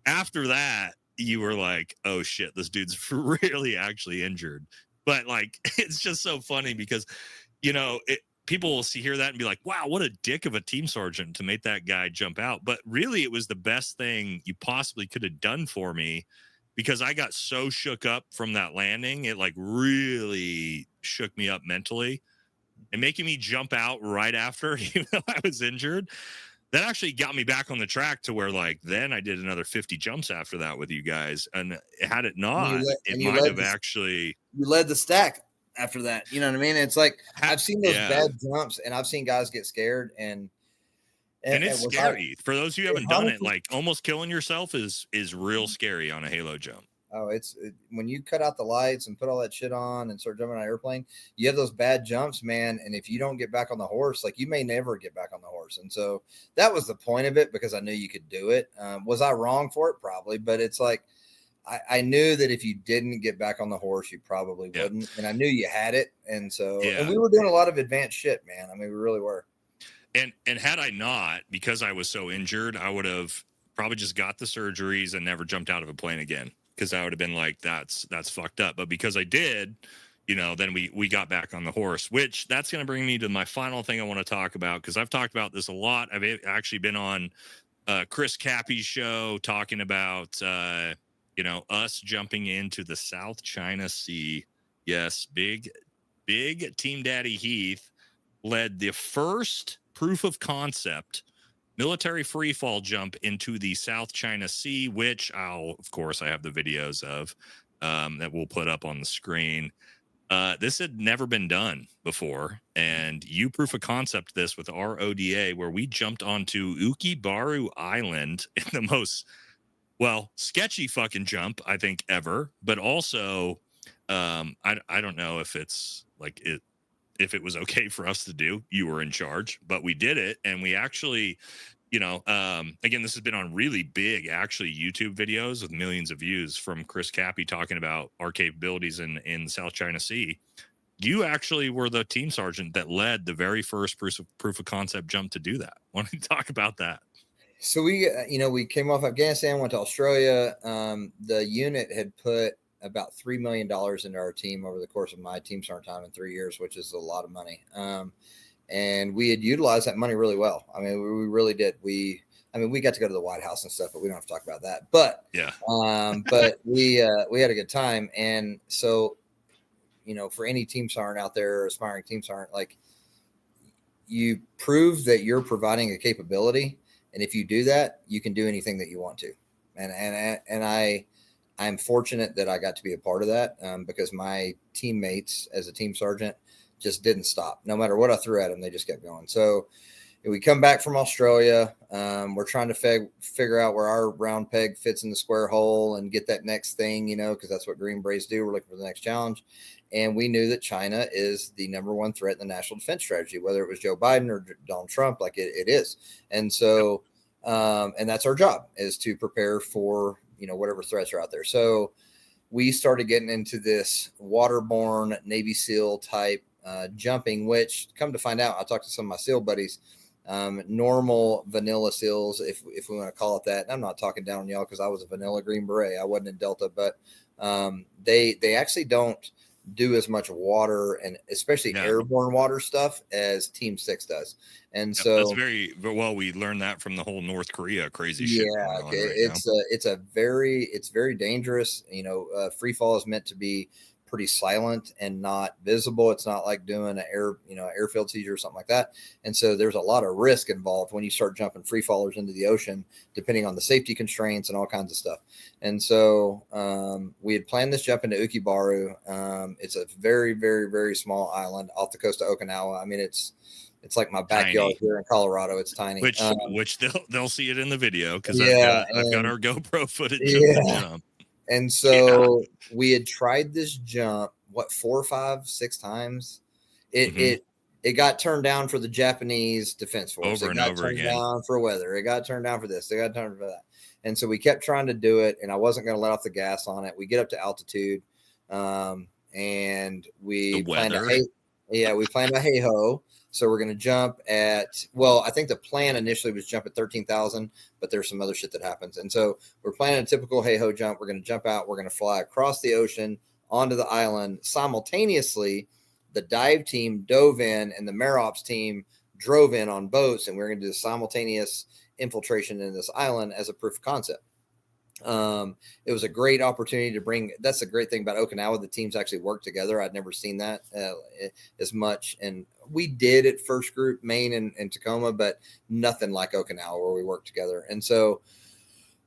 Speaker 1: After that, you were like, oh, shit, this dude's really actually injured. But, like, it's just so funny because, you know, people will hear that and be like, wow, what a dick of a team sergeant to make that guy jump out. But really, it was the best thing you possibly could have done for me because I got so shook up from that landing. It, like, really shook me up mentally. And making me jump out right after, even though I was injured, that actually got me back on the track to where, like, then I did another 50 jumps after that with you guys. And had it not, it might have actually...
Speaker 3: You led the stack after that. You know what I mean? It's like, I've seen those bad jumps, and I've seen guys get scared, and
Speaker 1: it's scary. For those who haven't done it, like, almost killing yourself is real scary on a Halo jump.
Speaker 3: Oh, when you cut out the lights and put all that shit on and start jumping on an airplane, you have those bad jumps, man. And if you don't get back on the horse, like, you may never get back on the horse. And so that was the point of it because I knew you could do it. Was I wrong for it? Probably. But it's like, I knew that if you didn't get back on the horse, you probably wouldn't. And I knew you had it. And so, and we were doing a lot of advanced shit, man. I mean, we really were.
Speaker 1: And had I not, because I was so injured, I would have probably just got the surgeries and never jumped out of a plane again. Because I would have been like, that's fucked up. But because I did, you know, then we got back on the horse, which that's going to bring me to my final thing I want to talk about. Because I've talked about this a lot. I've actually been on Chris Cappy's show talking about, you know, us jumping into the South China Sea. Yes, big Team Daddy Heath led the first proof of concept military free fall jump into the South China Sea, which of course, I have the videos of that we'll put up on the screen. This had never been done before, and you proof of concept this with our ODA, where we jumped onto Ukibaru Island in the most, sketchy fucking jump I think ever, but also I don't know if it's like if it was okay for us to do. You were in charge, but we did it, and we actually, again, this has been on really big, actually, YouTube videos with millions of views from Chris Cappy talking about our capabilities in the South China Sea. You actually were the team sergeant that led the very first proof of concept jump to do that. Why don't you talk about that?
Speaker 3: So we came off Afghanistan, went to Australia. The unit had put about $3 million into our team over the course of my team sergeant time in 3 years, which is a lot of money. And we had utilized that money really well. I mean, we really did. We got to go to the White House and stuff, but we don't have to talk about that. But
Speaker 1: yeah,
Speaker 3: but we had a good time. And so, for any team sergeant out there, aspiring team sergeant, like, you prove that you're providing a capability, and if you do that, you can do anything that you want to. And I'm fortunate that I got to be a part of that, because my teammates as a team sergeant just didn't stop. No matter what I threw at them, they just kept going. So we come back from Australia. We're trying to figure out where our round peg fits in the square hole and get that next thing, because that's what Green Berets do. We're looking for the next challenge. And we knew that China is the number one threat in the national defense strategy, whether it was Joe Biden or Donald Trump, like it is. And so, and that's our job, is to prepare for, whatever threats are out there. So we started getting into this waterborne Navy SEAL type jumping, which, come to find out, I talked to some of my SEAL buddies, normal vanilla SEALs, if we want to call it that. And I'm not talking down on y'all, because I was a vanilla Green Beret. I wasn't in Delta, but they actually don't do as much water, and especially airborne water stuff, as Team 6 does. And so
Speaker 1: that's very well, we learned that from the whole North Korea crazy shit.
Speaker 3: Yeah, it's very dangerous. Free fall is meant to be pretty silent and not visible. It's not like doing an airfield seizure or something like that. And so there's a lot of risk involved when you start jumping free fallers into the ocean, depending on the safety constraints and all kinds of stuff. And so we had planned this jump into Ukibaru. It's a very, very, very small island off the coast of Okinawa. I mean, it's like my backyard here in Colorado. It's tiny.
Speaker 1: Which they'll see it in the video, because I've got our GoPro footage of the jump.
Speaker 3: And so we had tried this jump, 4, 5, 6 times. It got turned down for the Japanese Defense Force.
Speaker 1: Over
Speaker 3: it
Speaker 1: and
Speaker 3: got
Speaker 1: over
Speaker 3: turned
Speaker 1: again.
Speaker 3: down for weather. It got turned down for this. It got turned for that. And so we kept trying to do it, and I wasn't going to let off the gas on it. We get up to altitude, and we planned a hey-ho. So we're going to jump at, I think the plan initially was jump at 13,000, but there's some other shit that happens. And so we're planning a typical hey-ho jump. We're going to jump out. We're going to fly across the ocean onto the island. Simultaneously, the dive team dove in, and the Merops team drove in on boats, and we're going to do simultaneous infiltration in this island as a proof of concept. It was a great opportunity to bring. That's the great thing about Okinawa. The teams actually work together. I'd never seen that as much. And we did at first group, Maine and Tacoma, but nothing like Okinawa, where we work together. And so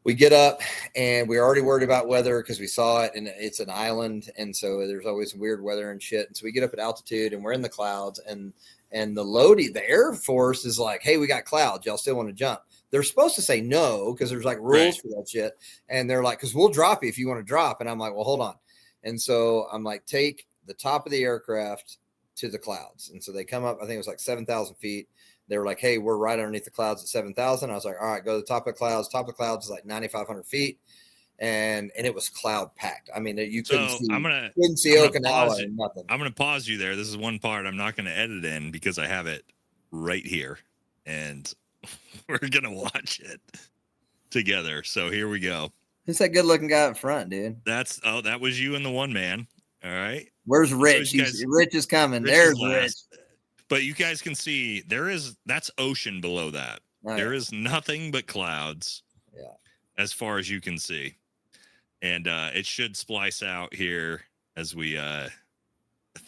Speaker 3: we get up, and we're already worried about weather, because we saw it, and it's an island. And so there's always weird weather and shit. And so we get up at altitude, and we're in the clouds, and the Air Force is like, hey, we got clouds. Y'all still want to jump? They're supposed to say no, because there's like rules for that shit. And they're like, because we'll drop you if you want to drop. And I'm like, well, hold on. And so I'm like, take the top of the aircraft to the clouds. And so they come up, I think it was like 7,000 feet. They were like, hey, we're right underneath the clouds at 7,000. I was like, all right, go to the top of the clouds. Top of the clouds is like 9,500 feet. And it was cloud packed. I mean, you couldn't see Okinawa or nothing.
Speaker 1: I'm going to pause you there. This is one part I'm not going to edit in, because I have it right here, and we're going to watch it together. So here we go.
Speaker 3: Who's that good looking guy up front, dude?
Speaker 1: That was you and the one man. All right.
Speaker 3: Where's Rich? Rich is coming. There's Rich.
Speaker 1: But you guys can see that's ocean below that. Right. There is nothing but clouds.
Speaker 3: Yeah.
Speaker 1: As far as you can see. And it should splice out here as we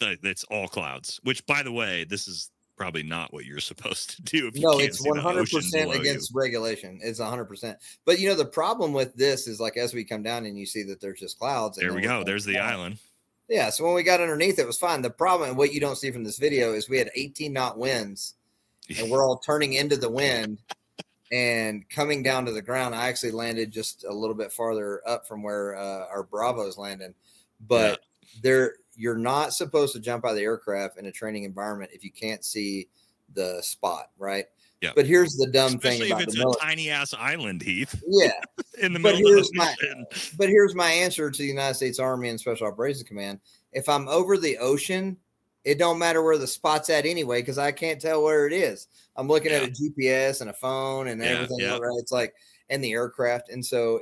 Speaker 1: it's all clouds, which, by the way, this is probably not what you're supposed to do if you
Speaker 3: No,
Speaker 1: can't
Speaker 3: it's
Speaker 1: see the ocean
Speaker 3: 100%
Speaker 1: below you.
Speaker 3: against regulation. It's 100%. But the problem with this is, like, as we come down and you see that there's just clouds.
Speaker 1: There we go. There's the island.
Speaker 3: Yeah. So when we got underneath, it was fine. The problem, and what you don't see from this video, is we had 18 knot winds, and we're all turning into the wind and coming down to the ground. I actually landed just a little bit farther up from where our Bravo's landing, but you're not supposed to jump out of the aircraft in a training environment if you can't see the spot, right?
Speaker 1: Yeah.
Speaker 3: But here's the dumb thing
Speaker 1: Especially
Speaker 3: about
Speaker 1: if it's
Speaker 3: the
Speaker 1: a tiny ass island, Heath.
Speaker 3: Yeah.
Speaker 1: In the middle of the ocean.
Speaker 3: But here's my answer to the United States Army and Special Operations Command. If I'm over the ocean, it don't matter where the spot's at anyway, because I can't tell where it is. I'm looking at a GPS and a phone and everything. Yeah. Right? It's like, and the aircraft. And so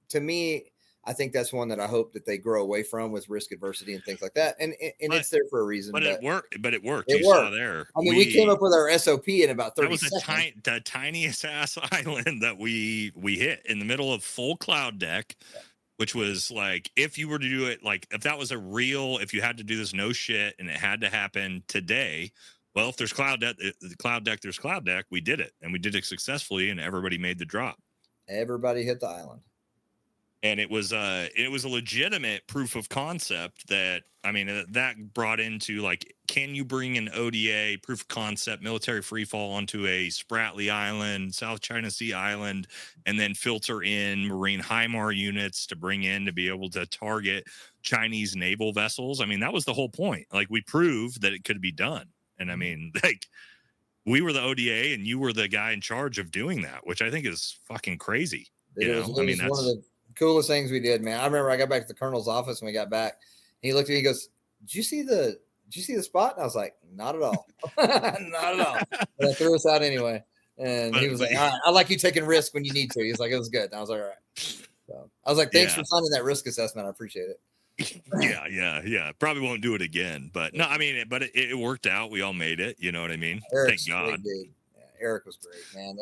Speaker 3: to me, I think that's one that I hope that they grow away from, with risk adversity and things like that. And it's there for a reason.
Speaker 1: But it worked. But it worked.
Speaker 3: It
Speaker 1: you
Speaker 3: worked.
Speaker 1: saw there.
Speaker 3: I mean, we came up with our SOP in about 30 seconds.
Speaker 1: That was the tiniest ass island that we hit in the middle of full cloud deck, which was like, if you were to do it, like if that was if you had to do this no shit and it had to happen today, well, if there's cloud deck, there's cloud deck. We did it, and we did it successfully, and everybody made the drop.
Speaker 3: Everybody hit the island.
Speaker 1: And it was a legitimate proof of concept that brought into, like, can you bring an ODA proof of concept military free fall onto a Spratly Island, South China Sea Island, and then filter in Marine HIMAR units to bring in to be able to target Chinese naval vessels? I mean, that was the whole point. Like, we proved that it could be done. And I mean, like, we were the ODA and you were the guy in charge of doing that, which I think is fucking crazy.
Speaker 3: It was one of the coolest things we did, man. I remember I got back to the colonel's office when we got back. He looked at me, he goes, did you see the spot? And I was like, not at all. Not at all. But I threw us out anyway. And he was like, all right, I like you taking risk when you need to. He's like, it was good. And I was like, all right. So I was like, thanks for signing that risk assessment. I appreciate it.
Speaker 1: Yeah. Probably won't do it again. But no, I mean, but it worked out. We all made it. You know what I mean?
Speaker 3: Eric's
Speaker 1: Thank God.
Speaker 3: Eric was great, man.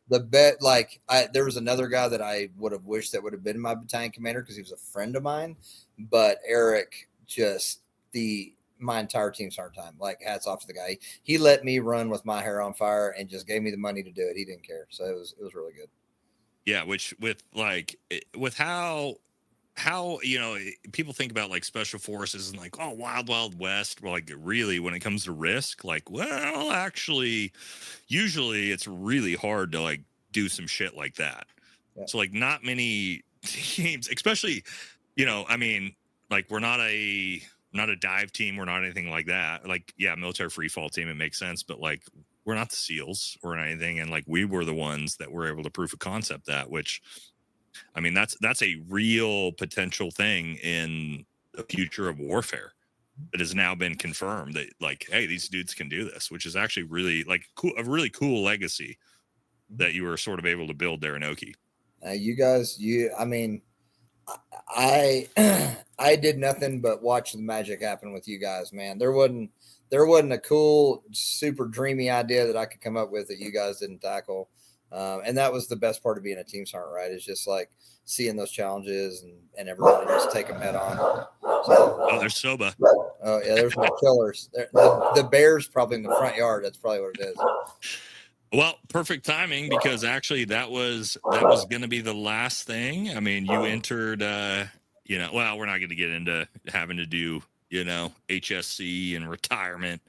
Speaker 3: The bet, like, there was another guy that I would have wished that would have been my battalion commander because he was a friend of mine. But Eric, just my entire team's hard time. Like, hats off to the guy. He let me run with my hair on fire and just gave me the money to do it. He didn't care, so it was really good. Yeah,
Speaker 1: with how people think about, like, special forces and, like, oh, wild west. Well, like, really, when it comes to risk, like, well, actually, usually it's really hard to, like, do some shit like that. Yeah. So, like, not many teams, especially, I mean, like, we're not a dive team, we're not anything like that. Like, yeah, military free fall team, it makes sense, but, like, we're not the SEALs or anything. And, like, we were the ones that were able to proof of concept that, which, I mean, that's a real potential thing in the future of warfare that has now been confirmed, that, like, hey, these dudes can do this, which is actually really, like, cool, a really cool legacy that you were sort of able to build there in Oki.
Speaker 3: You guys, I mean, I did nothing but watch the magic happen with you guys, man. There wasn't a cool, super dreamy idea that I could come up with that you guys didn't tackle. And that was the best part of being a team sergeant, right? It's just like seeing those challenges and everybody just take them head on. So,
Speaker 1: there's Soba.
Speaker 3: Oh yeah, there's my killers. The bear's probably in the front yard. That's probably what it is.
Speaker 1: Well, perfect timing, because actually that was going to be the last thing. I mean, you entered, well, we're not going to get into having to do, HSC and retirement.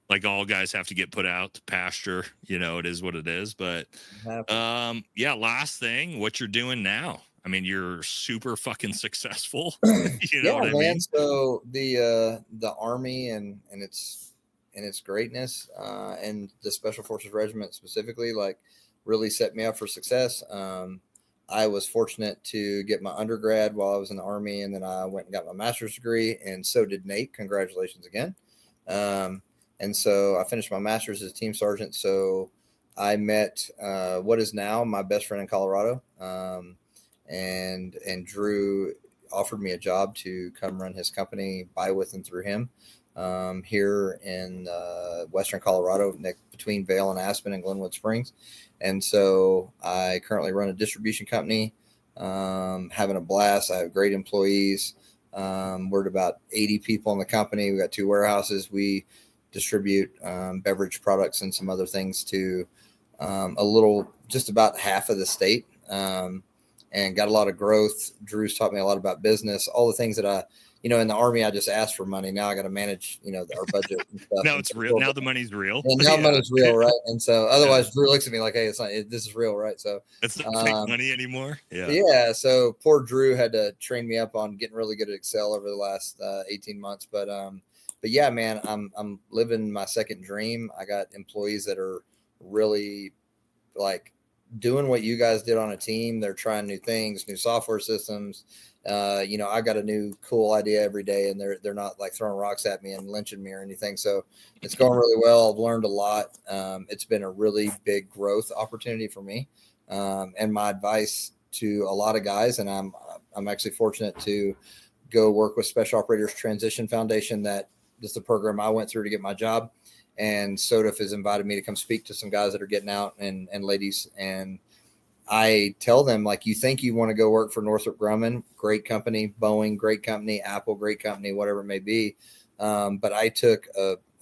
Speaker 1: Like, all guys have to get put out to pasture, it is what it is. But last thing, what you're doing now. I mean, you're super fucking successful. You know what I mean?
Speaker 3: So the Army and its greatness, and the Special Forces Regiment specifically, like, really set me up for success. I was fortunate to get my undergrad while I was in the Army, and then I went and got my master's degree, and so did Nate. Congratulations again. And so I finished my master's as a team sergeant. So I met what is now my best friend in Colorado, and Drew offered me a job to come run his company by, with, and through him here in Western Colorado, between Vail and Aspen and Glenwood Springs. And so I currently run a distribution company, having a blast. I have great employees. We're at about 80 people in the company. We got 2 warehouses. We distribute beverage products and some other things to just about half of the state, and got a lot of growth. Drew's taught me a lot about business, all the things that in the Army, I just asked for money. Now I got to manage, our budget and stuff.
Speaker 1: Now it's real. Now the money's real.
Speaker 3: And now money's real, right? And so otherwise, Drew looks at me like, hey, this is real, right? So
Speaker 1: it's not fake money anymore. Yeah.
Speaker 3: Yeah. So poor Drew had to train me up on getting really good at Excel over the last 18 months. But yeah, man, I'm living my second dream. I got employees that are really like doing what you guys did on a team. They're trying new things, new software systems. I got a new cool idea every day, and they're not like throwing rocks at me and lynching me or anything. So it's going really well. I've learned a lot. It's been a really big growth opportunity for me. And my advice to a lot of guys, and I'm actually fortunate to go work with Special Operators Transition Foundation. That is the program I went through to get my job. And SOTF has invited me to come speak to some guys that are getting out and ladies. And I tell them, like, you think you want to go work for Northrop Grumman, great company, Boeing, great company, Apple, great company, whatever it may be. But I took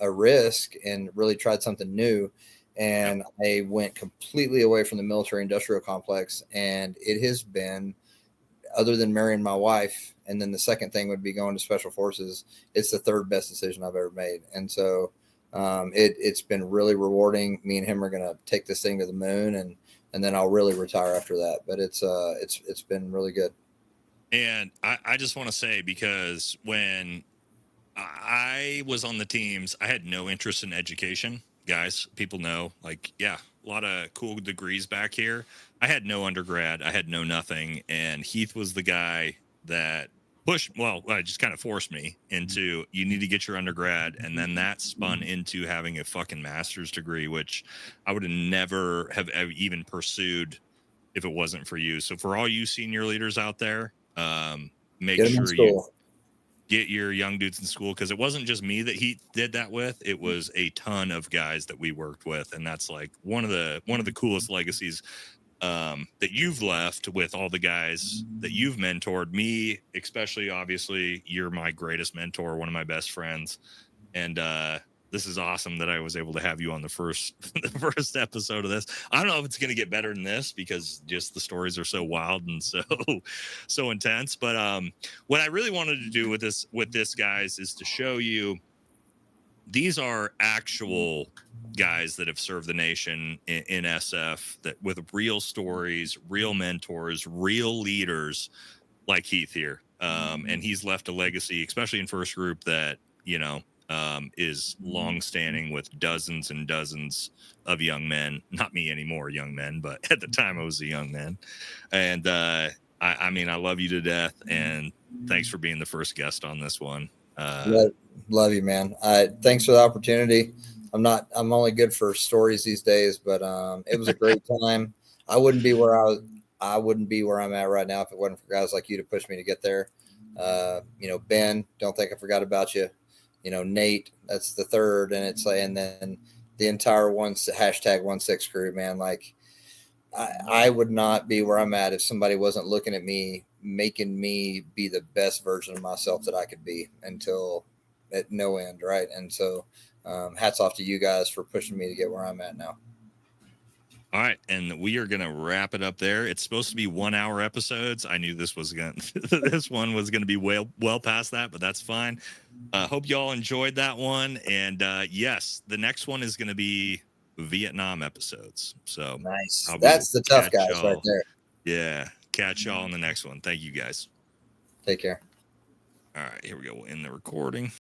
Speaker 3: a risk and really tried something new. And I went completely away from the military industrial complex. And it has been, other than marrying my wife, and then the second thing would be going to Special Forces, it's the third best decision I've ever made. And so it's been really rewarding. Me and him are going to take this thing to the moon, and then I'll really retire after that. But it's been really good.
Speaker 1: And I just want to say, because when I was on the teams, I had no interest in education. Guys, people know, like, yeah, a lot of cool degrees back here. I had no undergrad. I had no nothing. And Heath was the guy that just kind of forced me into, you need to get your undergrad. And then that spun into having a fucking master's degree, which I would have never have even pursued if it wasn't for you. So for all you senior leaders out there, make sure you get your young dudes in school, because it wasn't just me that he did that with. It was a ton of guys that we worked with. And that's like one of the coolest legacies that you've left with all the guys that you've mentored. Me, especially, obviously, you're my greatest mentor, one of my best friends. And this is awesome that I was able to have you on the first episode of this. I don't know if it's going to get better than this, because just the stories are so wild and so intense. But what I really wanted to do with this, guys, is to show you these are actual guys that have served the nation in SF, that with real stories, real mentors, real leaders like Heath here. And he's left a legacy, especially in first group, that, is long-standing with dozens and dozens of young men. Not me anymore, young men, but at the time I was a young man. And I mean, I love you to death, and thanks for being the first guest on this one.
Speaker 3: Love you, man. Thanks for the opportunity. I'm only good for stories these days, but it was a great time. I wouldn't be where I'm at right now if it wasn't for guys like you to push me to get there. Ben, don't think I forgot about you. Nate, that's the third, and and then the entire #16 crew, man. Like, I would not be where I'm at if somebody wasn't looking at me, making me be the best version of myself that I could be, until at no end, right? And so hats off to you guys for pushing me to get where I'm at now.
Speaker 1: All right, and we are going to wrap it up there. It's supposed to be 1 hour episodes. I knew this one was going to be well past that, but that's fine. Hope you all enjoyed that one. And yes, the next one is going to be Vietnam episodes. So
Speaker 3: nice. That's the tough guys right there.
Speaker 1: Yeah. Catch y'all in the next one. Thank you, guys.
Speaker 3: Take care.
Speaker 1: All right, here we go. We'll end the recording.